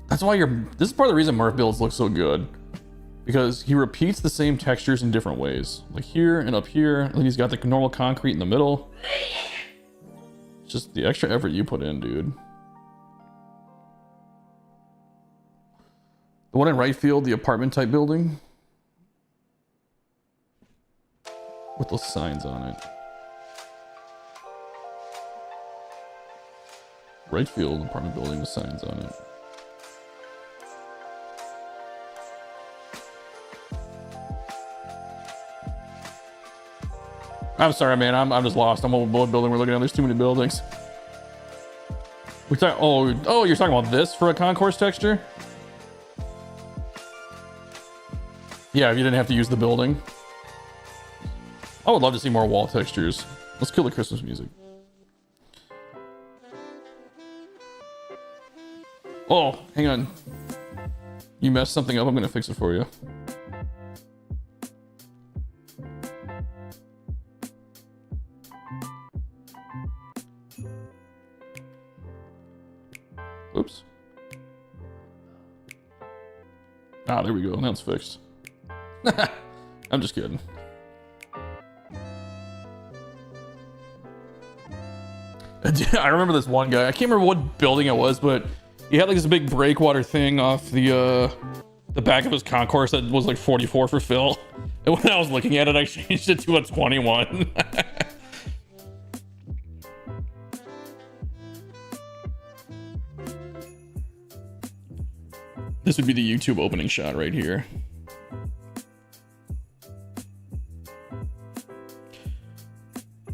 That's why this is part of the reason Murph builds look so good. Because he repeats the same textures in different ways. Like here and up here. And then he's got the normal concrete in the middle. It's just the extra effort you put in, dude. The one in right field, the apartment type building. With those signs on it. Right field, apartment building with signs on it. I'm sorry, man. I'm just lost. I'm on what building we're looking at. There's too many buildings. Oh, you're talking about this for a concourse texture? Yeah, if you didn't have to use the building. I would love to see more wall textures. Let's kill the Christmas music. Oh, hang on. You messed something up. I'm gonna fix it for you. Oops. Ah, there we go. Now it's fixed. I'm just kidding. I remember this one guy. I can't remember what building it was, but he had like this big breakwater thing off the back of his concourse that was like 44 for fill. And when I was looking at it, I changed it to a 21. This would be the YouTube opening shot right here.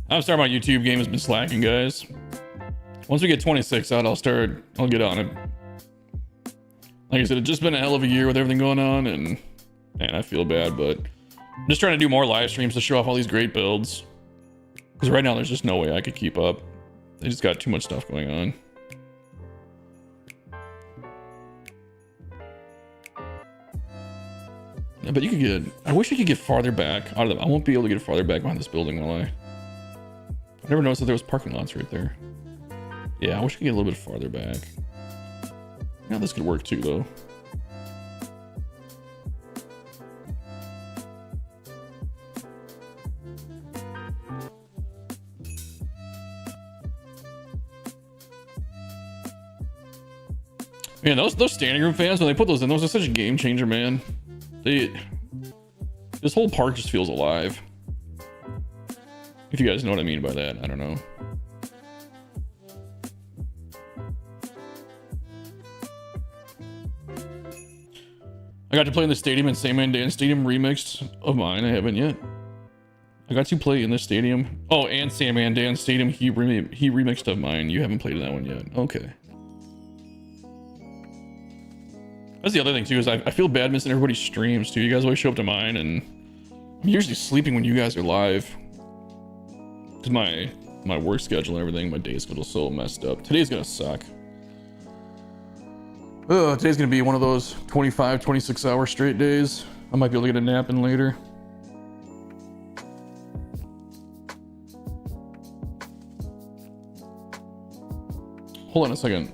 I'm sorry, my YouTube game has been slacking, guys. Once we get 26 out, I'll get on it. Like I said, it's just been a hell of a year with everything going on, and man, I feel bad, but I'm just trying to do more live streams to show off all these great builds. Because right now, there's just no way I could keep up. I just got too much stuff going on. Yeah, but you could get. I wish we could get farther back out of the. I won't be able to get farther back behind this building, will I? I never noticed that there was parking lots right there. Yeah, I wish we could get a little bit farther back. Yeah, this could work too, though. Man, those standing room fans, when they put those in, those are such a game changer, man. This whole park just feels alive. If you guys know what I mean by that, I don't know. I got to play in the stadium and Sandman Dance Stadium remixed of mine. I haven't yet. I got to play in the stadium. Oh, and Sandman Dance Stadium. He remixed of mine. You haven't played in that one yet. Okay. That's the other thing too, is I feel bad missing everybody's streams too. You guys always show up to mine, and I'm usually sleeping when you guys are live. Cause my work schedule and everything, my day schedule's so messed up. Today's gonna suck. Today's gonna be one of those 25, 26 hour straight days. I might be able to get a nap in later. Hold on a second.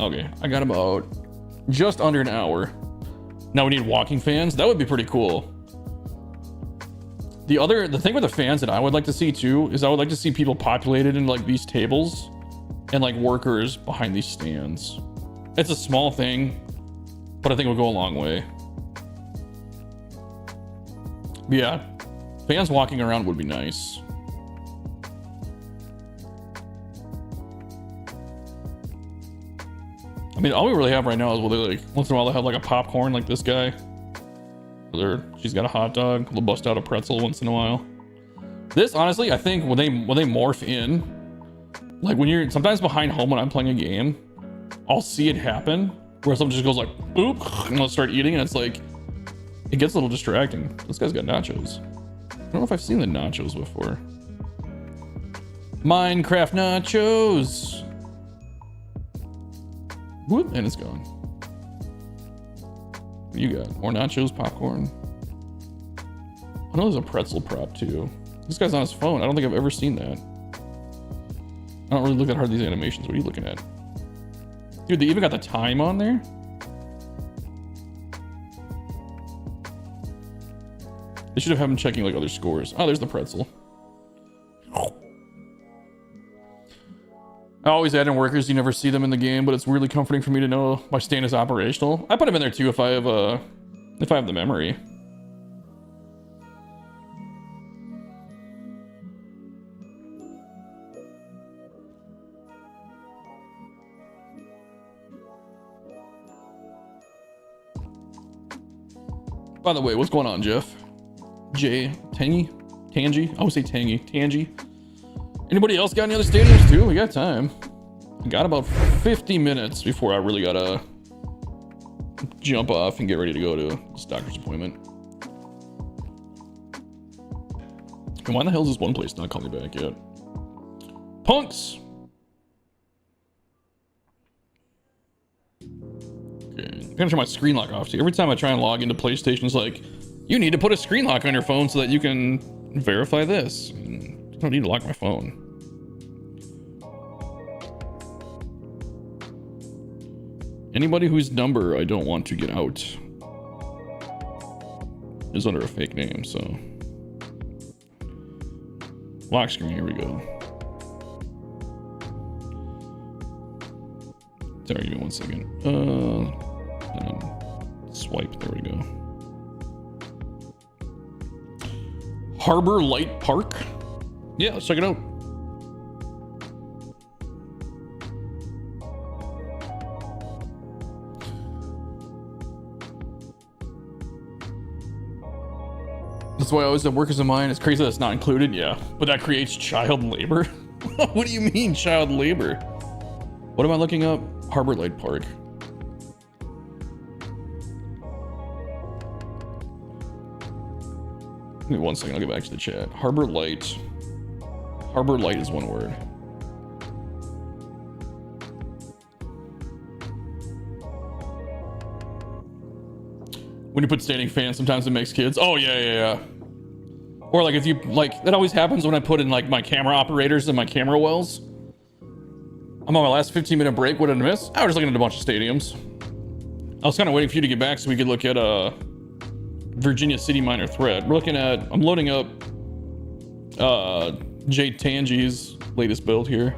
Okay, I got about just under an hour. Now we need walking fans. That would be pretty cool. The thing with the fans that I would like to see too is I would like to see people populated in like these tables and like workers behind these stands. It's a small thing, but I think it would go a long way. But yeah, fans walking around would be nice. mean, all we really have right now is what they like. Once in a while, they have like a popcorn, like this guy. She's got a hot dog. They'll bust out a pretzel once in a while. This, honestly, I think when they morph in, like when you're sometimes behind home when I'm playing a game, I'll see it happen where someone just goes like boop, and they'll start eating, and it's like it gets a little distracting. This guy's got nachos. I don't know if I've seen the nachos before. Minecraft nachos. Whoop, and it's gone. What you got? More nachos, popcorn. I know there's a pretzel prop too. This guy's on his phone. I don't think I've ever seen that. I don't really look at hard these animations. What are you looking at? Dude, they even got the time on there? They should have him checking like other scores. Oh, there's the pretzel. I always add in workers. You never see them in the game, but it's really comforting for me to know my stand is operational. I put them in there too if I have the memory. By the way, what's going on, Jeff? Tangy? I always say Tangy. Anybody else got any other stadiums too? We got time. We got about 50 minutes before I really gotta jump off and get ready to go to this doctor's appointment. And why the hell is this one place not calling me back yet? Punks! Okay, I'm gonna turn my screen lock off too. Every time I try and log into PlayStation, it's like, you need to put a screen lock on your phone so that you can verify this. I don't need to lock my phone. Anybody whose number I don't want to get out is under a fake name, so. Lock screen, here we go. Sorry, give me 1 second. Swipe, there we go. Harbor Light Park? Yeah, let's check it out. That's why I always have workers in mind. It's crazy that it's not included, yeah. But that creates child labor? What do you mean, child labor? What am I looking up? Harbor Light Park. Give me 1 second, I'll get back to the chat. Harbor Light. Harbor Light is one word. When you put standing fans, sometimes it makes kids. Oh, yeah. Or like if you, like, that always happens when I put in like my camera operators and my camera wells. I'm on my last 15-minute break. What did I miss? I was just looking at a bunch of stadiums. I was kind of waiting for you to get back so we could look at Virginia City Minor Threat. I'm loading up Jay Tangy's latest build here.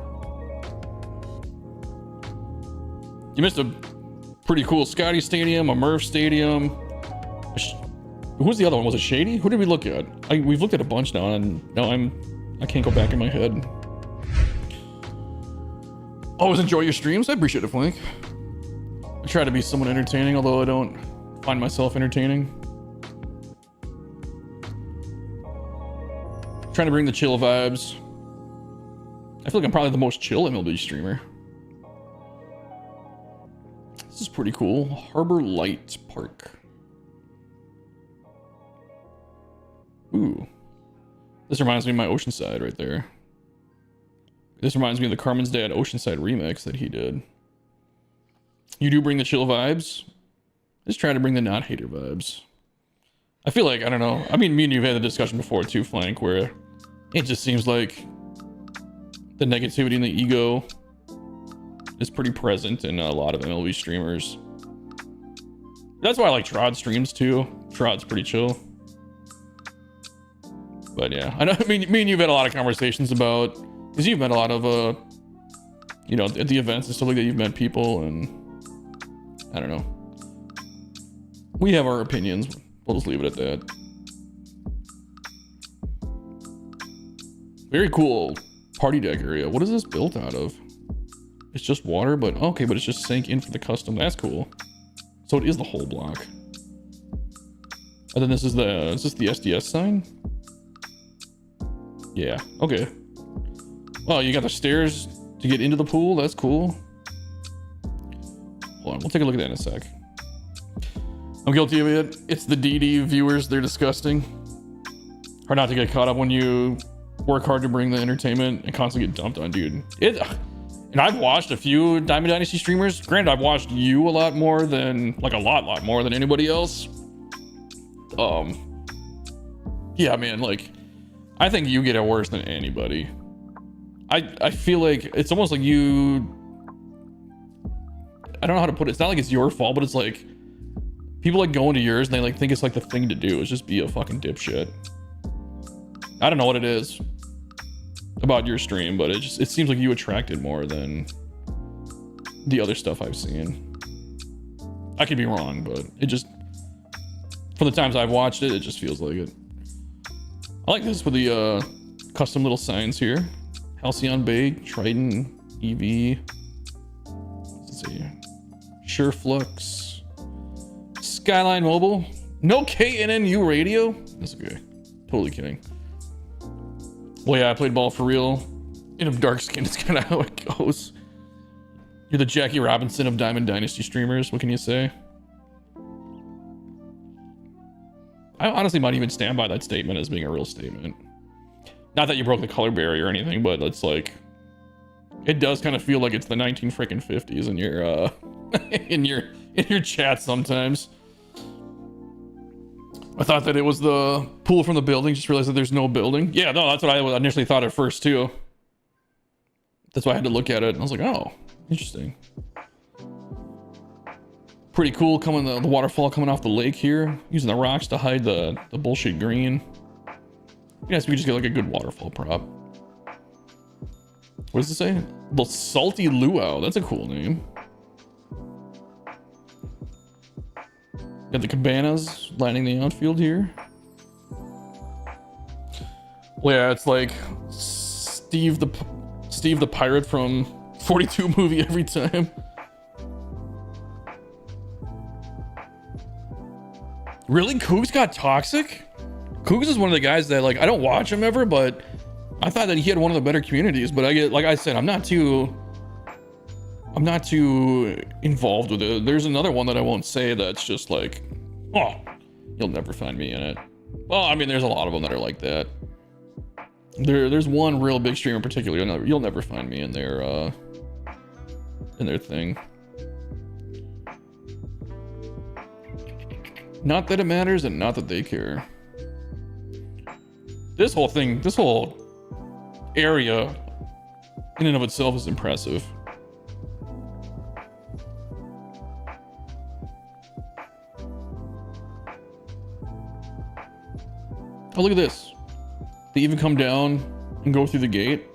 You missed a pretty cool Scotty Stadium, a Murph Stadium. Who's the other one? Was it Shady? Who did we look at? We've looked at a bunch now, and now I can't go back in my head. Always enjoy your streams. I appreciate it, Flink. I try to be somewhat entertaining, although I don't find myself entertaining. Trying to bring the chill vibes. I feel like I'm probably the most chill MLB streamer. This is pretty cool. Harbor Light Park. Ooh. This reminds me of my Oceanside right there. This reminds me of the Carmen's Dad Oceanside remix that he did. You do bring the chill vibes. Just try to bring the not hater vibes. I feel like, I don't know. I mean, me and you've had the discussion before too, Flank, where it just seems like the negativity and the ego is pretty present in a lot of MLB streamers. That's why I like Trod streams too. Trod's pretty chill. But yeah, I know. I mean, me and you've had a lot of conversations about, because you've met a lot of, you know, at the events and stuff like that. You've met people, and I don't know. We have our opinions. We'll just leave it at that. Very cool party deck area. What is this built out of? It's just water, but okay, but it's just sank in for the custom. That's cool. So it is the whole block. And then is this the SDS sign? Yeah, okay. Oh, you got the stairs to get into the pool? That's cool. Hold on, we'll take a look at that in a sec. I'm guilty of it. It's the DD viewers, they're disgusting. Hard not to get caught up when you work hard to bring the entertainment and constantly get dumped on, dude. And I've watched a few Diamond Dynasty streamers. Granted, I've watched you a lot more than, like a lot more than anybody else. Yeah, man, like, I think you get it worse than anybody. I feel like it's almost like you, I don't know how to put it. It's not like it's your fault, but it's like people like go into yours and they like think it's like the thing to do is just be a fucking dipshit. I don't know what it is about your stream, but it seems like you attract it more than the other stuff I've seen. I could be wrong, but it just, from the times I've watched it, it just feels like it. I like this with the custom little signs here. Halcyon Bay, Triton, EV. Let's see. Sureflux. Skyline Mobile. No KNNU radio. That's okay. Totally kidding. Well, yeah, I played ball for real. In a dark skin, it's kind of how it goes. You're the Jackie Robinson of Diamond Dynasty streamers. What can you say? I honestly might even stand by that statement as being a real statement. Not that you broke the color barrier or anything, but it's like, it does kind of feel like it's the 1950s in your in your chat sometimes. I thought that it was the pool from the building, just realized that there's no building. Yeah, no, that's what I initially thought at first too. That's why I had to look at it and I was like, oh, interesting. Pretty cool coming the waterfall coming off the lake here, using the rocks to hide the bullshit green. Yes, we just get like a good waterfall prop. What does it say? The Salty Luau. That's a cool name. Got the cabanas lining the outfield here. Well, yeah, it's like Steve the pirate from 42 movie every time. Really? Cougs got toxic? Cougs is one of the guys that, like, I don't watch him ever, but I thought that he had one of the better communities. But I get, like I said, I'm not too involved with it. There's another one that I won't say that's just like, oh, you'll never find me in it. Well, I mean, there's a lot of them that are like that. There's one real big streamer in particular. You'll never find me in their thing. Not that it matters, and not that they care. This whole area in and of itself is impressive. Oh, look at this. They even come down and go through the gate.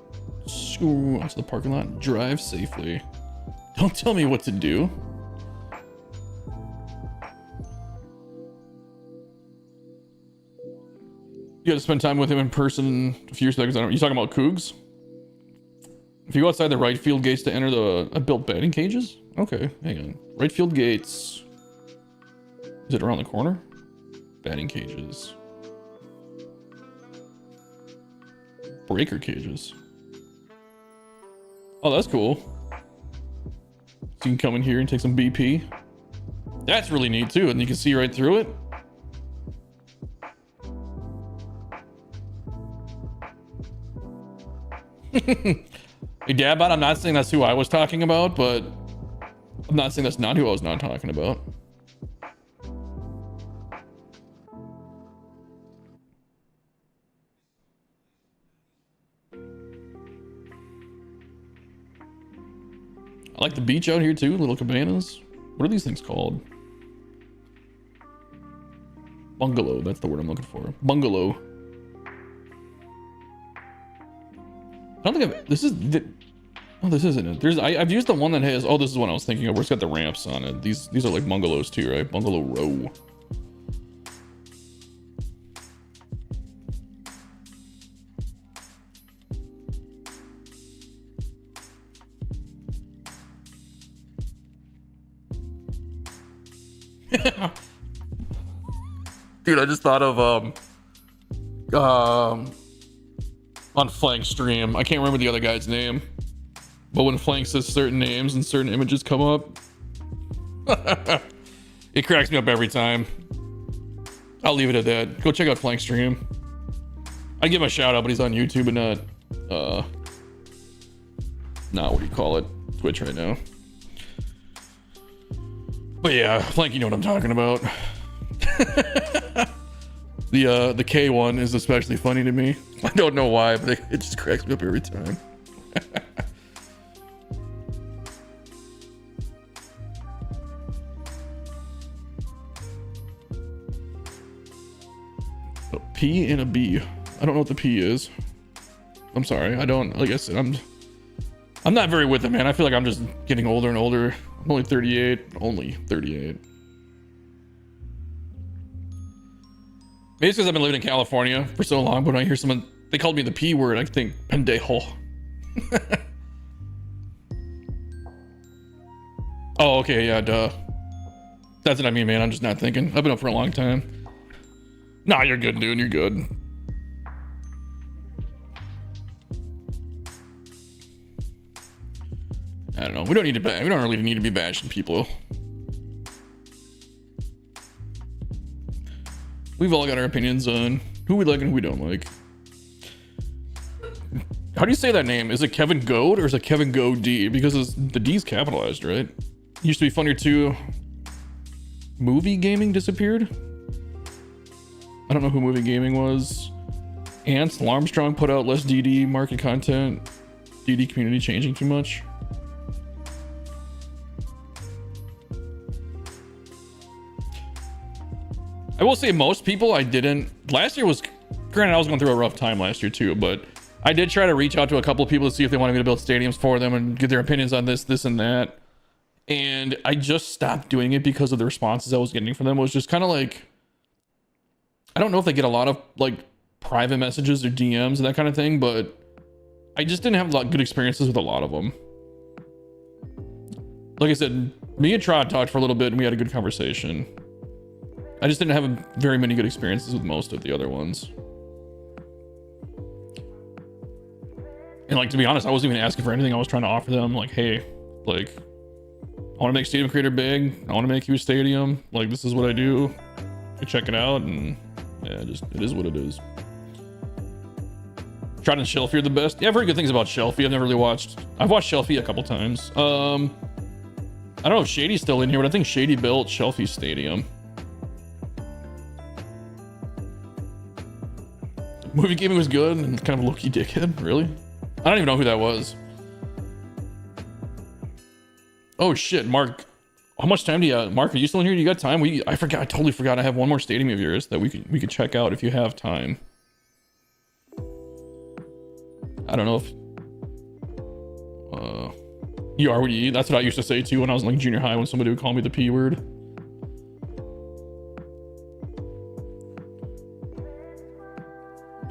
Ooh, out to the parking lot. Drive safely. Don't tell me what to do. You gotta spend time with him in person a few seconds. You talking about Cougs? If you go outside the right field gates to enter I built batting cages? Okay, hang on. Right field gates. Is it around the corner? Batting cages. Breaker cages. Oh, that's cool. So you can come in here and take some BP. That's really neat too, and you can see right through it. Hey, Dabbot, I'm not saying that's who I was talking about, but I'm not saying that's not who I was not talking about. I like the beach out here too, little cabanas. What are these things called? Bungalow, that's the word I'm looking for. Bungalow. I don't think this isn't it. I've used the one that has, oh, this is what I was thinking of, where it's got the ramps on it. These are like bungalows too, right? Bungalow row. Dude, I just thought of on Flank stream. I can't remember the other guy's name, but when Flank says certain names and certain images come up, it cracks me up every time. I'll leave it at that. Go check out Flank stream. I give him a shout out, but he's on YouTube and not what do you call it? Twitch right now. But yeah, Flank, you know what I'm talking about. The K one is especially funny to me. I don't know why, but it just cracks me up every time. A P and a B. I don't know what the P is. I'm sorry. I don't, like I said, I'm not very with it, man. I feel like I'm just getting older and older. I'm only 38. Only 38. Maybe it's because I've been living in California for so long, but when I hear someone, they called me the P word, I think pendejo. Oh, okay, yeah, duh. That's what I mean, man. I'm just not thinking. I've been up for a long time. Nah, you're good, dude. You're good. I don't know. We don't really need to be bashing people. We've all got our opinions on who we like and who we don't like. How do you say that name? Is it Kevin Goad or is it Kevin Go D? Because the D's capitalized, right? It used to be funnier too. Movie Gaming disappeared. I don't know who Movie Gaming was. Ants Armstrong put out less DD market content. DD community changing too much. I will say most people I didn't. Last year was, granted I was going through a rough time last year too, but I did try to reach out to a couple of people to see if they wanted me to build stadiums for them and get their opinions on this, and that. And I just stopped doing it because of the responses I was getting from them. It was just kind of like, I don't know if they get a lot of like private messages or DMs and that kind of thing, but I just didn't have a lot of good experiences with a lot of them. Like I said, me and Trot talked for a little bit and we had a good conversation. I just didn't have very many good experiences with most of the other ones. And like, to be honest, I wasn't even asking for anything. I was trying to offer them like, hey, like, I want to make Stadium Creator big. I want to make you a stadium. Like, this is what I do. You check it out, and yeah, just it is what it is. Trot and Shelfie are the best. Yeah, I've heard good things about Shelfie. I've never really watched. I've watched Shelfie a couple times. I don't know if Shady's still in here, but I think Shady built Shelfie's stadium. Movie Gaming was good and kind of a low-key dickhead, really? I don't even know who that was. Oh shit, Mark. How much time do you Mark, are you still in here? You got time? I totally forgot I have one more stadium of yours that we could check out if you have time. I don't know if you are what you eat. That's what I used to say too when I was in like junior high when somebody would call me the P word.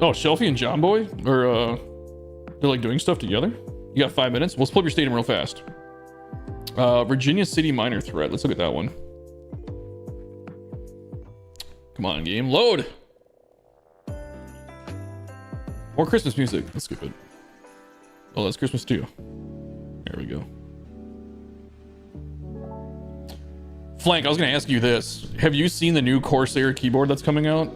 Oh, Shelfie and John Boy are they're like doing stuff together. You got 5 minutes? We'll split your stadium real fast. Virginia City Minor Threat. Let's look at that one. Come on, game. Load! More Christmas music. Let's skip it. Oh, that's Christmas too. There we go. Flank, I was going to ask you this. Have you seen the new Corsair keyboard that's coming out?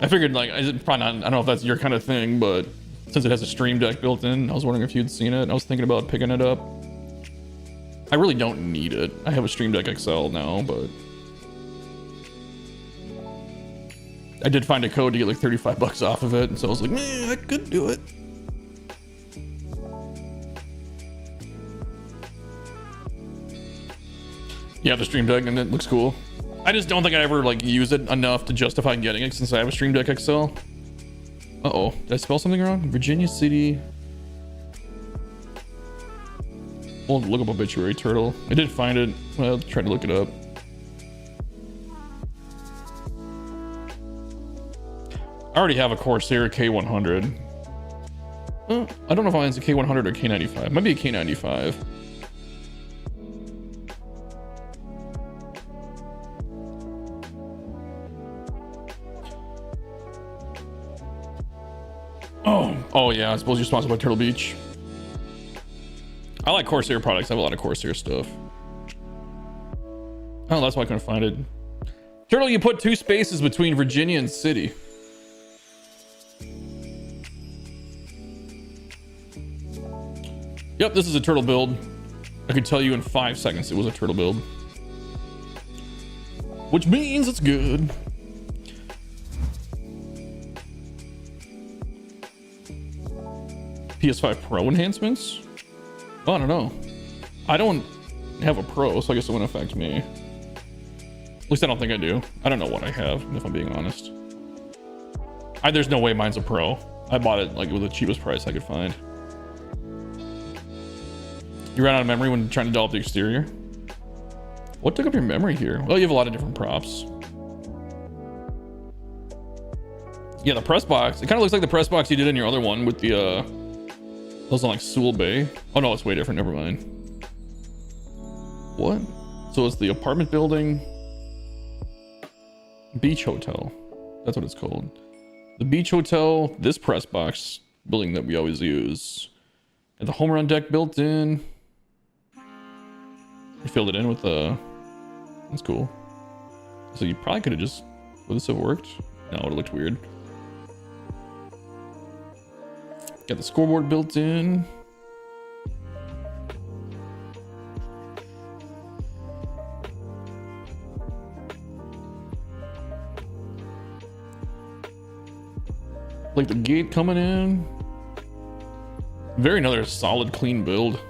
I figured, like, probably not, I don't know if that's your kind of thing, but since it has a Stream Deck built in, I was wondering if you'd seen it. I was thinking about picking it up. I really don't need it. I have a Stream Deck XL now, but I did find a code to get like 35 bucks off of it, and so I was like, man, I could do it. Yeah, the Stream Deck, and it looks cool. I just don't think I ever like use it enough to justify getting it since I have a Stream Deck XL. Uh-oh, did I spell something wrong? Virginia City. We'll look up Obituary Turtle. I did find it. Well, try to look it up. I already have a Corsair K100. I don't know if it's a K100 or K95. Might be a K95. Oh yeah, I suppose you're sponsored by Turtle Beach. I like Corsair products. I have a lot of Corsair stuff. Oh, that's why I couldn't find it. Turtle, you put 2 spaces between Virginia and City. Yep, this is a turtle build. I could tell you in 5 seconds it was a turtle build. Which means it's good. PS5 Pro enhancements? Oh, I don't know. I don't have a Pro, so I guess it wouldn't affect me. At least I don't think I do. I don't know what I have, if I'm being honest. There's no way mine's a Pro. I bought it like with the cheapest price I could find. You ran out of memory when trying to develop the exterior? What took up your memory here? Well, you have a lot of different props. Yeah, the press box. It kind of looks like the press box you did in your other one with the, those on like Sewell Bay. Oh no, it's way different. Never mind. What? So it's the apartment building. Beach Hotel. That's what it's called. The Beach Hotel, this press box building that we always use. And the home run deck built in. You filled it in with the... That's cool. So you probably could have just... Would this have worked? No, it would have looked weird. Got the scoreboard built in. Like the gate coming in. Very another solid, clean build.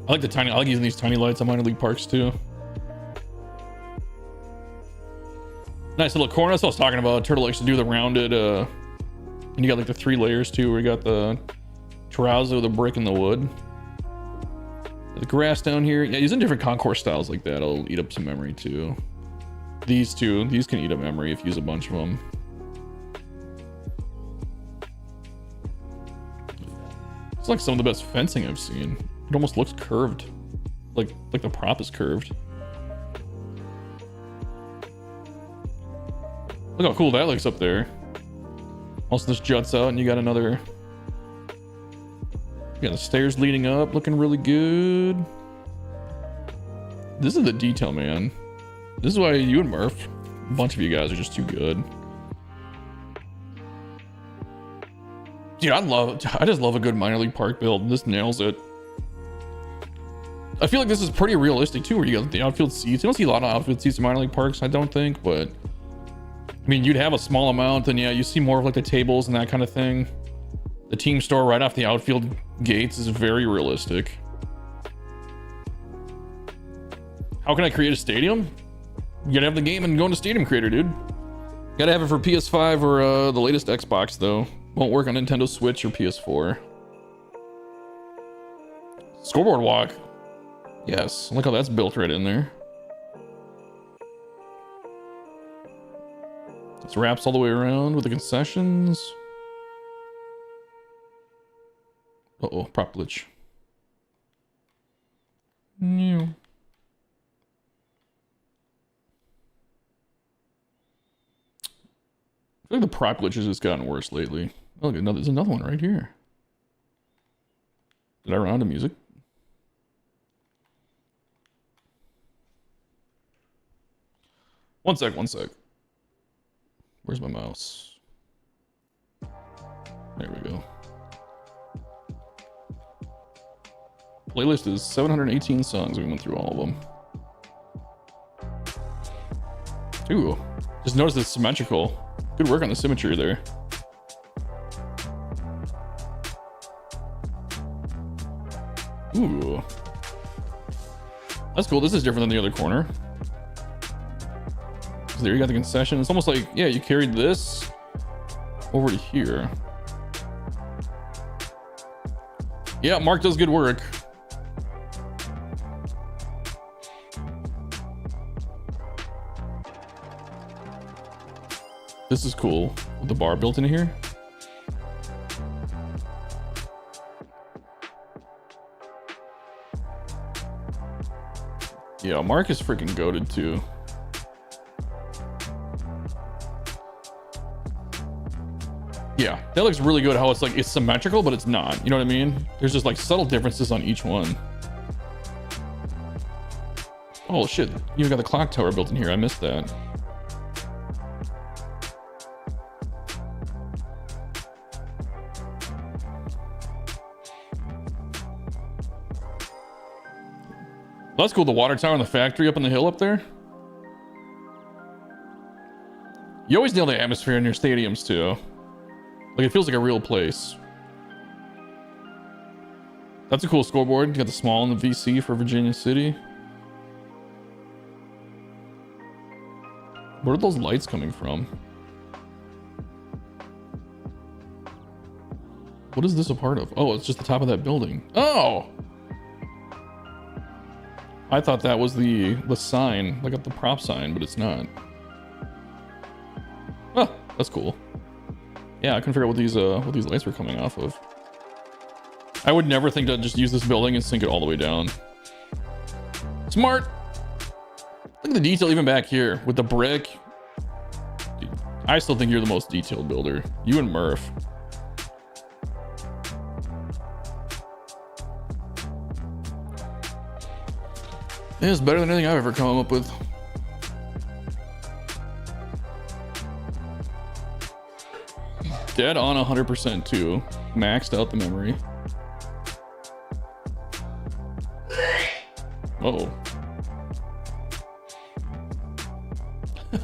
I like using these tiny lights on minor league parks too. Nice little corner. That's what I was talking about. Turtle likes to do the rounded, and you got like the 3 layers too, where you got the terrazzo, the brick, and the wood. The grass down here. Yeah, using different concourse styles like that, it'll eat up some memory too. These can eat up memory if you use a bunch of them. It's like some of the best fencing I've seen. It almost looks curved. Like the prop is curved. Look how cool that looks up there. Also, this juts out and you got another... You got the stairs leading up, looking really good. This is the detail, man. This is why you and Murph, a bunch of you guys are just too good. Dude, I just love a good minor league park build. This nails it. I feel like this is pretty realistic too, where you got the outfield seats. You don't see a lot of outfield seats in minor league parks, I don't think, but I mean, you'd have a small amount, and yeah, you see more of like the tables and that kind of thing. The team store right off the outfield gates is very realistic. How can I create a stadium? You gotta have the game and go into Stadium Creator, dude. Gotta have it for PS5 or the latest Xbox, though. Won't work on Nintendo Switch or PS4. Scoreboard walk. Yes, look how that's built right in there. This wraps all the way around with the concessions. Uh-oh, prop glitch. New. I feel like the prop glitch has just gotten worse lately. Oh, look, there's another one right here. Did I run out of music? One sec. Where's my mouse? There we go. Playlist is 718 songs. We went through all of them. Ooh, just notice it's symmetrical. Good work on the symmetry there. Ooh. That's cool. This is different than the other corner. So there you got the concession. It's almost like, yeah, you carried this over to here. Yeah, Mark does good work. This is cool with the bar built in here. Yeah, Mark is freaking goated too. Yeah, that looks really good. How it's like it's symmetrical, but it's not. You know what I mean? There's just like subtle differences on each one. Oh shit! You even got the clock tower built in here. I missed that. Well, that's cool. The water tower and the factory up on the hill up there. You always nail the atmosphere in your stadiums too. Like it feels like a real place. That's a cool scoreboard. You got the small and the VC for Virginia City. Where are those lights coming from? What is this a part of? Oh, it's just the top of that building. Oh! I thought that was the sign, like the prop sign, but it's not. Oh, that's cool. Yeah, I couldn't figure out what these lights were coming off of. I would never think to just use this building and sink it all the way down. Smart. Look at the detail even back here with the brick. Dude, I still think you're the most detailed builder. You and Murph. It's better than anything I've ever come up with. Dead on 100% too. Maxed out the memory. Uh-oh.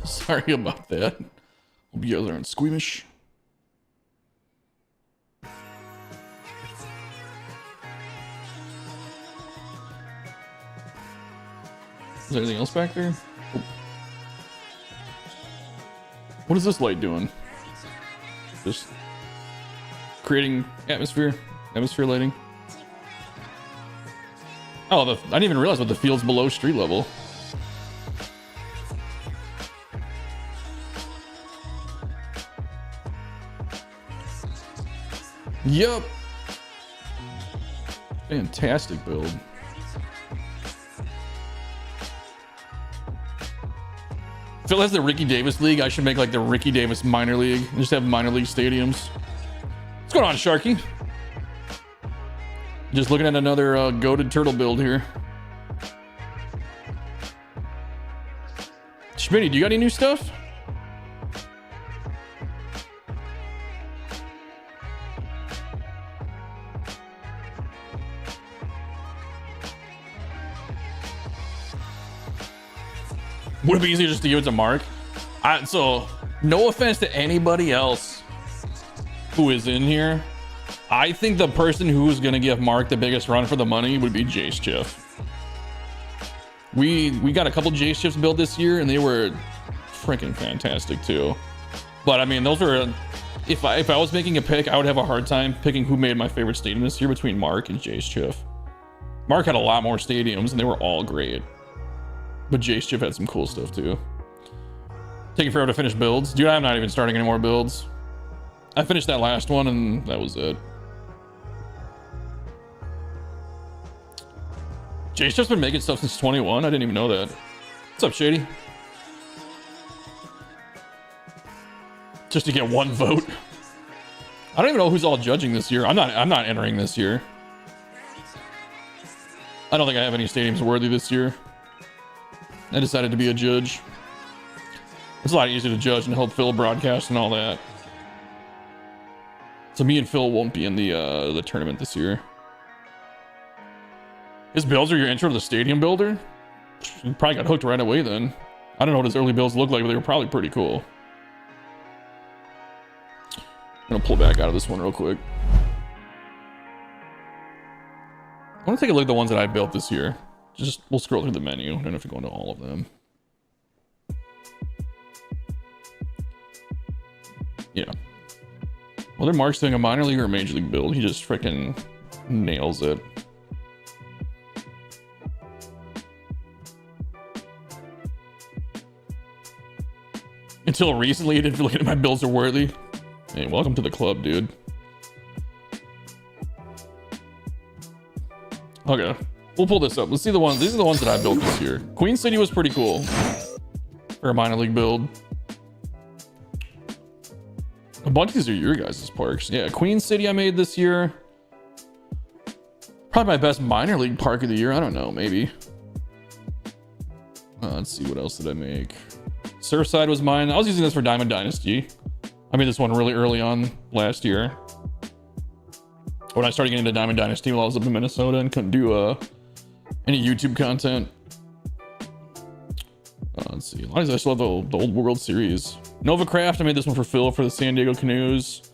Sorry about that. Hope you guys aren't squeamish. Is there anything else back there? Oh. What is this light doing? Just creating atmosphere lighting. Oh, I didn't even realize what the field's below street level. Yup. Fantastic build. Phil has the Ricky Davis League. I should make like the Ricky Davis minor league. Just have minor league stadiums. What's going on, Sharky? Just looking at another goated turtle build here. Schmitty, do you got any new stuff? Would it be easier just to give it to Mark? So, no offense to anybody else who is in here. I think the person who's going to give Mark the biggest run for the money would be Jace Chiff. We got a couple Jace Chiffs built this year, and they were freaking fantastic too. But I mean, those were... If I was making a pick, I would have a hard time picking who made my favorite stadium this year between Mark and Jace Chiff. Mark had a lot more stadiums, and they were all great. But Jace Chiff had some cool stuff too. Taking forever to finish builds. Dude, I'm not even starting any more builds. I finished that last one and that was it. Jace Chiff's been making stuff since 21. I didn't even know that. What's up, Shady? Just to get one vote. I don't even know who's all judging this year. I'm not entering this year. I don't think I have any stadiums worthy this year. I decided to be a judge. It's a lot easier to judge and help Phil broadcast and all that. So me and Phil won't be in the tournament this year. His builds are your intro to the stadium builder? You probably got hooked right away then. I don't know what his early builds look like, but they were probably pretty cool. I'm gonna pull back out of this one real quick. I want to take a look at the ones that I built this year. We'll scroll through the menu. I don't have to go into all of them. Yeah. Whether Mark's doing a minor league or a major league build, he just freaking nails it. Until recently, I didn't feel like my builds are worthy. Hey, welcome to the club, dude. Okay. We'll pull this up. Let's see the ones. These are the ones that I built this year. Queen City was pretty cool for a minor league build. bunch of these are your guys' parks. Yeah, Queen City I made this year. Probably my best minor league park of the year. I don't know, maybe. Let's see, what else did I make? Surfside was mine. I was using this for Diamond Dynasty. I made this one really early on last year. When I started getting into Diamond Dynasty while I was up in Minnesota and couldn't do any YouTube content. Let's see. A lot of these I still have the old World Series. Novacraft, I made this one for Phil for the San Diego Canoes.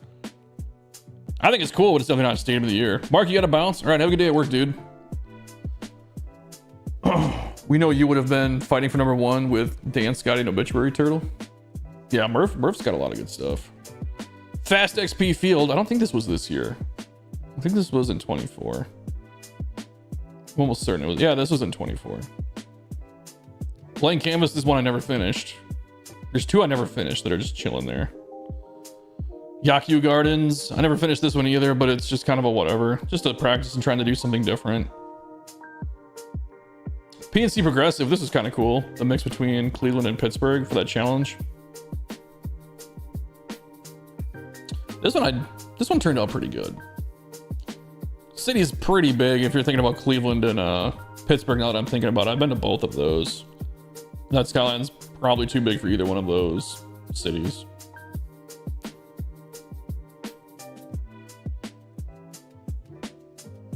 I think it's cool, but it's definitely not Stadium of the Year. Mark, you gotta bounce. All right, have a good day at work, dude. We know you would have been fighting for number 1 with Dan Scotty and Obituary Turtle. Yeah, Murph's got a lot of good stuff. Fast XP Field. I don't think this was this year. I think this was in 24. I'm almost certain it was. Yeah, this was in 24. Blank Canvas is one I never finished. There's 2 I never finished that are just chilling there. Yakyu Gardens. I never finished this one either, but it's just kind of a whatever. Just a practice and trying to do something different. PNC Progressive. This is kind of cool. The mix between Cleveland and Pittsburgh for that challenge. This one turned out pretty good. City's pretty big if you're thinking about Cleveland and Pittsburgh. Now that I'm thinking about it, I've been to both of those. That skyline's probably too big for either one of those cities.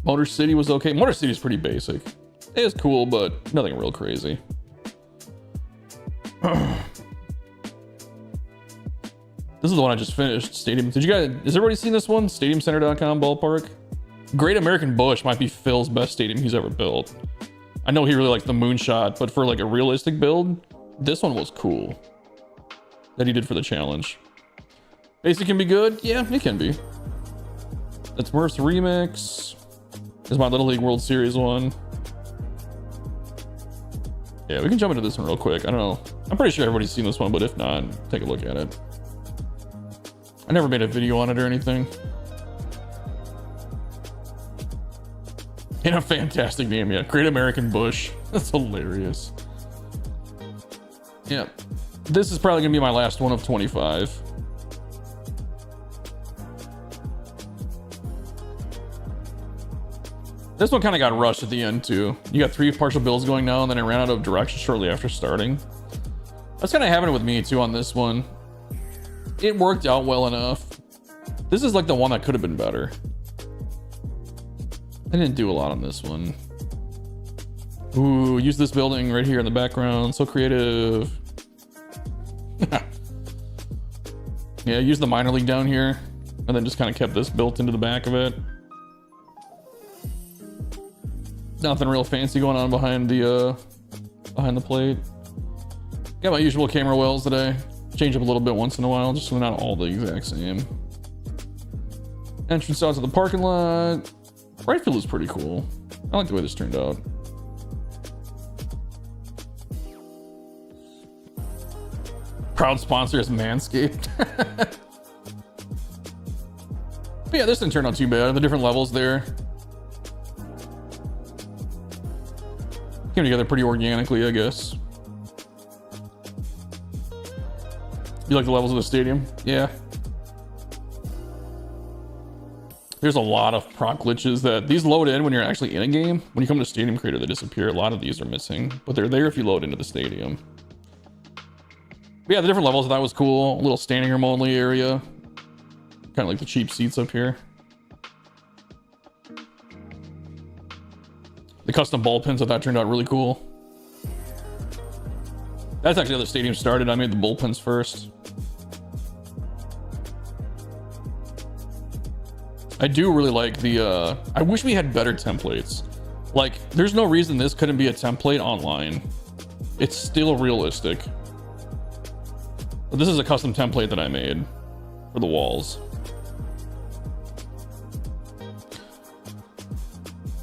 Motor City was okay. Motor City's pretty basic. It is cool, but nothing real crazy. This is the one I just finished. Stadium. Did you guys? Has everybody seen this one? StadiumCenter.com ballpark. Great American Bush might be Phil's best stadium he's ever built. I know he really likes the moonshot, but for like a realistic build, this one was cool. That he did for the challenge. Basic can be good. Yeah, it can be. That's Murph's Remix. This is my Little League World Series one. Yeah, we can jump into this one real quick. I don't know. I'm pretty sure everybody's seen this one, but if not, take a look at it. I never made a video on it or anything. And a fantastic name, yeah. Great American Bush. That's hilarious. Yeah. This is probably gonna be my last one of 25. This one kind of got rushed at the end too. You got 3 partial builds going now, and then it ran out of direction shortly after starting. That's kind of happening with me too on this one. It worked out well enough. This is like the one that could have been better. I didn't do a lot on this one. Ooh, use this building right here in the background. So creative. Yeah, use the minor league down here, and then just kind of kept this built into the back of it. Nothing real fancy going on behind the plate. Got my usual camera wells that I change up a little bit once in a while, just so they're not all the exact same. Entrance out to the parking lot. Right field is pretty cool. I like the way this turned out. Proud sponsor is Manscaped. But yeah, this didn't turn out too bad. The different levels there came together pretty organically, I guess. You like the levels of the stadium? Yeah. There's a lot of proc glitches that these load in when you're actually in a game. When you come to Stadium Creator, they disappear. A lot of these are missing, but they're there if you load into the stadium. But yeah, the different levels, that was cool. A little standing room only area. Kind of like the cheap seats up here. The custom ball pins, I thought turned out really cool. That's actually how the stadium started. I made the bullpens first. I do really like the, I wish we had better templates. Like, there's no reason this couldn't be a template online. It's still realistic. But this is a custom template that I made for the walls.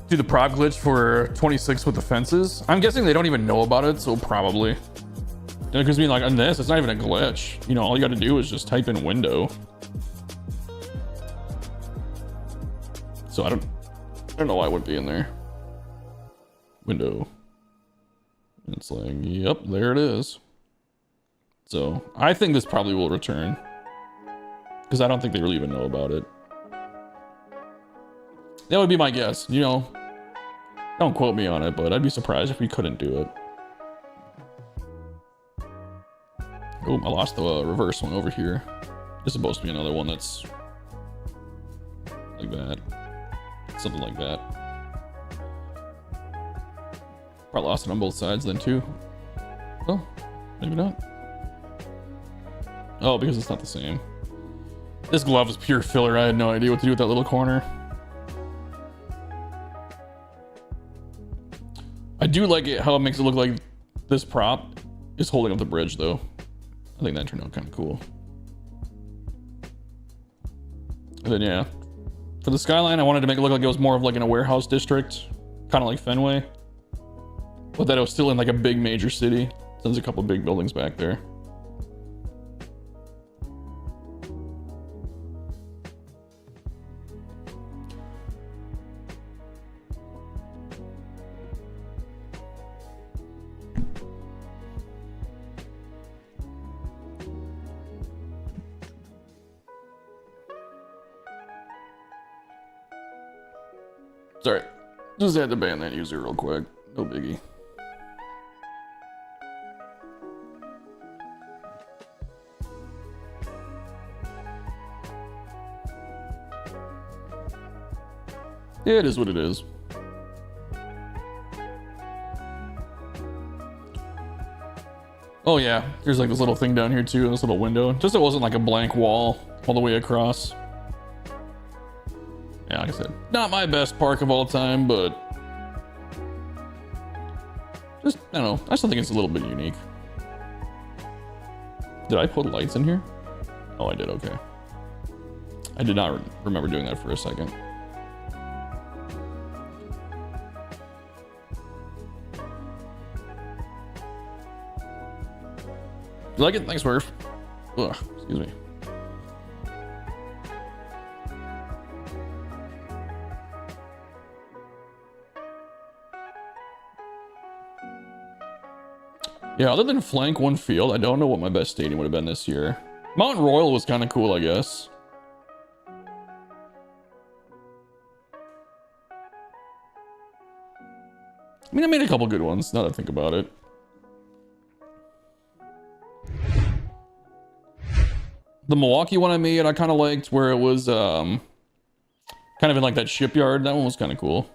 Do the prop glitch for 26 with the fences. I'm guessing they don't even know about it, so probably. Because I mean, like on this, it's not even a glitch. You know, all you got to do is just type in window. So I don't know why it would be in there. Window. And it's like, yep, there it is. So I think this probably will return. because I don't think they really even know about it. That would be my guess. You know, don't quote me on it, but I'd be surprised if we couldn't do it. Oh, I lost the reverse one over here. This is supposed to be another one that's like that. Something like that. Probably lost it on both sides then too. Oh, maybe not. Oh, because it's not the same. This glove is pure filler. I had no idea what to do with that little corner. I do like it how it makes it look like this prop is holding up the bridge though. I think that turned out kind of cool. And then yeah, for the skyline, I wanted to make it look like it was more of like in a warehouse district, kind of like Fenway, but that it was still in like a big major city. So there's a couple big buildings back there. Sorry, just had to ban that user real quick. No biggie. Yeah, it is what it is. Oh yeah, there's like this little thing down here too, this little window. Just it wasn't like a blank wall all the way across. Yeah, like I said, not my best park of all time, but just, I don't know, I still think it's a little bit unique. Did I put lights in here? Oh, I did, okay. I did not remember doing that for a second. You like it? Thanks, Murph. Ugh, excuse me. Yeah, other than flank one field, I don't know what my best stadium would have been this year. Mount Royal was kind of cool, I guess. I mean, I made a couple good ones, now that I think about it. The Milwaukee one I made, I kind of liked, where it was kind of in like that shipyard. That one was kind of cool.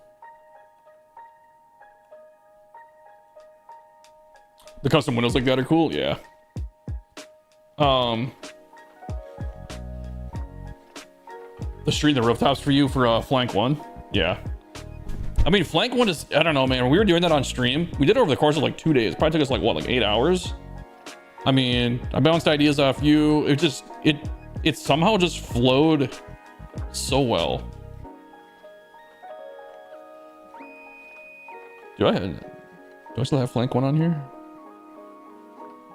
The custom windows like that are cool, yeah. The street and the rooftops for you for flank one, yeah. I mean, flank one is, I don't know, man. When we were doing that on stream, we did it over the course of like 2 days. Probably took us like what, like 8 hours. I mean, I bounced ideas off you. It just, it somehow just flowed so well. Do I still have flank one on here?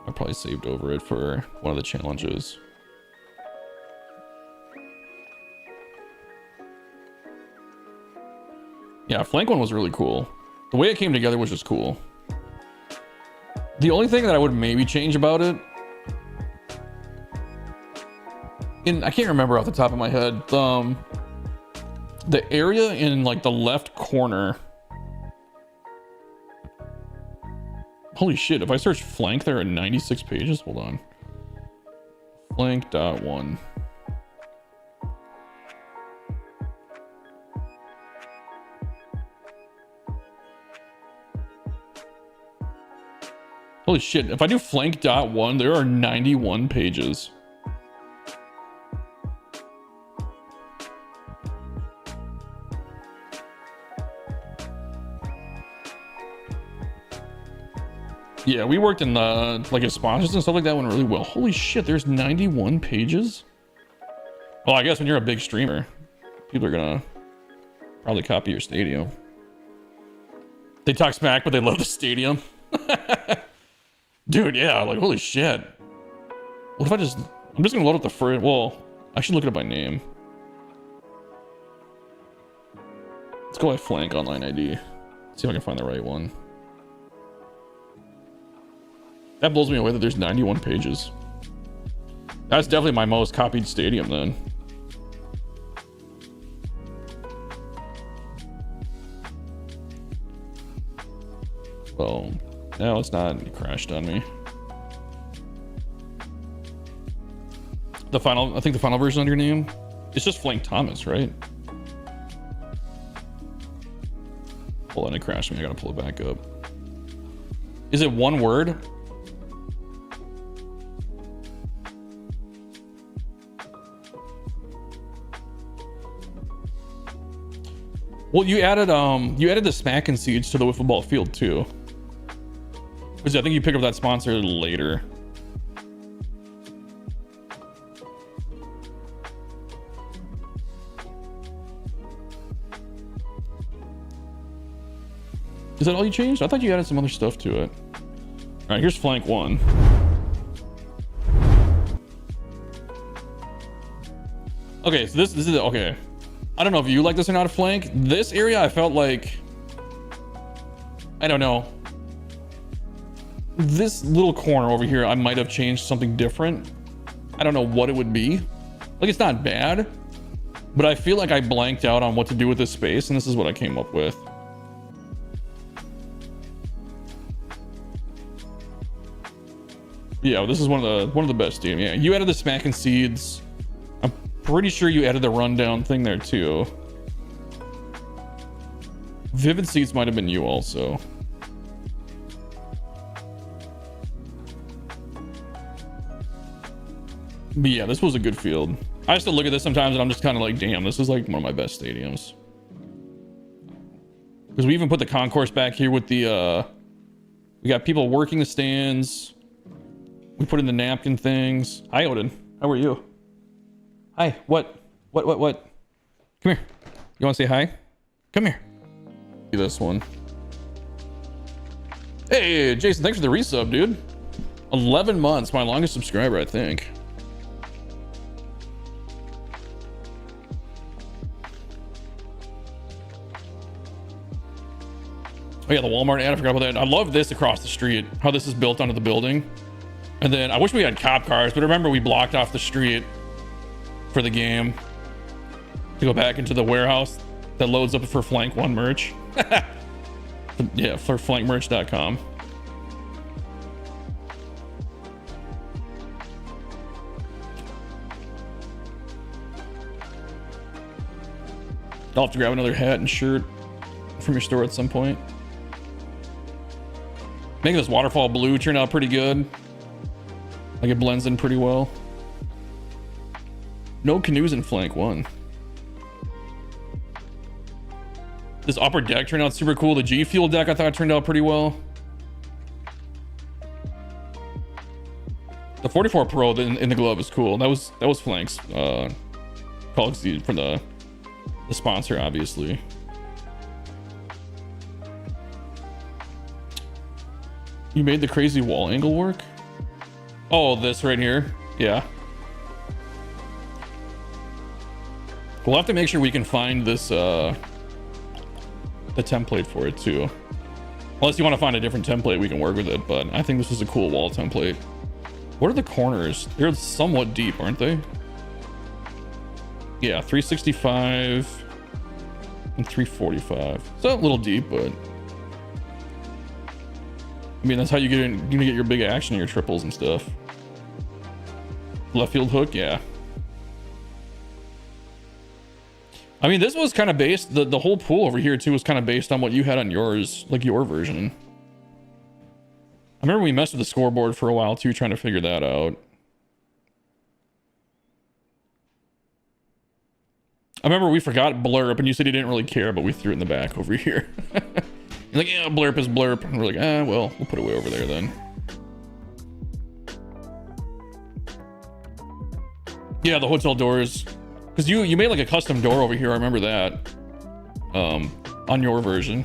I probably saved over it for one of the challenges. Yeah, flank one was really cool. The way it came together was just cool. The only thing that I would maybe change about it, and I can't remember off the top of my head, the area in like the left corner. Holy shit, if I search flank, there are 96 pages. Hold on. Flank.1. Holy shit, if I do flank.1, there are 91 pages. Yeah, we worked in like his sponsors and stuff like that went really well. Holy shit, there's 91 pages? Well, I guess when you're a big streamer, people are gonna probably copy your stadium. They talk smack, but they love the stadium. Dude, yeah, like holy shit. What if I'm just gonna load up the first, well, I should look it up by name. Let's go by flank online ID. See if I can find the right one. That blows me away that there's 91 pages. That's definitely my most copied stadium then. Well, no, it's not. It crashed on me. The final, I think the final version under your name, it's just Flank Thomas, right? Hold on, it crashed me. I gotta pull it back up. Is it one word? Well, you added the smack and seeds to the wiffle ball field too. Because I think you pick up that sponsor later. Is that all you changed? I thought you added some other stuff to it. All right, here's flank 1. Okay, so this is okay. I don't know if you like this or not, flank. This area I felt like, I don't know. This little corner over here, I might have changed something different. I don't know what it would be. Like, it's not bad, but I feel like I blanked out on what to do with this space, and this is what I came up with. Yeah, this is one of the best team. Yeah, you added the smack and seeds. I'm pretty sure you added the rundown thing there too. Vivid seeds might have been you also. But yeah, this was a good field. I still look at this sometimes and I'm just kind of like, damn, this is like one of my best stadiums. Because we even put the concourse back here with the we got people working the stands. We put in the napkin things. Hi, Odin. How are you? Hi. What? Come here. You want to say hi? Come here. This one. Hey, Jason, thanks for the resub, dude. 11 months. My longest subscriber, I think. Oh yeah, the Walmart ad. I forgot about that. I love this across the street. How this is built onto the building. And then I wish we had cop cars, but remember we blocked off the street for the game to go back into the warehouse that loads up for Flank 1 merch. Yeah, for flankmerch.com. I'll have to grab another hat and shirt from your store at some point. Making this waterfall blue turn out pretty good. Like, it blends in pretty well. No canoes in Flank 1. This upper deck turned out super cool. The G Fuel deck I thought turned out pretty well. The 44 Pro in the glove is cool. That was Flank's call from the sponsor, obviously. You made the crazy wall angle work? Oh, this right here. Yeah. We'll have to make sure we can find this the template for it too. Unless you want to find a different template, we can work with it, but I think this is a cool wall template. What are the corners? They're somewhat deep, aren't they? Yeah, 365 and 345. So a little deep, but I mean, that's how you get your big action, your triples and stuff. Left field hook, yeah. I mean, this was kind of based, the whole pool over here too was kind of based on what you had on yours, like your version. I remember we messed with the scoreboard for a while too, trying to figure that out. I remember we forgot blurp and you said you didn't really care, but we threw it in the back over here. You're like, yeah, blurp is blurp. And we're like, ah, well, we'll put it way over there then. Yeah, the hotel doors. Because you made like a custom door over here. I remember that. On your version.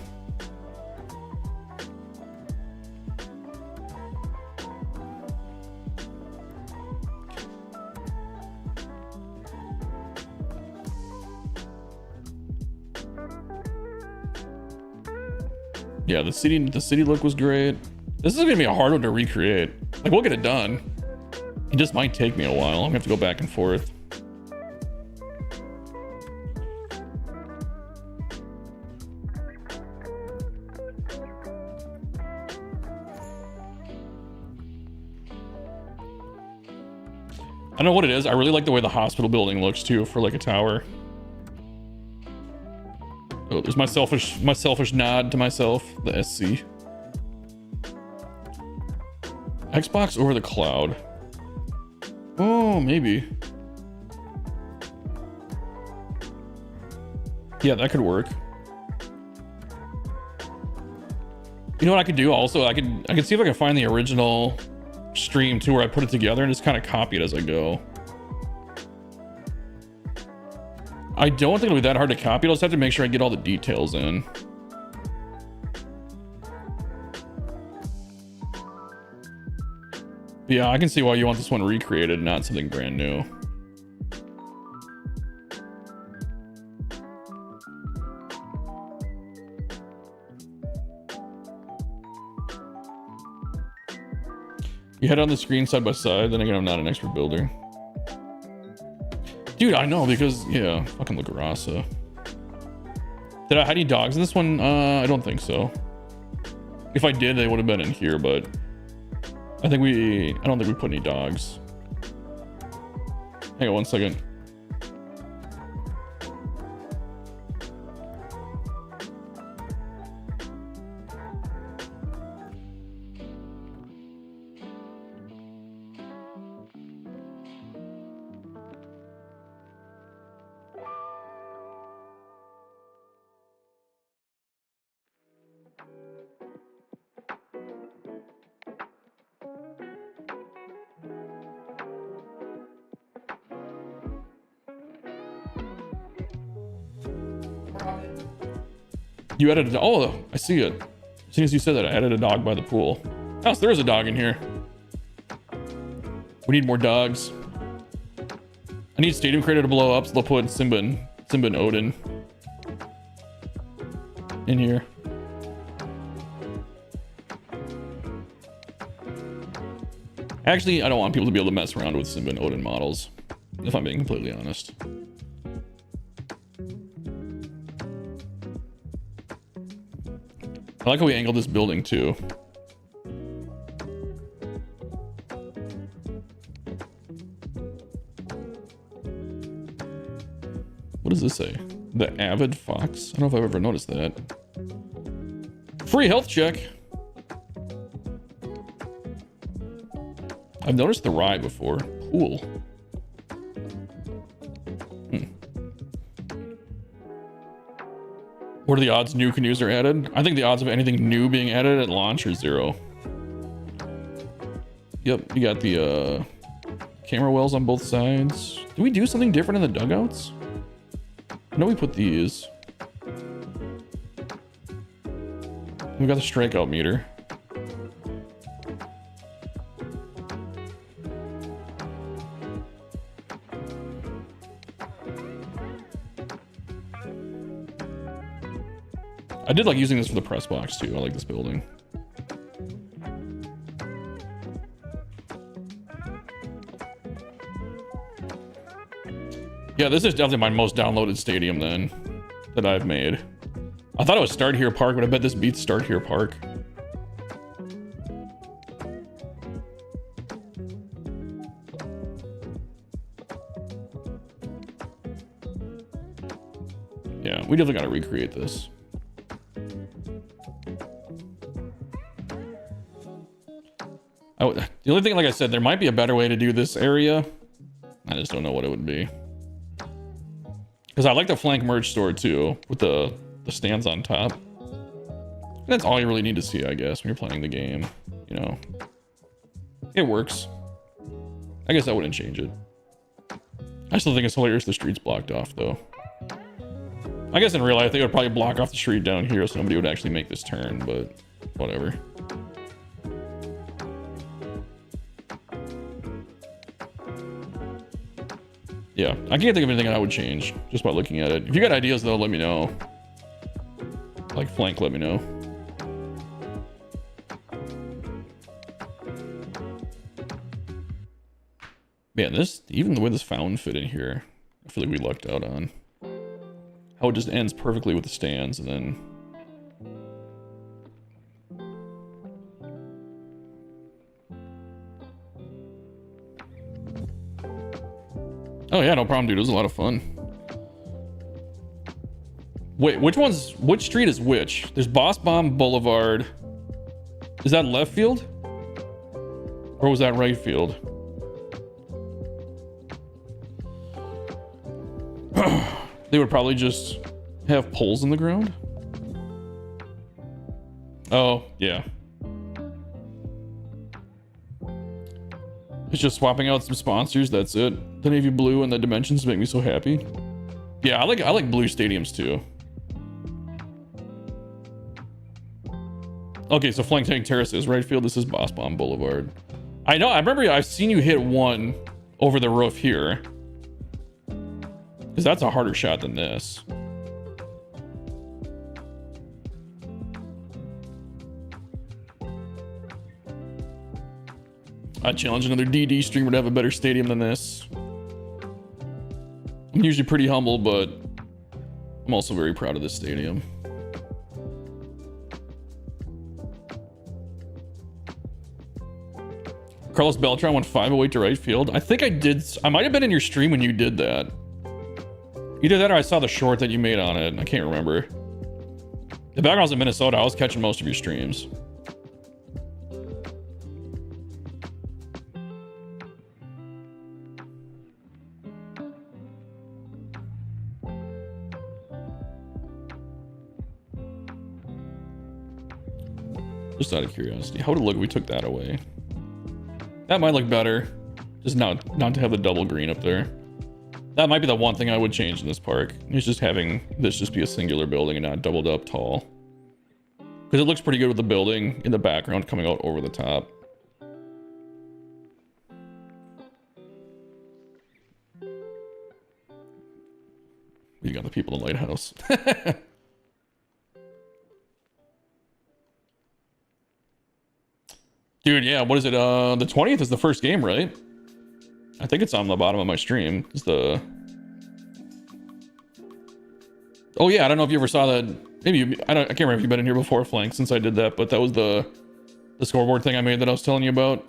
Yeah, the city look was great. This is gonna be a hard one to recreate. Like, we'll get it done. It just might take me a while. I'm gonna have to go back and forth. I don't know what it is. I really like the way the hospital building looks too for like a tower. Oh, there's my selfish nod to myself, the SC. Xbox over the cloud. Oh, maybe. Yeah, that could work. You know what I could do also? I could see if I can find the original stream too, where I put it together and just kind of copy it as I go. I don't think it'll be that hard to copy. I'll just have to make sure I get all the details in. Yeah, I can see why you want this one recreated, not something brand new. You had it on the screen side by side, then again, I'm not an expert builder. Dude, I know, because, yeah, fucking LaGrassa. Did I hide any dogs in this one? I don't think so. If I did, they would have been in here, but I don't think we put any dogs. Hang on one second. You added a, oh, I see it. As soon as you said that, I added a dog by the pool. Oh, so there is a dog in here. We need more dogs. I need Stadium Creator to blow up, so they'll put Simba and Odin in here. Actually, I don't want people to be able to mess around with Simba and Odin models, if I'm being completely honest. I like how we angled this building too. What does this say? The Avid Fox? I don't know if I've ever noticed that. Free health check. I've noticed the rye before. Cool. What are the odds new canoes are added? I think the odds of anything new being added at launch are 0. Yep, we got the camera wells on both sides. Did we do something different in the dugouts? I know we put these. We got the strikeout meter. I did like using this for the press box too. I like this building. Yeah, this is definitely my most downloaded stadium then that I've made. I thought it was Start Here Park, but I bet this beats Start Here Park. Yeah, we definitely gotta recreate this. The only thing, like I said, there might be a better way to do this area. I just don't know what it would be. Because I like the flank merch store too, with the stands on top. That's all you really need to see, I guess, when you're playing the game. You know, it works. I guess I wouldn't change it. I still think it's hilarious the street's blocked off, though. I guess in real life, they would probably block off the street down here so nobody would actually make this turn, but whatever. Yeah, I can't think of anything I would change just by looking at it. If you got ideas, though, let me know. Like flank, let me know. Man, this, even the way this fountain fit in here, I feel like we lucked out on. How it just ends perfectly with the stands and then... Oh yeah, no problem, dude. It was a lot of fun. Wait, which street is which? There's Boss Bomb Boulevard. Is that left field? Or was that right field? They would probably just have poles in the ground. Oh, yeah. It's just swapping out some sponsors, that's it. The navy blue and the dimensions make me so happy. Yeah, I like blue stadiums too. Okay, so Flank Tank Terrace is right field. This is Boss Bomb Boulevard. I know, I remember I've seen you hit one over the roof here. Because that's a harder shot than this. I challenge another DD streamer to have a better stadium than this. I'm usually pretty humble, but I'm also very proud of this stadium. Carlos Beltran went 508 to right field. I think I did. I might have been in your stream when you did that. Either that or I saw the short that you made on it. I can't remember. The back when I was in Minnesota, I was catching most of your streams. Just out of curiosity, how would it look if we took that away? That might look better. Just not to have the double green up there. That might be the one thing I would change in this park. It's just having this just be a singular building and not doubled up tall. Because it looks pretty good with the building in the background coming out over the top. You got the people in the lighthouse. Dude, yeah, what is it? The 20th is the first game, right? I think it's on the bottom of my stream. It's the... Oh yeah, I don't know if you ever saw that. Maybe you... I can't remember if you've been in here before, Flank, since I did that, but that was the scoreboard thing I made that I was telling you about.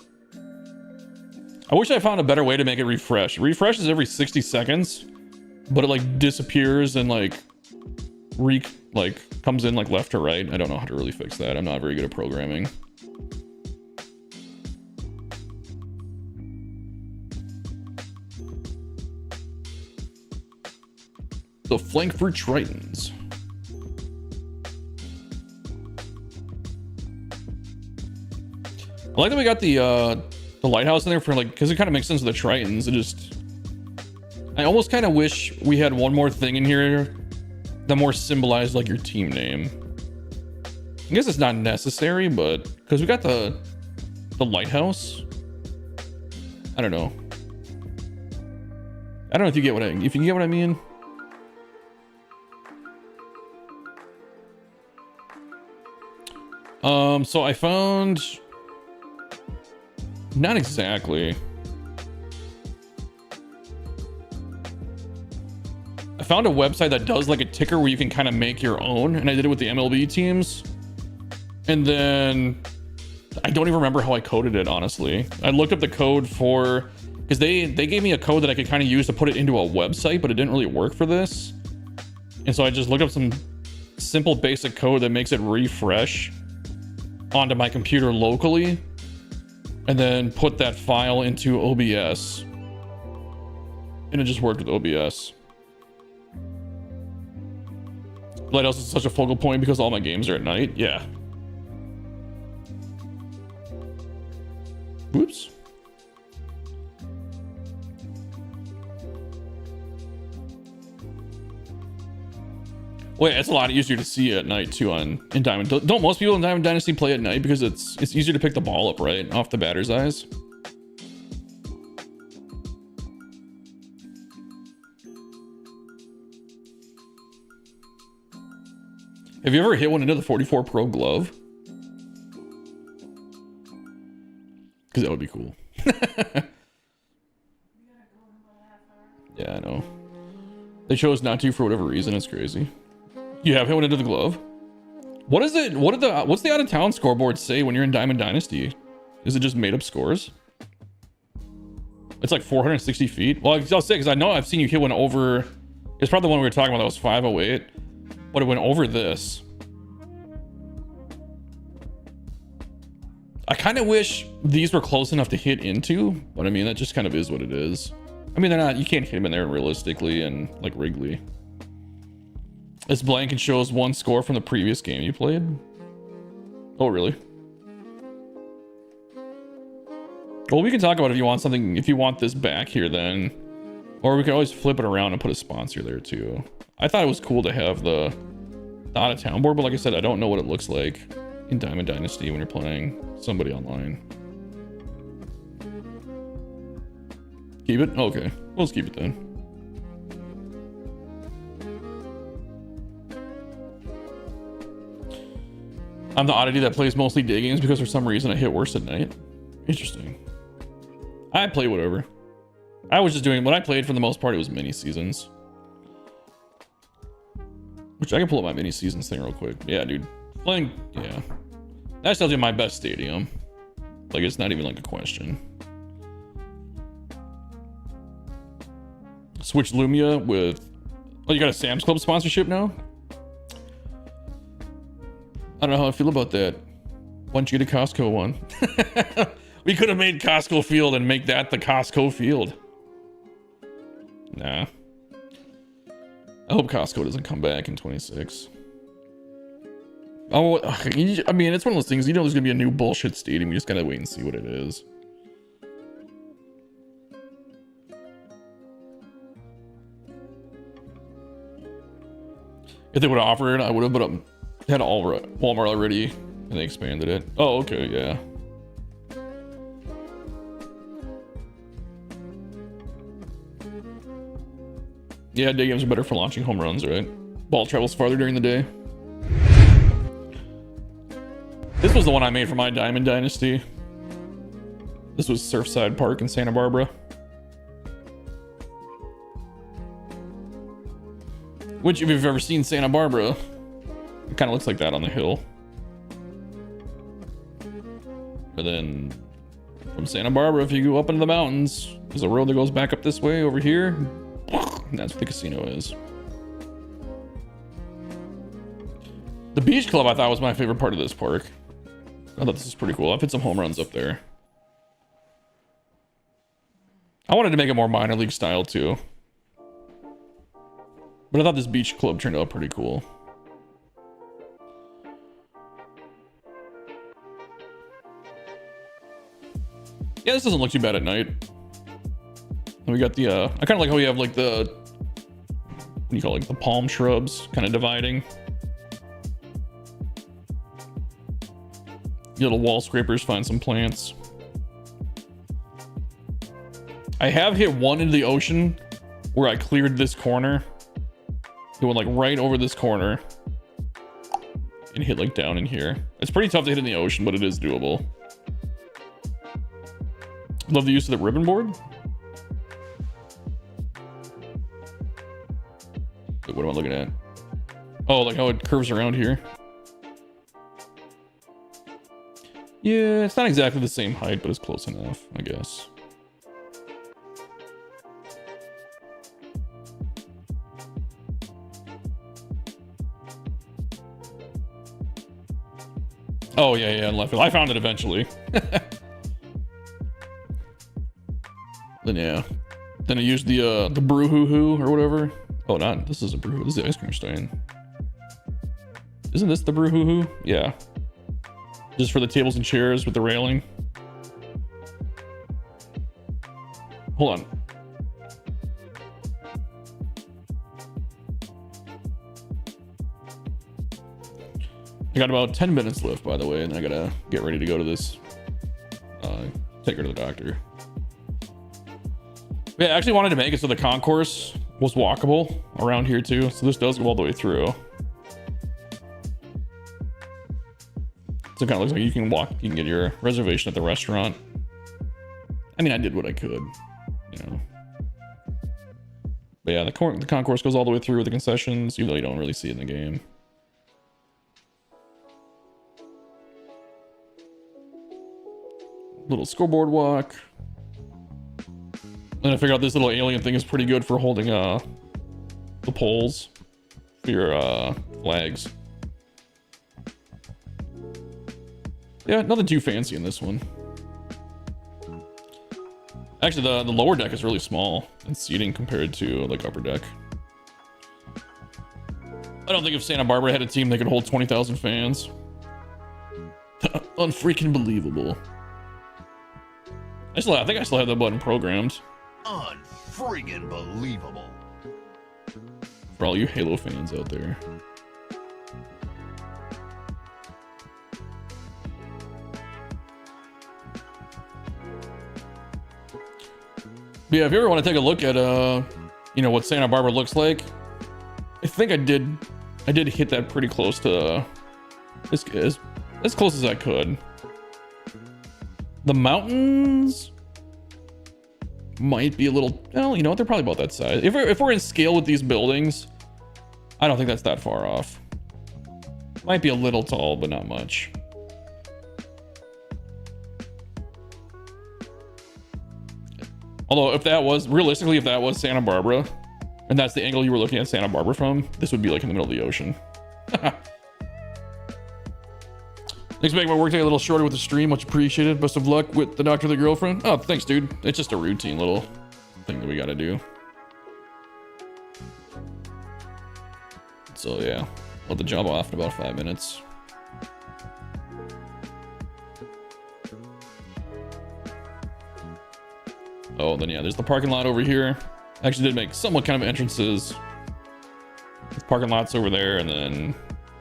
I wish I found a better way to make it refresh. It refreshes every 60 seconds, but it like disappears and like comes in like left to right. I don't know how to really fix that. I'm not very good at programming. The Frankfurt Tritons. I like that we got the lighthouse in there for like, because it kind of makes sense with the Tritons. It just, I almost kind of wish we had one more thing in here that more symbolized like your team name. I guess it's not necessary, but because we got the lighthouse. I don't know. I don't know if you get if you get what I mean. So I found, not exactly. I found a website that does like a ticker where you can kind of make your own, and I did it with the MLB teams. And then I don't even remember how I coded it, honestly. I looked up the code for, because they gave me a code that I could kind of use to put it into a website, but it didn't really work for this. And so I just looked up some simple basic code that makes it refresh onto my computer locally, and then put that file into OBS, and it just worked with OBS. Lighthouse is such a focal point because all my games are at night. Yeah. Whoops. Well, yeah, it's a lot easier to see at night too in Diamond. Don't most people in Diamond Dynasty play at night because it's easier to pick the ball up right off the batter's eyes? Have you ever hit one into the 44 Pro glove? Because that would be cool. Yeah, I know. They chose not to for whatever reason. It's crazy. You have hit one into the glove. What is it? What's the out of town scoreboard say when you're in Diamond Dynasty? Is it just made up scores? It's like 460 feet. Well, I'll say, because I know I've seen you hit one over. It's probably the one we were talking about that was 508, but it went over this. I kind of wish these were close enough to hit into, but I mean, that just kind of is what it is. I mean, they're not, you can't hit them in there realistically and like Wrigley. It's blank and shows one score from the previous game you played. Oh, really? Well, we can talk about if you want something, if you want this back here then. Or we can always flip it around and put a sponsor there too. I thought it was cool to have the out of town board, but like I said, I don't know what it looks like in Diamond Dynasty when you're playing somebody online. Keep it? Okay, we'll just keep it then. I'm the oddity that plays mostly day games because for some reason I hit worse at night. Interesting. I play whatever. I was just doing, when I played for the most part, it was mini seasons. Which I can pull up my mini seasons thing real quick. Yeah, dude. Playing, yeah. That's definitely my best stadium. Like, it's not even like a question. Switch Lumia with, oh, you got a Sam's Club sponsorship now? I don't know how I feel about that. Why don't you get a Costco one? We could have made Costco Field and make that the Costco Field. Nah. I hope Costco doesn't come back in 26. Oh, I mean, it's one of those things, you know, there's gonna be a new bullshit stadium. You just gotta wait and see what it is. If they would have offered it, I would have, but had Walmart already and they expanded it. Oh, okay, yeah. Yeah, day games are better for launching home runs, right? Ball travels farther during the day. This was the one I made for my Diamond Dynasty. This was Surfside Park in Santa Barbara. Which, if you've ever seen Santa Barbara, it kind of looks like that on the hill. And then from Santa Barbara, if you go up into the mountains, there's a road that goes back up this way over here. And that's what the casino is. The beach club I thought was my favorite part of this park. I thought this was pretty cool. I've hit some home runs up there. I wanted to make it more minor league style too. But I thought this beach club turned out pretty cool. Yeah, this doesn't look too bad at night. And we got the, I kind of like how we have like the, what do you call it, like the palm shrubs kind of dividing. Little wall scrapers, find some plants. I have hit one into the ocean where I cleared this corner. It went like right over this corner and hit like down in here. It's pretty tough to hit in the ocean, but it is doable. Love the use of the ribbon board. Wait, what am I looking at? Oh, like how it curves around here. Yeah, it's not exactly the same height, but it's close enough, I guess. Oh, yeah, yeah, in left field. I found it eventually. Then, yeah. Then I used the brew-hoo-hoo or whatever. Oh, not, this is a brew, this is the ice cream stain. Isn't this the brew-hoo-hoo? Yeah. Just for the tables and chairs with the railing. Hold on. I got about 10 minutes left, by the way, and I gotta get ready to go to this. Take her to the doctor. Yeah, I actually wanted to make it so the concourse was walkable around here too. So this does go all the way through. So it kind of looks like you can walk, you can get your reservation at the restaurant. I mean, I did what I could, you know. But yeah, the concourse goes all the way through with the concessions, even though you don't really see it in the game. Little scoreboard walk. And I figured out this little alien thing is pretty good for holding the poles for your flags. Yeah, nothing too fancy in this one. Actually, the lower deck is really small in seating compared to like upper deck. I don't think if Santa Barbara had a team that could hold 20,000 fans. Unfreaking believable. I think I still have that button programmed. Unfreaking believable. For all you Halo fans out there. But yeah, if you ever want to take a look at you know, what Santa Barbara looks like, I think I did hit that pretty close to as close as I could. The mountains might be a little, well, you know what, they're probably about that size. If we're in scale with these buildings, I don't think that's that far off. Might be a little tall, but not much. Although if that was, realistically, if that was Santa Barbara, and that's the angle you were looking at Santa Barbara from, this would be like in the middle of the ocean. Thanks for making my workday a little shorter with the stream. Much appreciated. Best of luck with the doctor, the girlfriend. Oh, thanks, dude. It's just a routine little thing that we gotta do. So yeah, let the job off in about 5 minutes. Oh, then yeah, there's the parking lot over here. Actually did make somewhat kind of entrances. The parking lot's over there, and then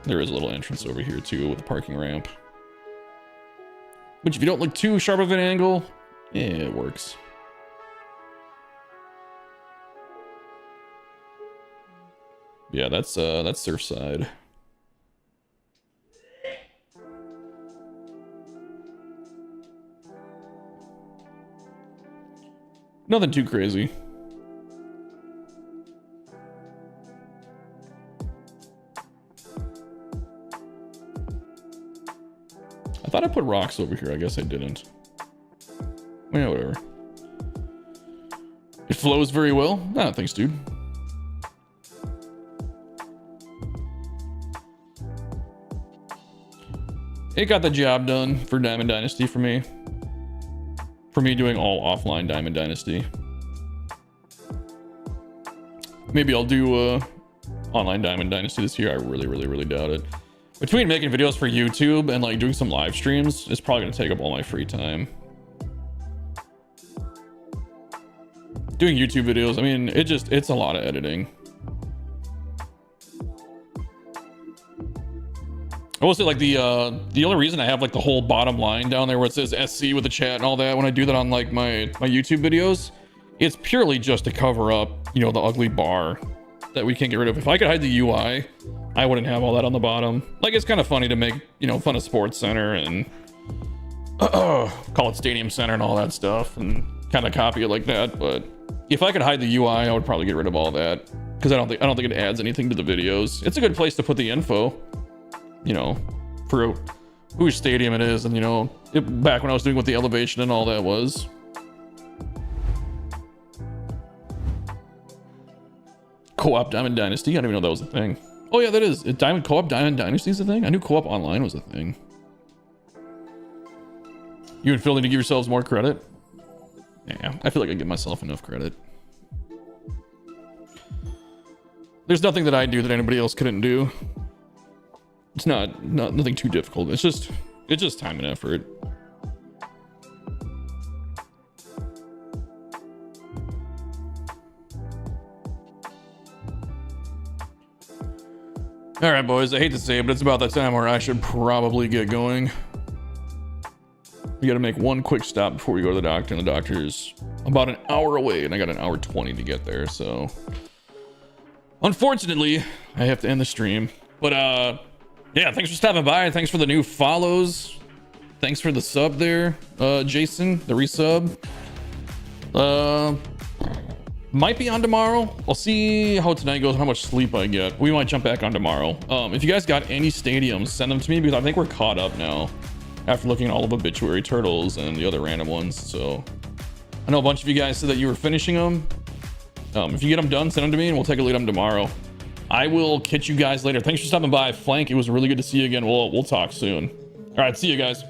there is a little entrance over here too with a parking ramp. Which if you don't look too sharp of an angle, yeah, it works. Yeah, that's Surfside. Nothing too crazy. I thought I put rocks over here. I guess I didn't. Yeah, whatever. It flows very well. Ah, thanks, dude. It got the job done for Diamond Dynasty for me. For me doing all offline Diamond Dynasty. Maybe I'll do online Diamond Dynasty this year. I really doubt it. Between making videos for YouTube and like doing some live streams, it's probably gonna take up all my free time. Doing YouTube videos, I mean, it's a lot of editing. I will say, like, the only reason I have like the whole bottom line down there where it says SC with the chat and all that when I do that on like my YouTube videos, it's purely just to cover up, you know, the ugly bar that we can't get rid of. If I could hide the UI, I wouldn't have all that on the bottom. Like, it's kind of funny to make, you know, fun of Sports Center and call it Stadium Center and all that stuff and kind of copy it like that. But if I could hide the UI, I would probably get rid of all that because I don't think it adds anything to the videos. It's a good place to put the info, you know, for whose stadium it is, and you know, back when I was doing what the elevation and all that was. Co-op Diamond Dynasty. I didn't even know that was a thing. Oh yeah, that is. Diamond Co-op Diamond Dynasty is a thing. I knew Co-op Online was a thing. You and Phil need to give yourselves more credit. Yeah, I feel like I give myself enough credit. There's nothing that I do that anybody else couldn't do. It's nothing too difficult. It's just time and effort. All right, boys, I hate to say it, but it's about that time where I should probably get going. We got to make one quick stop before we go to the doctor, and the doctor's about an hour away, and I got an hour 20 to get there, so unfortunately, I have to end the stream. But yeah, thanks for stopping by. Thanks for the new follows. Thanks for the sub there, Jason, the resub. Might be on tomorrow. I'll see how tonight goes and how much sleep I get. We might jump back on tomorrow. If you guys got any stadiums, send them to me because I think we're caught up now after looking at all of Obituary Turtles and the other random ones. So I know a bunch of you guys said that you were finishing them. If you get them done, send them to me and we'll take a look at them tomorrow. I will catch you guys later. Thanks for stopping by, Flank. It was really good to see you again. We'll talk soon. All right, see you guys.